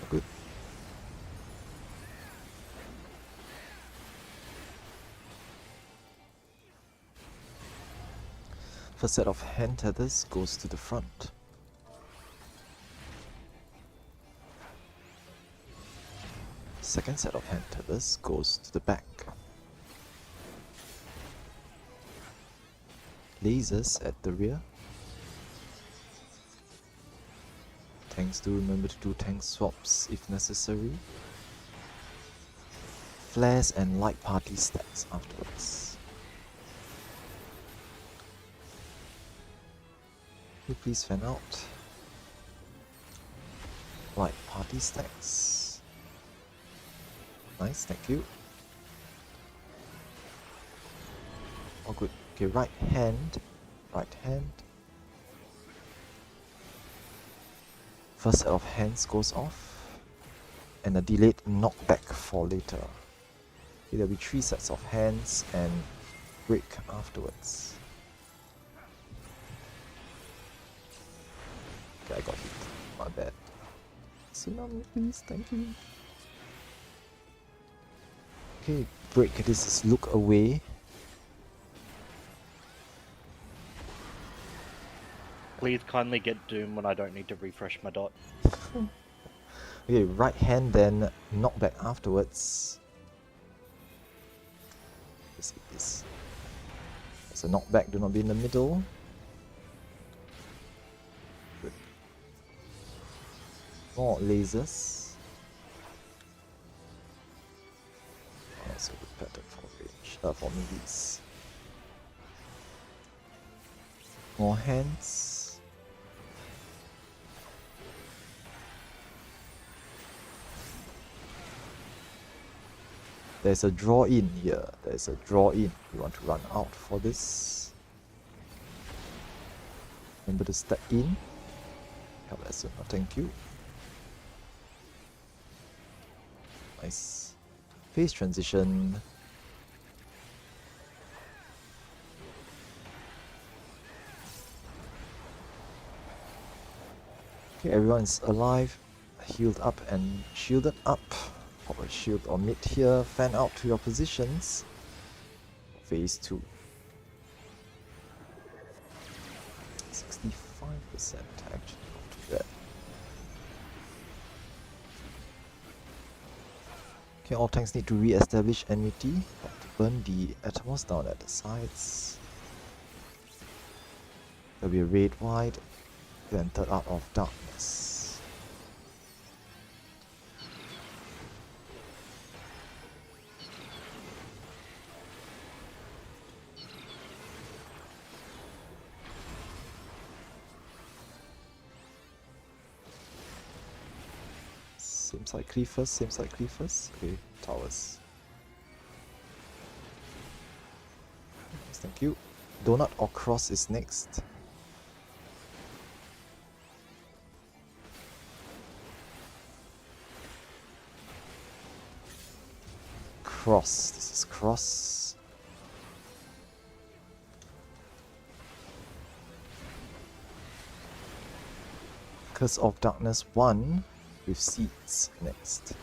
Good. First set of hand tethers goes to the front. Second set of hand tethers goes to the back. Lasers at the rear. Tanks, do remember to do tank swaps if necessary. Flares and light party stacks afterwards. Okay, please fan out. Light party stacks. Nice, thank you. All good. Okay, right hand. Right hand. First set of hands goes off. And a delayed knockback for later. Okay, there'll be 3 sets of hands and break afterwards. Okay, I got hit. My bad. Tsunami, please, thank you. Okay, break. This is look away. Please kindly get Doom when I don't need to refresh my dot. Okay, right hand, then knockback afterwards. Let's hit this. It's a knockback, do not be in the middle. Good. More lasers. Also good pattern for range, for movies. More hands. There's a draw in here. There's a draw in. You want to run out for this. Remember to step in. Help as soon. Thank you. Nice. Phase transition. Okay, everyone's alive, healed up and shielded up. Pop a shield or mid here, fan out to your positions. Phase 2. 65% actually, not too bad. Okay, all tanks need to re-establish enmity. Have to burn the Atomos down at the sides. There'll be a raid wide, then entered out of darkness. Same side cleavers, same side cleavers. Okay, towers. Thank you. Donut or cross is next. Cross. This is cross. Curse of Darkness 1 with seeds next.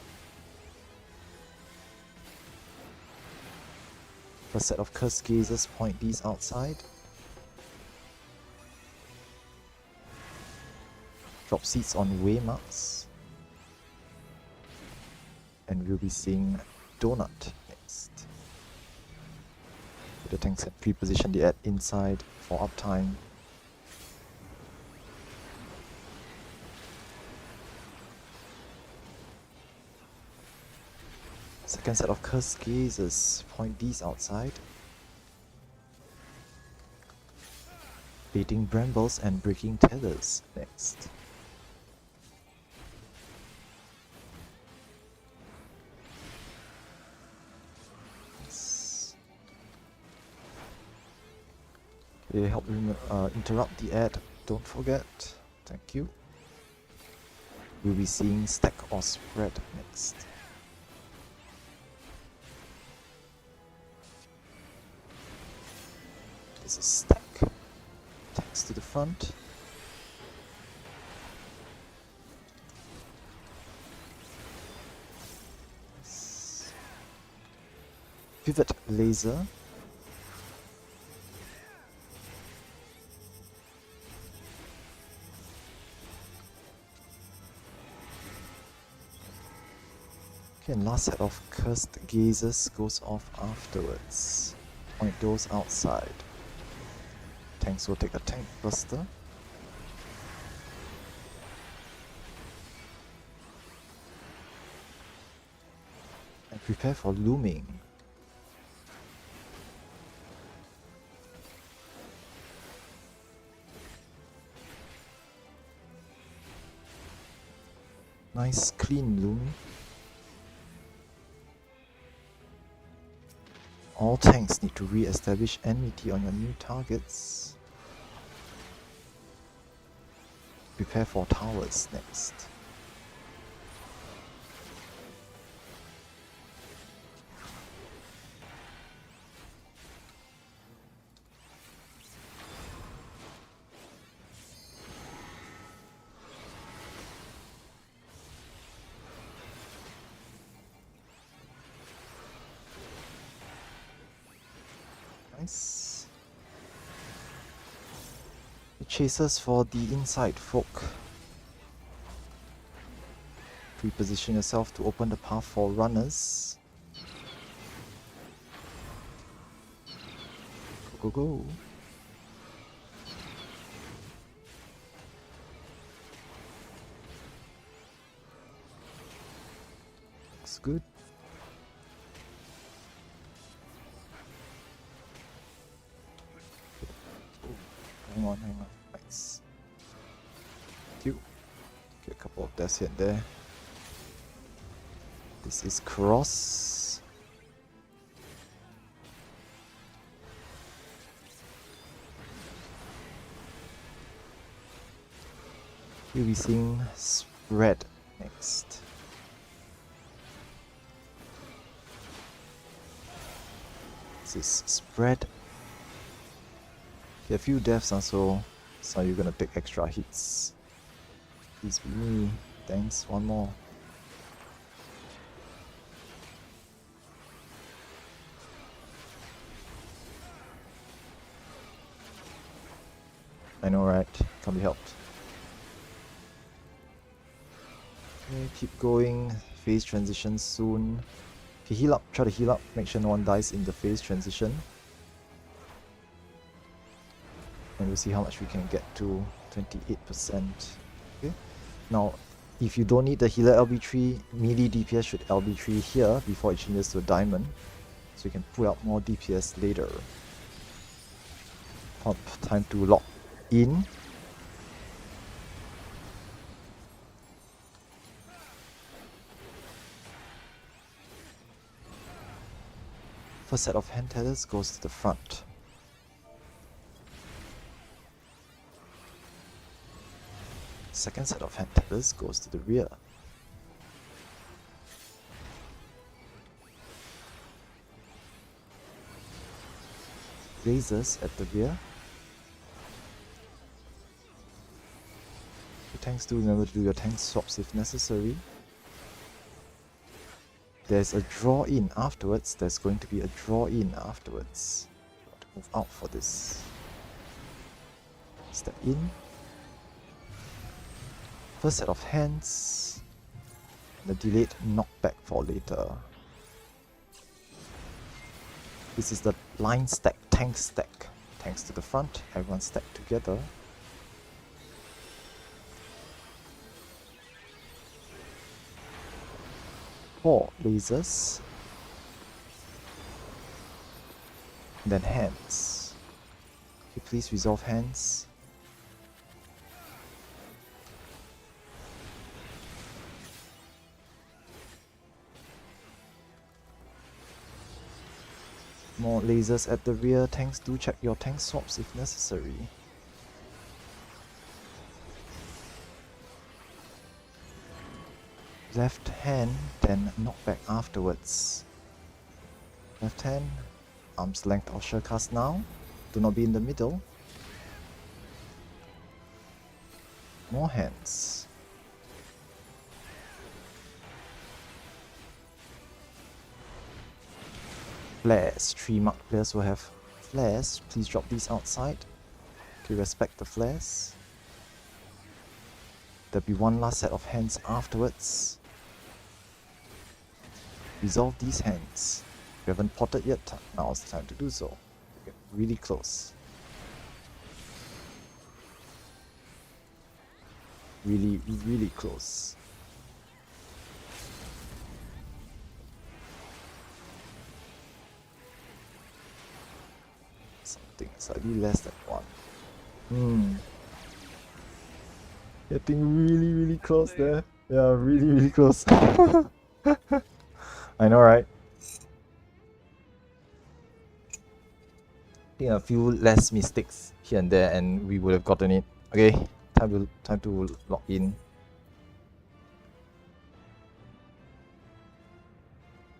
First set of Curse Gazers, point these outside. Drop seeds on waymarks. And we'll be seeing Donut next. The tanks had pre-positioned the ad inside for uptime. Second set of Curse Gazers, point these outside. Baiting Brambles and Breaking Tethers next. They help interrupt the ad, don't forget. Thank you. We'll be seeing Stack or Spread next. This is Stack. Text to the front. Pivot Laser. Okay, and last set of Cursed Gazers goes off afterwards. Point those outside. Tanks will take a Tank Buster. And prepare for looming. Nice clean looming. All tanks need to re-establish enmity on your new targets. Prepare for towers next. Nice. The chasers for the inside folk. Pre-position yourself to open the path for runners. Go, go, go. Looks good. Hang on. Nice. Thank you. Get a couple of deaths here and there. This is cross. We'll be seeing spread next. This is spread. Okay, a few deaths so you're gonna take extra hits. Please be me. Thanks, one more. I know, right? Can't be helped. Okay, keep going. Phase transition soon. Okay, heal up. Try to heal up. Make sure no one dies in the phase transition. And we'll see how much we can get to. 28%. Okay. Now, if you don't need the healer LB3, melee DPS should LB3 here before it changes to a diamond. So you can pull out more DPS later. Time to lock in. First set of hand tethers goes to the front. second set of hand tethers goes to the rear. Lasers at the rear. The tanks do remember to do your tank swaps if necessary. There's a draw in afterwards. There's going to be a draw in afterwards. You want to move out for this. Step in. First set of hands. The delayed knockback for later. This is the line stack, tank stack. Tanks to the front, everyone stacked together. Four lasers. Then hands. Okay, please resolve hands. More lasers at the rear. Tanks, do check your tank swaps if necessary. Left hand, then knockback afterwards. Left hand, arm's length of Surecast now. Do not be in the middle. More hands. Flares. 3 marked players will have flares. Please drop these outside. Okay, respect the flares. There'll be one last set of hands afterwards. Resolve these hands. If you haven't potted yet, now's the time to do so. Get really close. Really, really close. Something slightly less than 1. Getting really, really close there. Yeah, really, really close. I know, right? I think a few less mistakes here and there, and we would have gotten it. Okay, time to log in.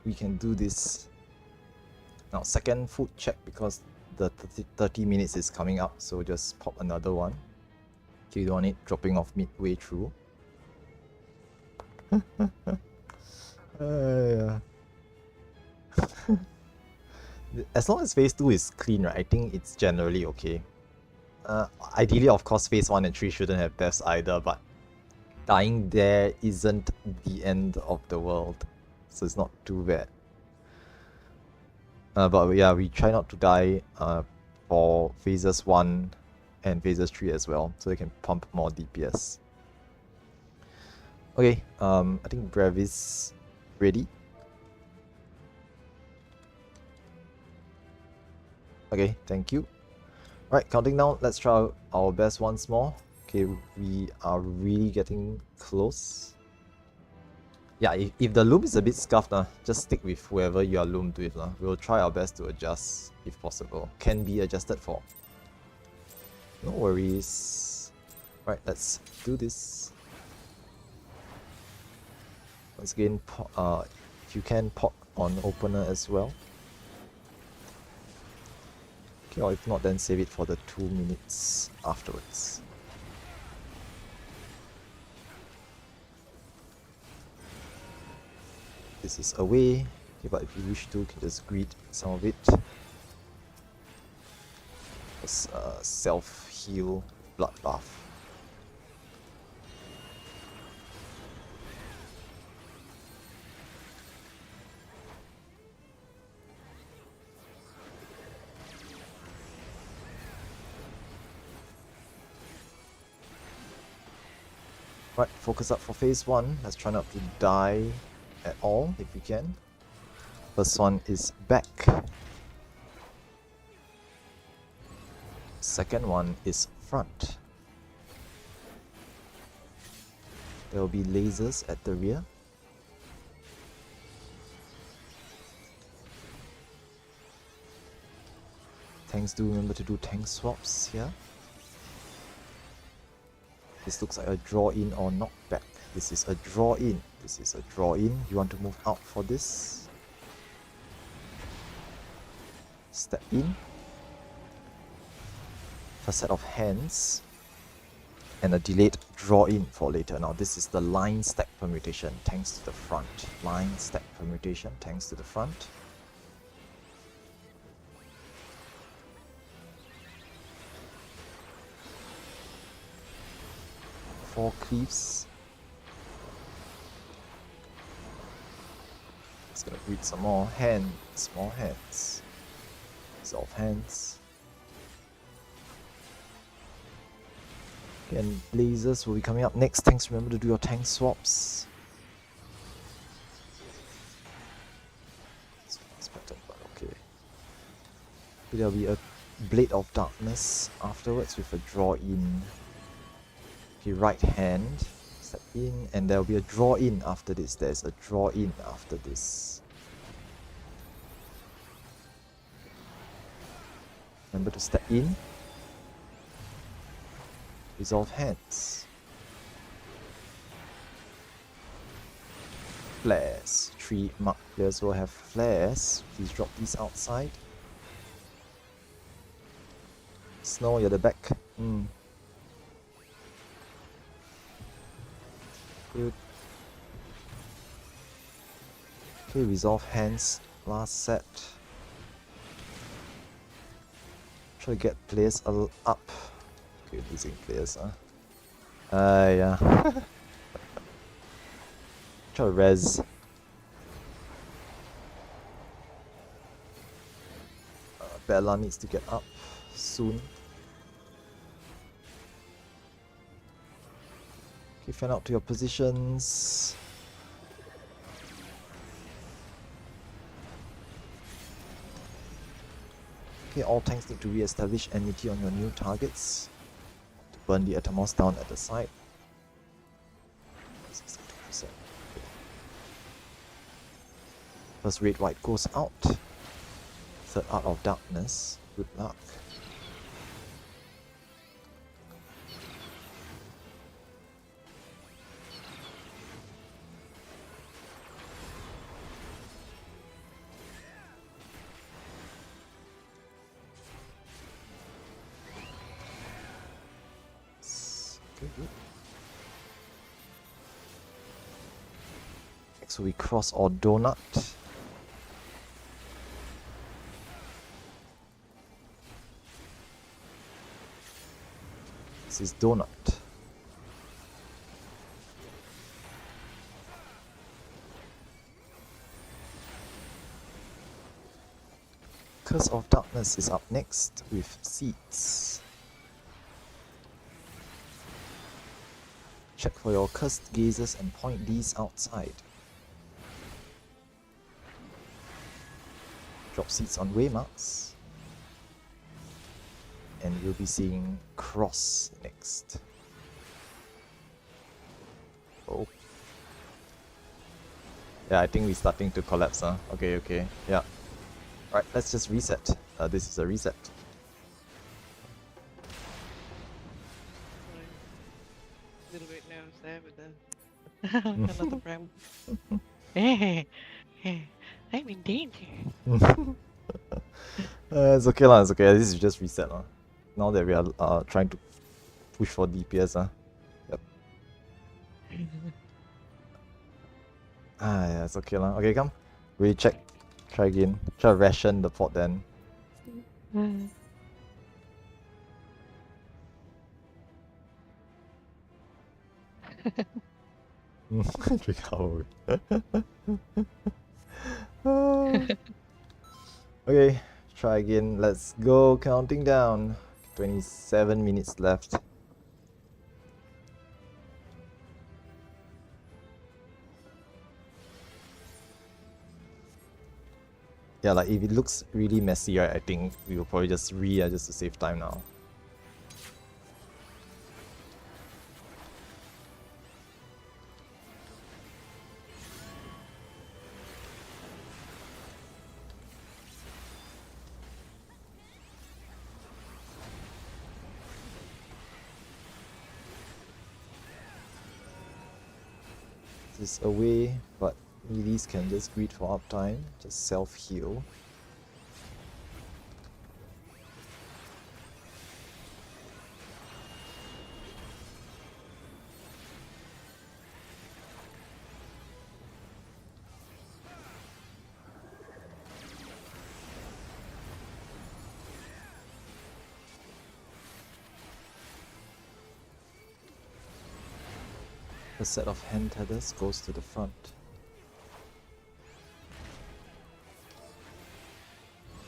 We can do this. Now, second food check because the 30 minutes is coming up, so just pop another one. Okay, you don't want it dropping off midway through. As long as phase 2 is clean, right, I think it's generally okay. Ideally, of course, phase 1 and 3 shouldn't have deaths either, but dying there isn't the end of the world, so it's not too bad. But yeah, we try not to die for phases 1 and phases 3 as well, so they can pump more DPS. Okay, I think Brevis ready. Okay, thank you. Alright, counting down, let's try our best once more. Okay, we are really getting close. Yeah, if the loom is a bit scuffed, just stick with whoever you are loomed with. We'll try our best to adjust if possible. Can be adjusted for. No worries. Right, let's do this. Once again, if you can, pot on opener as well. Okay, or if not, then save it for the 2 minutes afterwards. This is away, okay, but if you wish to, you can just greet some of it. Just self-heal bloodbath. Right, focus up for phase 1. Let's try not to die at all if we can. First one is back. Second one is front. There will be lasers at the rear. Tanks, do remember to do tank swaps here. This looks like a draw in or knockback. This is a draw in. This is a draw in. You want to move out for this? Step in. First set of hands. And a delayed draw in for later. Now this is the line stack permutation, tanks to the front. Line stack permutation, tanks to the front. Four cleaves. It's gonna breed some more hands, more hands. Resolve hands. Okay, and lasers will be coming up next. Tanks, remember to do your tank swaps. It's expected, but okay. There'll be a Blade of Darkness afterwards with a draw in. Okay, right hand, step in, and there'll be a draw in after this. There's a draw in after this. Remember to step in. Resolve hands. Flares. 3 mark players will have flares. Please drop these outside. Snow, you're the back. Good. Okay, resolve hands. Last set. Try to get players up. Okay, losing players, yeah. Try to res. Bella needs to get up soon. Okay, fan out to your positions. Okay, all tanks need to re-establish enmity on your new targets. To burn the Atomos down at the side. 62%. Okay. First red white goes out. Third Art of Darkness. Good luck. Okay, good. Next will be cross or donut. This is donut. Curse of Darkness is up next with seeds. Check for your cursed gazes and point these outside. Drop seeds on waymarks. And you'll be seeing cross next. Oh. Yeah, I think we're starting to collapse, huh? Okay, okay, yeah. Alright, let's just reset. This is a reset. A little bit nervous there, but then another round. Hey, hey, I'm in danger. It's okay lah, it's okay. This is just reset lah. Now that we are trying to push for DPS Yep. Yeah, it's okay lah. Okay, come. Recheck. Try again. Try to ration the pot then. Drink hour. Okay, try again. Let's go. Counting down. 27 minutes left. Yeah, like if it looks really messy, right, I think we will probably just just to save time now. this away, but melees can just greed for uptime, just self-heal. A set of hand tethers goes to the front.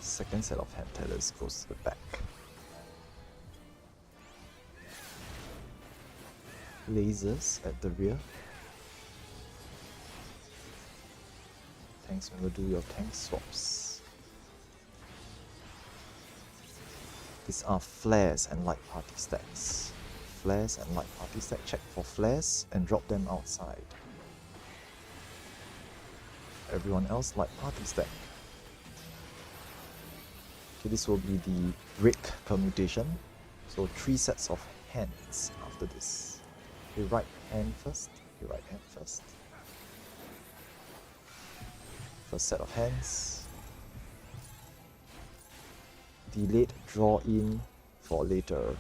Second set of hand tethers goes to the back. Lasers at the rear. Tanks will do your tank swaps. These are flares and light party stacks. Flares and light party stack. Check for flares and drop them outside. Everyone else light party stack. Okay, this will be the brick permutation. So 3 sets of hands after this. Okay, right hand first. Okay, right hand first. First set of hands. Delayed draw in for later.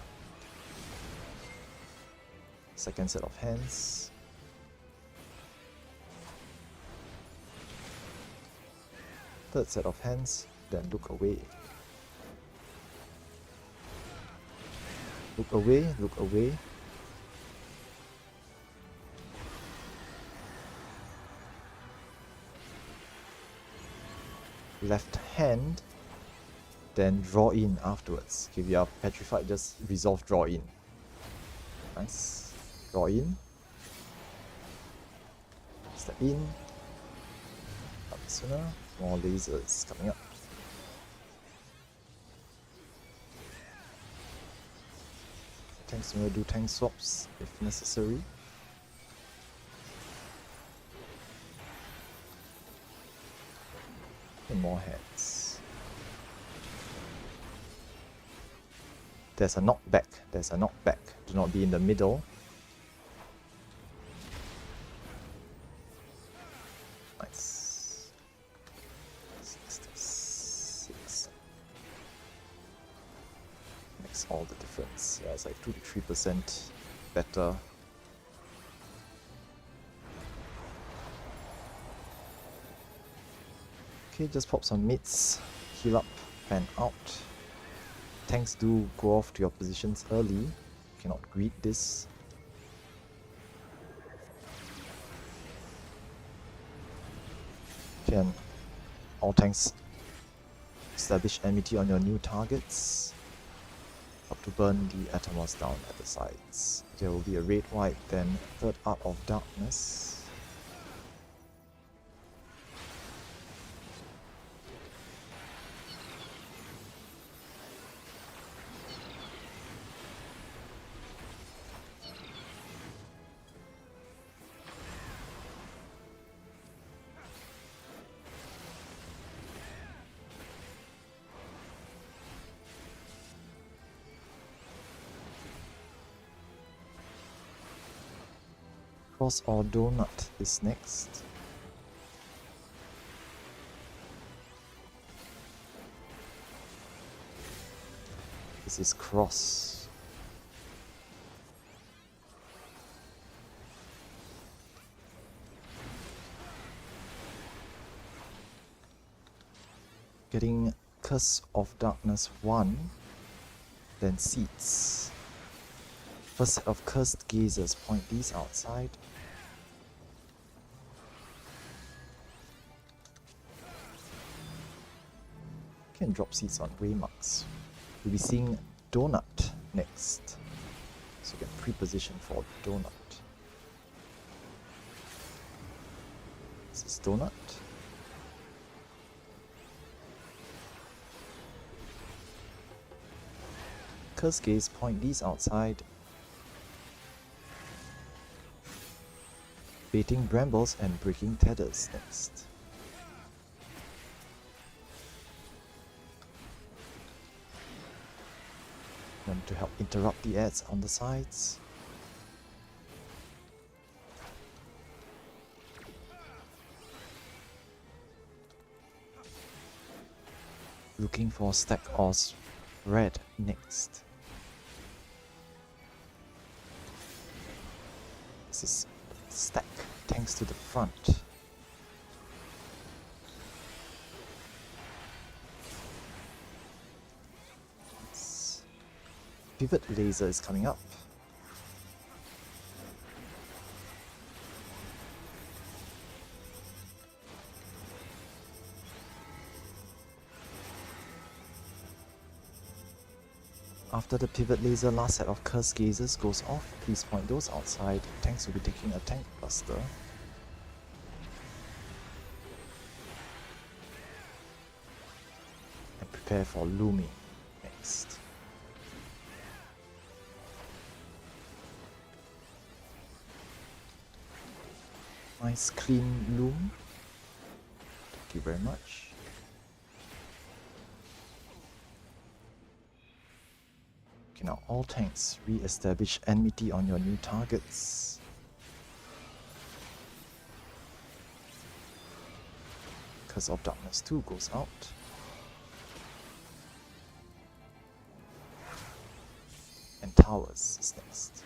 Second set of hands. Third set of hands, then look away. Look away, look away. Left hand, then draw in afterwards. If you are petrified, just resolve draw in. Nice. Draw in. Step in. Up sooner. More lasers coming up. Tanks will do tank swaps if necessary. And more heads. There's a knockback. There's a knockback. Do not be in the middle. Nice. 66. Makes all the difference. Yeah, it's like 2 to 3% better. Okay, just pop some mids, heal up, fan out. Tanks do go off to your positions early. Cannot greet this. Can all tanks establish enmity on your new targets? Up to burn the Atomos down at the sides. There will be a red white, then third Art of Darkness. Cross or donut is next. This is cross. Getting Curse of Darkness 1, then Seeds. First set of Cursed Gazers, point these outside. Can drop seeds on waymarks. We'll be seeing Donut next. So you can pre-position for Donut. This is Donut. Curse Gaze, point these outside. Baiting Brambles and breaking Tethers next. Them to help interrupt the ads on the sides. Looking for stack or spread next. This is stack, tanks to the front. Pivot laser is coming up. After the pivot laser, last set of curse gazers goes off. Please point those outside. Tanks will be taking a tank buster. And prepare for looming next. Nice clean loom. Thank you very much. Okay, now all tanks re-establish enmity on your new targets. Curse of Darkness 2 goes out. And Towers is next.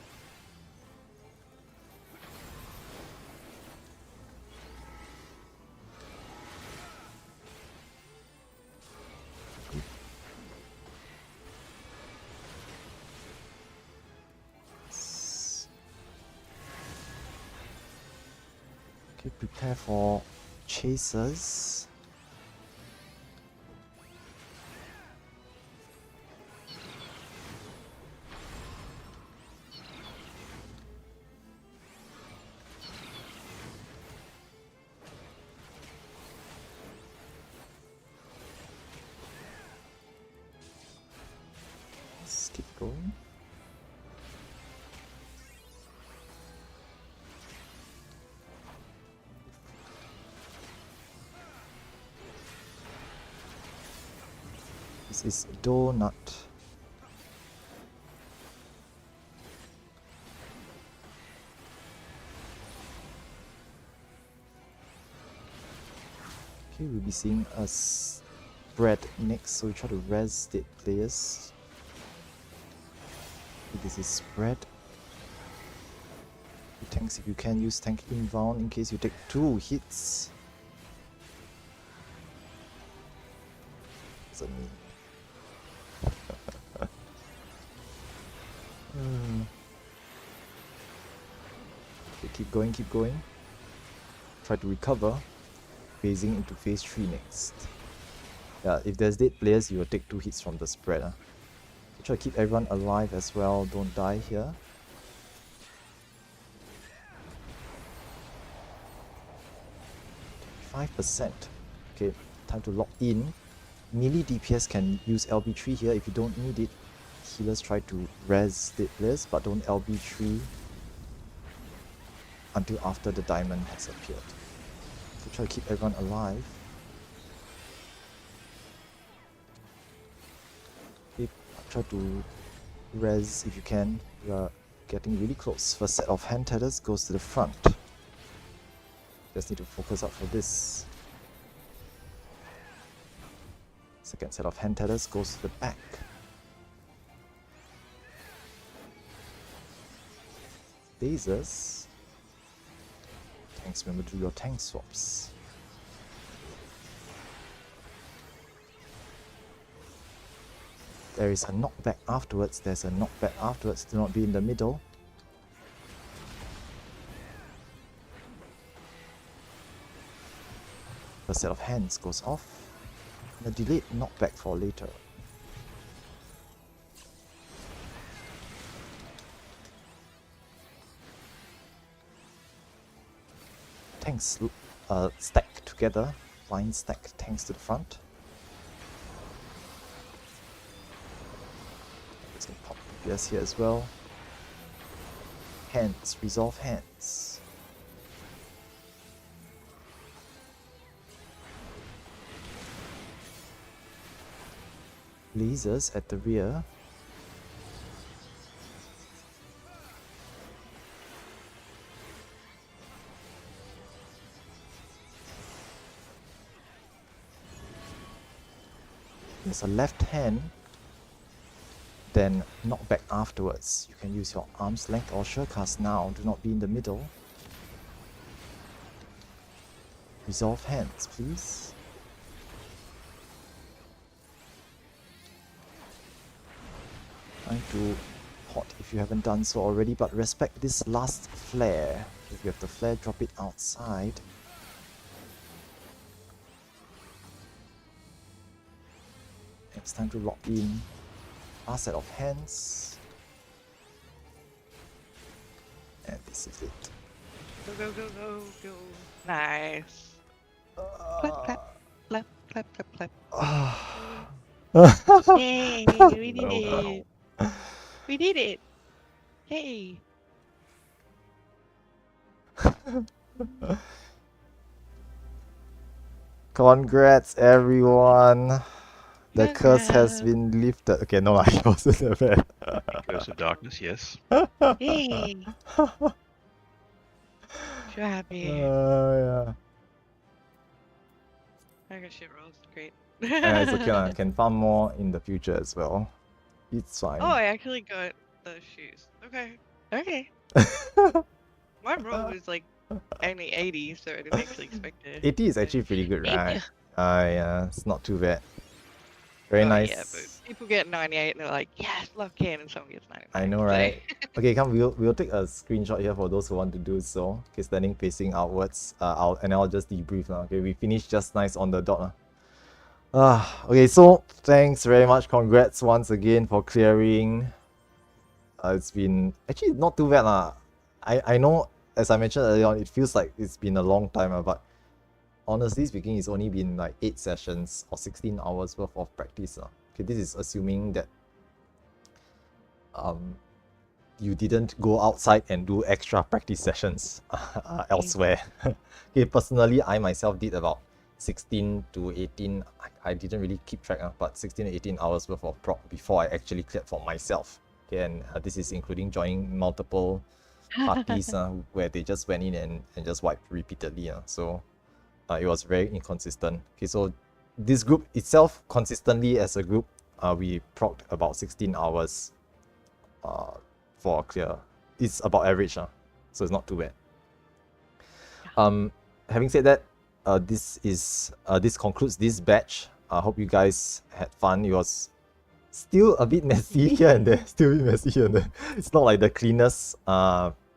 Okay, prepare for chasers. Let's keep going. This is Donut. Okay, we'll be seeing a spread next, so we try to res dead players. Okay, this is spread. Tanks, if you can, use tank inbound in case you take 2 hits. Doesn't mean. Okay, keep going, keep going. Try to recover. Phasing into phase 3 next. Yeah, if there's dead players, you will take 2 hits from the spread. Try to keep everyone alive as well, don't die here. %. Okay, time to lock in. Melee DPS can use LB3 here if you don't need it. Healers try to res dead players, but don't LB3 until after the diamond has appeared. So try to keep everyone alive. Try to res if you can. You are getting really close. First set of hand tethers goes to the front. Just need to focus up for this. Second set of hand tethers goes to the back. Lasers. Tanks, remember to do your tank swaps. There is a knockback afterwards. There's a knockback afterwards. Do not be in the middle. First set of hands goes off. And a delayed knockback for later. Tanks stack together. Line stack tanks to the front. Just gonna pop DPS here as well. Hands, resolve hands. Lasers at the rear. there's a left hand, then knock back afterwards. You can use your arm's length or Surecast now. Do not be in the middle. Resolve hands, please. Trying to pot if you haven't done so already, but respect this last flare. If you have the flare, drop it outside. It's time to lock in. Last set of hands. And this is it. Go, go, go, go, go. Nice. Clap, clap, clap, clap, clap, clap. Yay, we did it. We did it. Yay. Congrats, everyone. The curse has Congrats. been lifted. Okay, no, I wasn't that bad. Curse of Darkness, yes. Yay. So happy. Yeah. I got shit rolls. Great. It's okay, I can farm more in the future as well. It's fine. Oh, I actually got those shoes. Okay. Okay. My roll was like only 80, so I didn't actually expect it. 80 is actually pretty good, right? Yeah, it's not too bad. Very Oh, nice. Yeah, but people get 98 and they're like, yes, lock in, and someone gets 99. I know, so- right? Okay, come. We'll take a screenshot here for those who want to do so. Okay, standing facing outwards. I'll just debrief now. Okay, we finished just nice on the dot. Okay, so thanks very much. Congrats once again for clearing. It's been actually not too bad lah. I know, as I mentioned earlier on, it feels like it's been a long time, but honestly speaking, it's only been like 8 sessions or 16 hours worth of practice. Okay, this is assuming that you didn't go outside and do extra practice sessions elsewhere. Okay, personally, I myself did about 16 to 18. I didn't really keep track, but 16 to 18 hours worth of prop before I actually cleared for myself. Okay, and this is including joining multiple parties where they just went in and just wiped repeatedly. So it was very inconsistent. Okay, so this group itself, consistently as a group, we procced about 16 hours for a clear. It's about average, so it's not too bad. Having said that, this concludes this batch. I hope you guys had fun. It was still a bit messy here and there. Still a bit messy here and there. It's not like the cleanest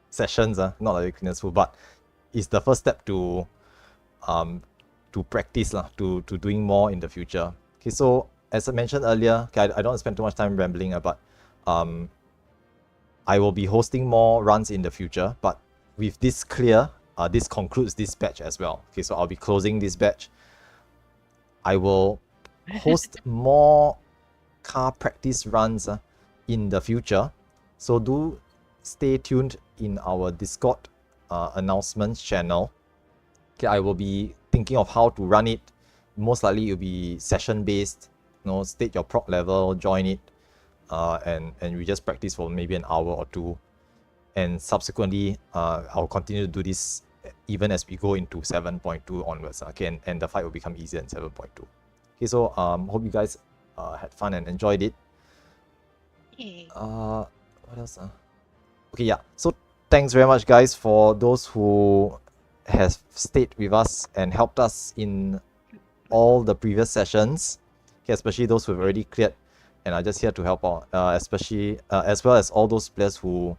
sessions, not like the cleanest full, but it's the first step to practice to doing more in the future. Okay, so as I mentioned earlier, okay, I don't want to spend too much time rambling, but I will be hosting more runs in the future, but with this clear, this concludes this batch as well. Okay, so I'll be closing this batch. I will host more car practice runs in the future, so do stay tuned in our Discord announcements channel. Okay, I will be thinking of how to run it. Most likely it'll be session based. State your proc level, join it, and we just practice for maybe an hour or two, and subsequently I'll continue to do this even as we go into 7.2 onwards. Okay, and the fight will become easier in 7.2. Okay, so hope you guys had fun and enjoyed it. Yay. What else? Okay, yeah. So thanks very much, guys, for those who have stayed with us and helped us in all the previous sessions. Okay, especially those who have already cleared and are just here to help out. Especially as well as all those players who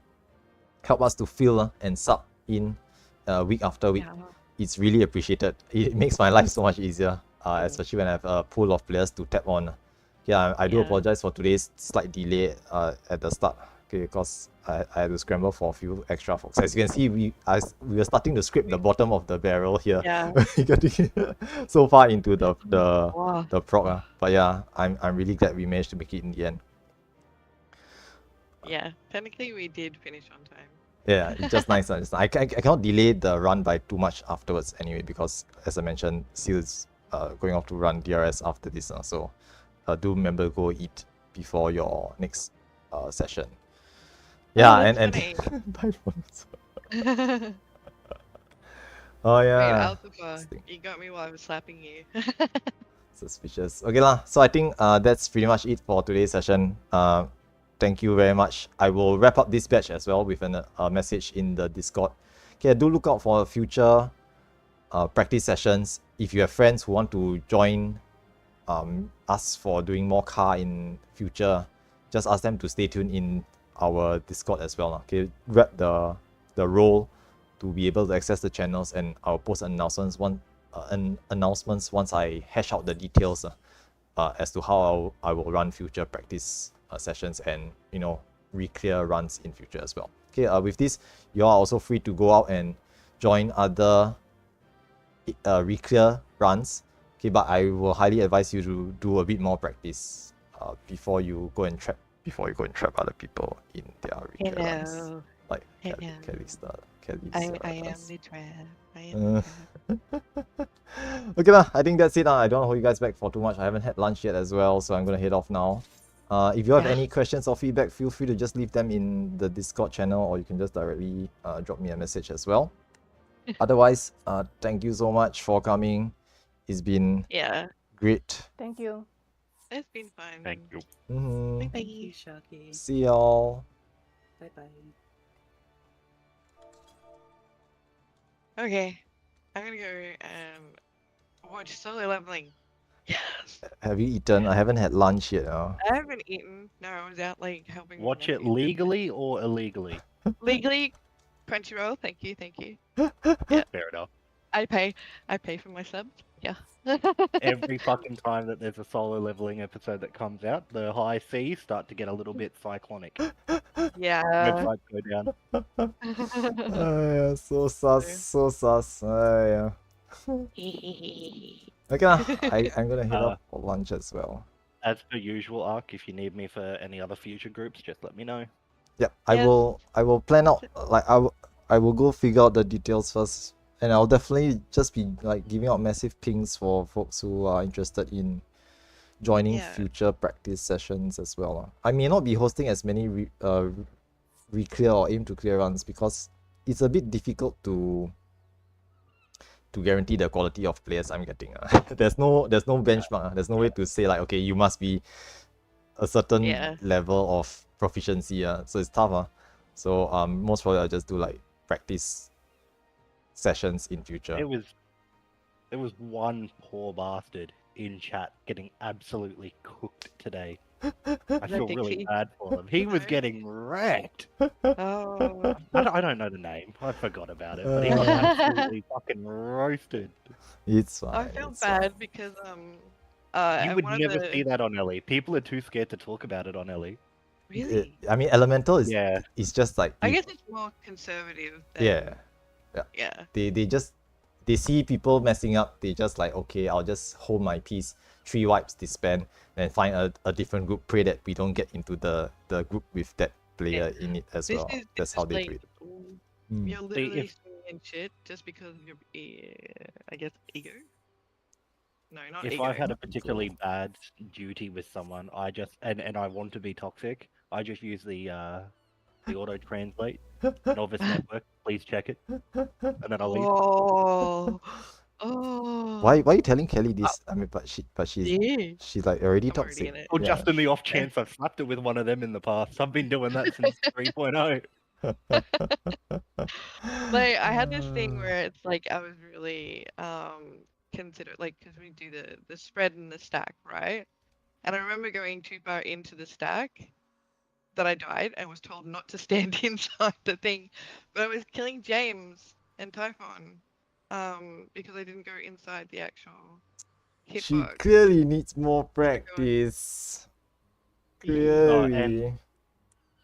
help us to fill and sub in week after week. Yeah. It's really appreciated. It makes my life so much easier, especially when I have a pool of players to tap on. Yeah, I do Yeah. apologize for today's slight delay at the start. Okay, because I had to scramble for a few extra folks. As you can see, we were starting to scrape the bottom of the barrel here. Yeah. Getting so far into the Wow. proc. But yeah, I'm really glad we managed to make it in the end. Yeah. Technically, we did finish on time. Yeah, it's just nice. I cannot delay the run by too much afterwards anyway, because as I mentioned, Seal is going off to run DRS after this. So do remember to go eat before your next session. Yeah, that's and funny. bye phones. Wait, Oh yeah. Alpha, Sting. you got me while I was slapping you. Suspicious. Okay lah. So I think that's pretty much it for today's session. Thank you very much. I will wrap up this batch as well with a message in the Discord. Okay, do look out for future practice sessions. If you have friends who want to join us for doing more car in future, just ask them to stay tuned in our Discord as well. Okay, grab the role to be able to access the channels, and I'll post announcements once I hash out the details as to how I will run future practice sessions and re-clear runs in future as well. Okay, with this, you are also free to go out and join other re-clear runs. Okay, but I will highly advise you to do a bit more practice before you go and trap other people in their re-clear runs. Hello. Like Hello. Kelly's I am runs. the trap. I am the trap. Okay lah, I think that's it. I don't want to hold you guys back for too much. I haven't had lunch yet as well, so I'm gonna head off now. If you have Yeah. any questions or feedback, feel free to just leave them in the Discord channel, or you can just directly drop me a message as well. Otherwise, thank you so much for coming. It's been Yeah. great. Thank you. It's been fun. Thank you. Mhm. Bye. Shaki. See y'all. Bye bye. Okay, I'm gonna go and watch Solo Leveling. Yes. Have you eaten? I haven't had lunch yet. I haven't eaten. No, I was out like helping. my Watch it nephew. legally or illegally? Legally, Crunchyroll. Thank you, thank you. Fair enough. I pay for my subs. Yeah. Every fucking time that there's a solo leveling episode that comes out, the high seas start to get a little bit cyclonic. Yeah. Websites go down. Yeah, so sus. Yeah. Okay lah, I'm gonna head off for lunch as well. As per usual, Ark, if you need me for any other future groups, just let me know. Yep, I Yeah. will plan out, like I will go figure out the details first, and I'll definitely just be like giving out massive pings for folks who are interested in joining Yeah. future practice sessions as well. I may not be hosting as many re-clear or aim to clear runs because it's a bit difficult to guarantee the quality of players I'm getting. There's no benchmark. There's no way to say like, okay, you must be a certain Yeah. level of proficiency. So it's tough. So most probably I'll just do like practice sessions in future. There was one poor bastard in chat getting absolutely cooked today. I feel really Dixie? bad for him. He was No. getting wrecked. Oh. I don't know the name. I forgot about it. But he was absolutely fucking roasted. It's fine. I feel it's fine. bad because You at would one of never the... see that on Ellie. People are too scared to talk about it on Ellie. Really? I mean, Elemental is Yeah. it's just like I guess it's more conservative. Than... yeah. Yeah. They see people messing up, they just like, okay, I'll just hold my peace, 3 wipes, disband, then find a different group, pray that we don't get into the group with that player in it as This well. is That's how just they like, do it. Mm. You're literally if- saying shit just because of your, I guess, ego. No, not If ego. I've had a particularly bad duty with someone, I just and I want to be toxic, I just use the auto translate. Novice network, please check it, and then I'll leave. Oh. Oh. Why are you telling Kelly this? I mean, but she's Yeah. she's like already I'm already toxic. in it. Or Yeah. just in the off chance I've slapped it with one of them in the past. I've been doing that since 3.0. Like I had this thing where it's like I was really considered, like, because we do the spread and the stack, right? And I remember going too far into the stack that I died and was told not to stand inside the thing, but I was killing James and Typhon because I didn't go inside the actual She hitbox. clearly needs more practice. Clearly.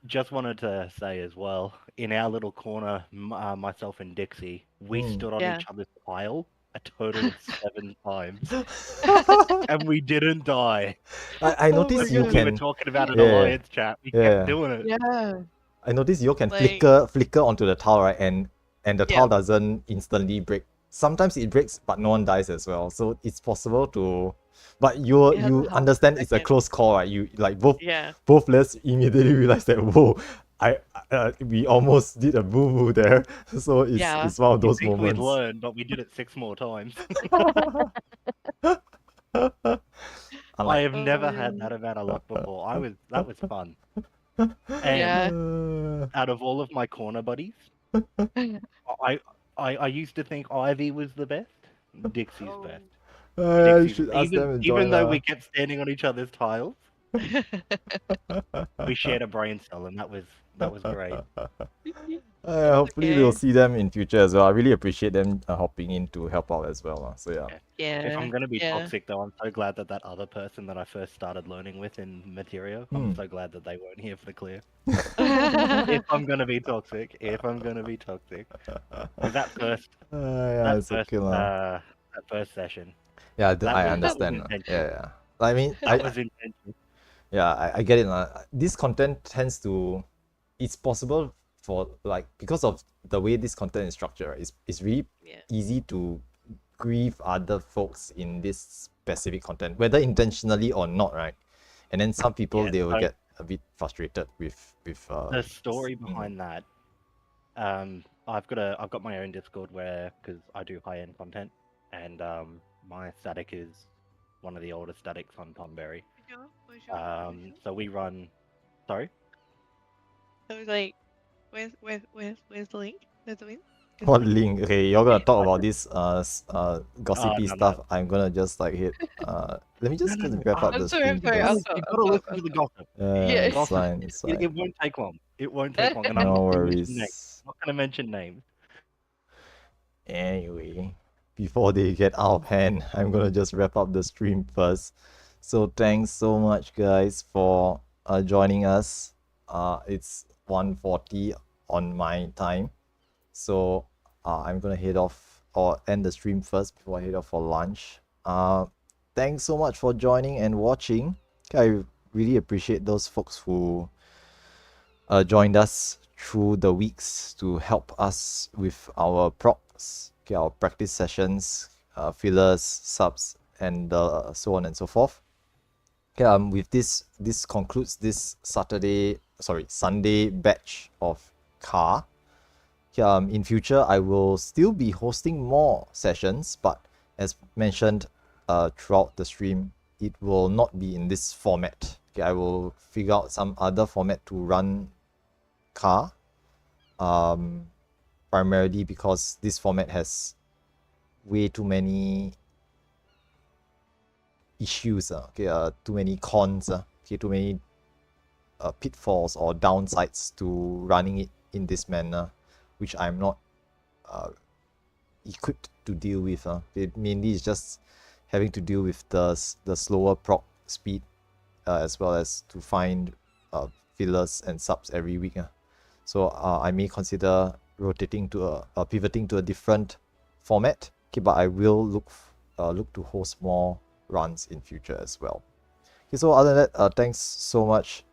Just wanted to say as well, in our little corner, myself and Dixie, we Mm. stood on Yeah. each other's pile a total of 7 times, and we didn't die. I Oh noticed my you God. We were can. talking about it Yeah. in Alliance chat. We Yeah. kept doing it. Yeah. I noticed you can Like- flicker onto the tile, right? And the Yeah. tile doesn't instantly break. Sometimes it breaks, but no one dies as well. So it's possible to. But you It has you a half understand it's a second. close call, right? You like both Yeah. players immediately realize that whoa, we almost did a boo boo there. So it's Yeah. it's one of You those think we'd moments. learn, but we did it 6 more times. I Unlike have never had yeah. that amount of luck before. That was fun. And Yeah. out of all of my corner buddies, I I used to think Ivy was the best. Dixie's Oh. best. you Dixie's should ask them and even join though we kept standing on each other's tiles, we we shared a brain cell, and that was great. hopefully we'll Okay. see them in future as well. I really appreciate them hopping in to help out as well. So yeah. If I'm Yeah. gonna be Yeah. toxic though, I'm so glad that that other person that I first started learning with in Materia, Hmm. I'm so glad that they weren't here for the clear. If I'm gonna be toxic, 'cause that first Yeah, it's okay lah. that first session, Yeah, that I was understand. intentional. Yeah. I mean, That was intentional. yeah, I get it. This content tends to, it's possible for like, because of the way this content is structured, right, it's really Yeah. easy to grieve other folks in this specific content, whether intentionally or not, right? And then some people, Yeah, they will so- get a bit frustrated with The story mm. behind that, I've got my own Discord where, because I do high end content, and my static is one of the oldest statics on Tonberry. So we run. Sorry. I was like, where's the link? Where's the link? What link? Okay, you're gonna talk about this gossipy no, stuff. I'm gonna just like hit let me just No. wrap up I'm the sorry, stream I'm sorry, first. I'll You've stop, got to I'll listen stop, to the I'll gossip. Yeah, It's it's fine, it's fine. It won't take long. It won't take long, and I'm No not gonna mention names. worries. Not gonna mention names. Anyway, before they get out of hand, I'm gonna just wrap up the stream first. So thanks so much, guys, for joining us. It's 1:40 on my time, so I'm gonna head off or end the stream first before I head off for lunch. Thanks so much for joining and watching. I really appreciate those folks who joined us through the weeks to help us with our procs, okay, our practice sessions, fillers, subs, and so on and so forth. Okay, with this concludes this Sunday batch of car. Okay, in future I will still be hosting more sessions, but as mentioned throughout the stream, it will not be in this format. Okay, I will figure out some other format to run car, primarily because this format has way too many issues, too many cons, too many pitfalls or downsides to running it in this manner, which I'm not equipped to deal with. It mainly is just having to deal with the slower proc speed, as well as to find fillers and subs every week. So I may consider rotating to pivoting to a different format. Okay, but I will look to host more runs in future as well. Okay, so other than that, thanks so much,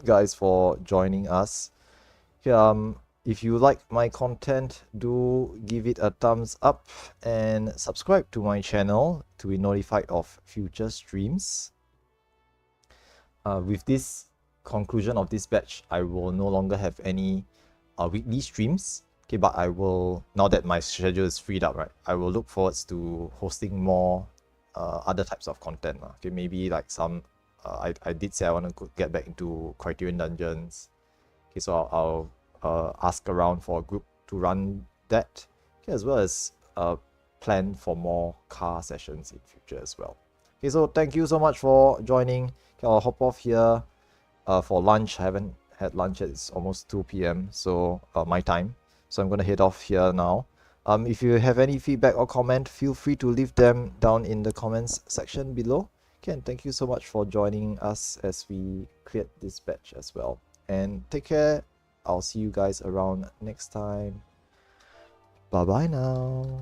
guys, for joining us. Okay, if you like my content, do give it a thumbs up and subscribe to my channel to be notified of future streams. With this conclusion of this batch, I will no longer have any weekly streams. Okay, but I will, now that my schedule is freed up, right, I will look forwards to hosting more other types of content. Okay, maybe like some, I did say I want to get back into Criterion Dungeons. Okay, so I'll ask around for a group to run that. Okay, as well as plan for more car sessions in future as well. Okay, so thank you so much for joining. Okay, I'll hop off here for lunch. I haven't had lunch yet. It's almost 2 p.m. so my time. So I'm gonna head off here now. If you have any feedback or comment, feel free to leave them down in the comments section below. Okay, and thank you so much for joining us as we cleared this batch as well. And take care. I'll see you guys around next time. Bye bye now.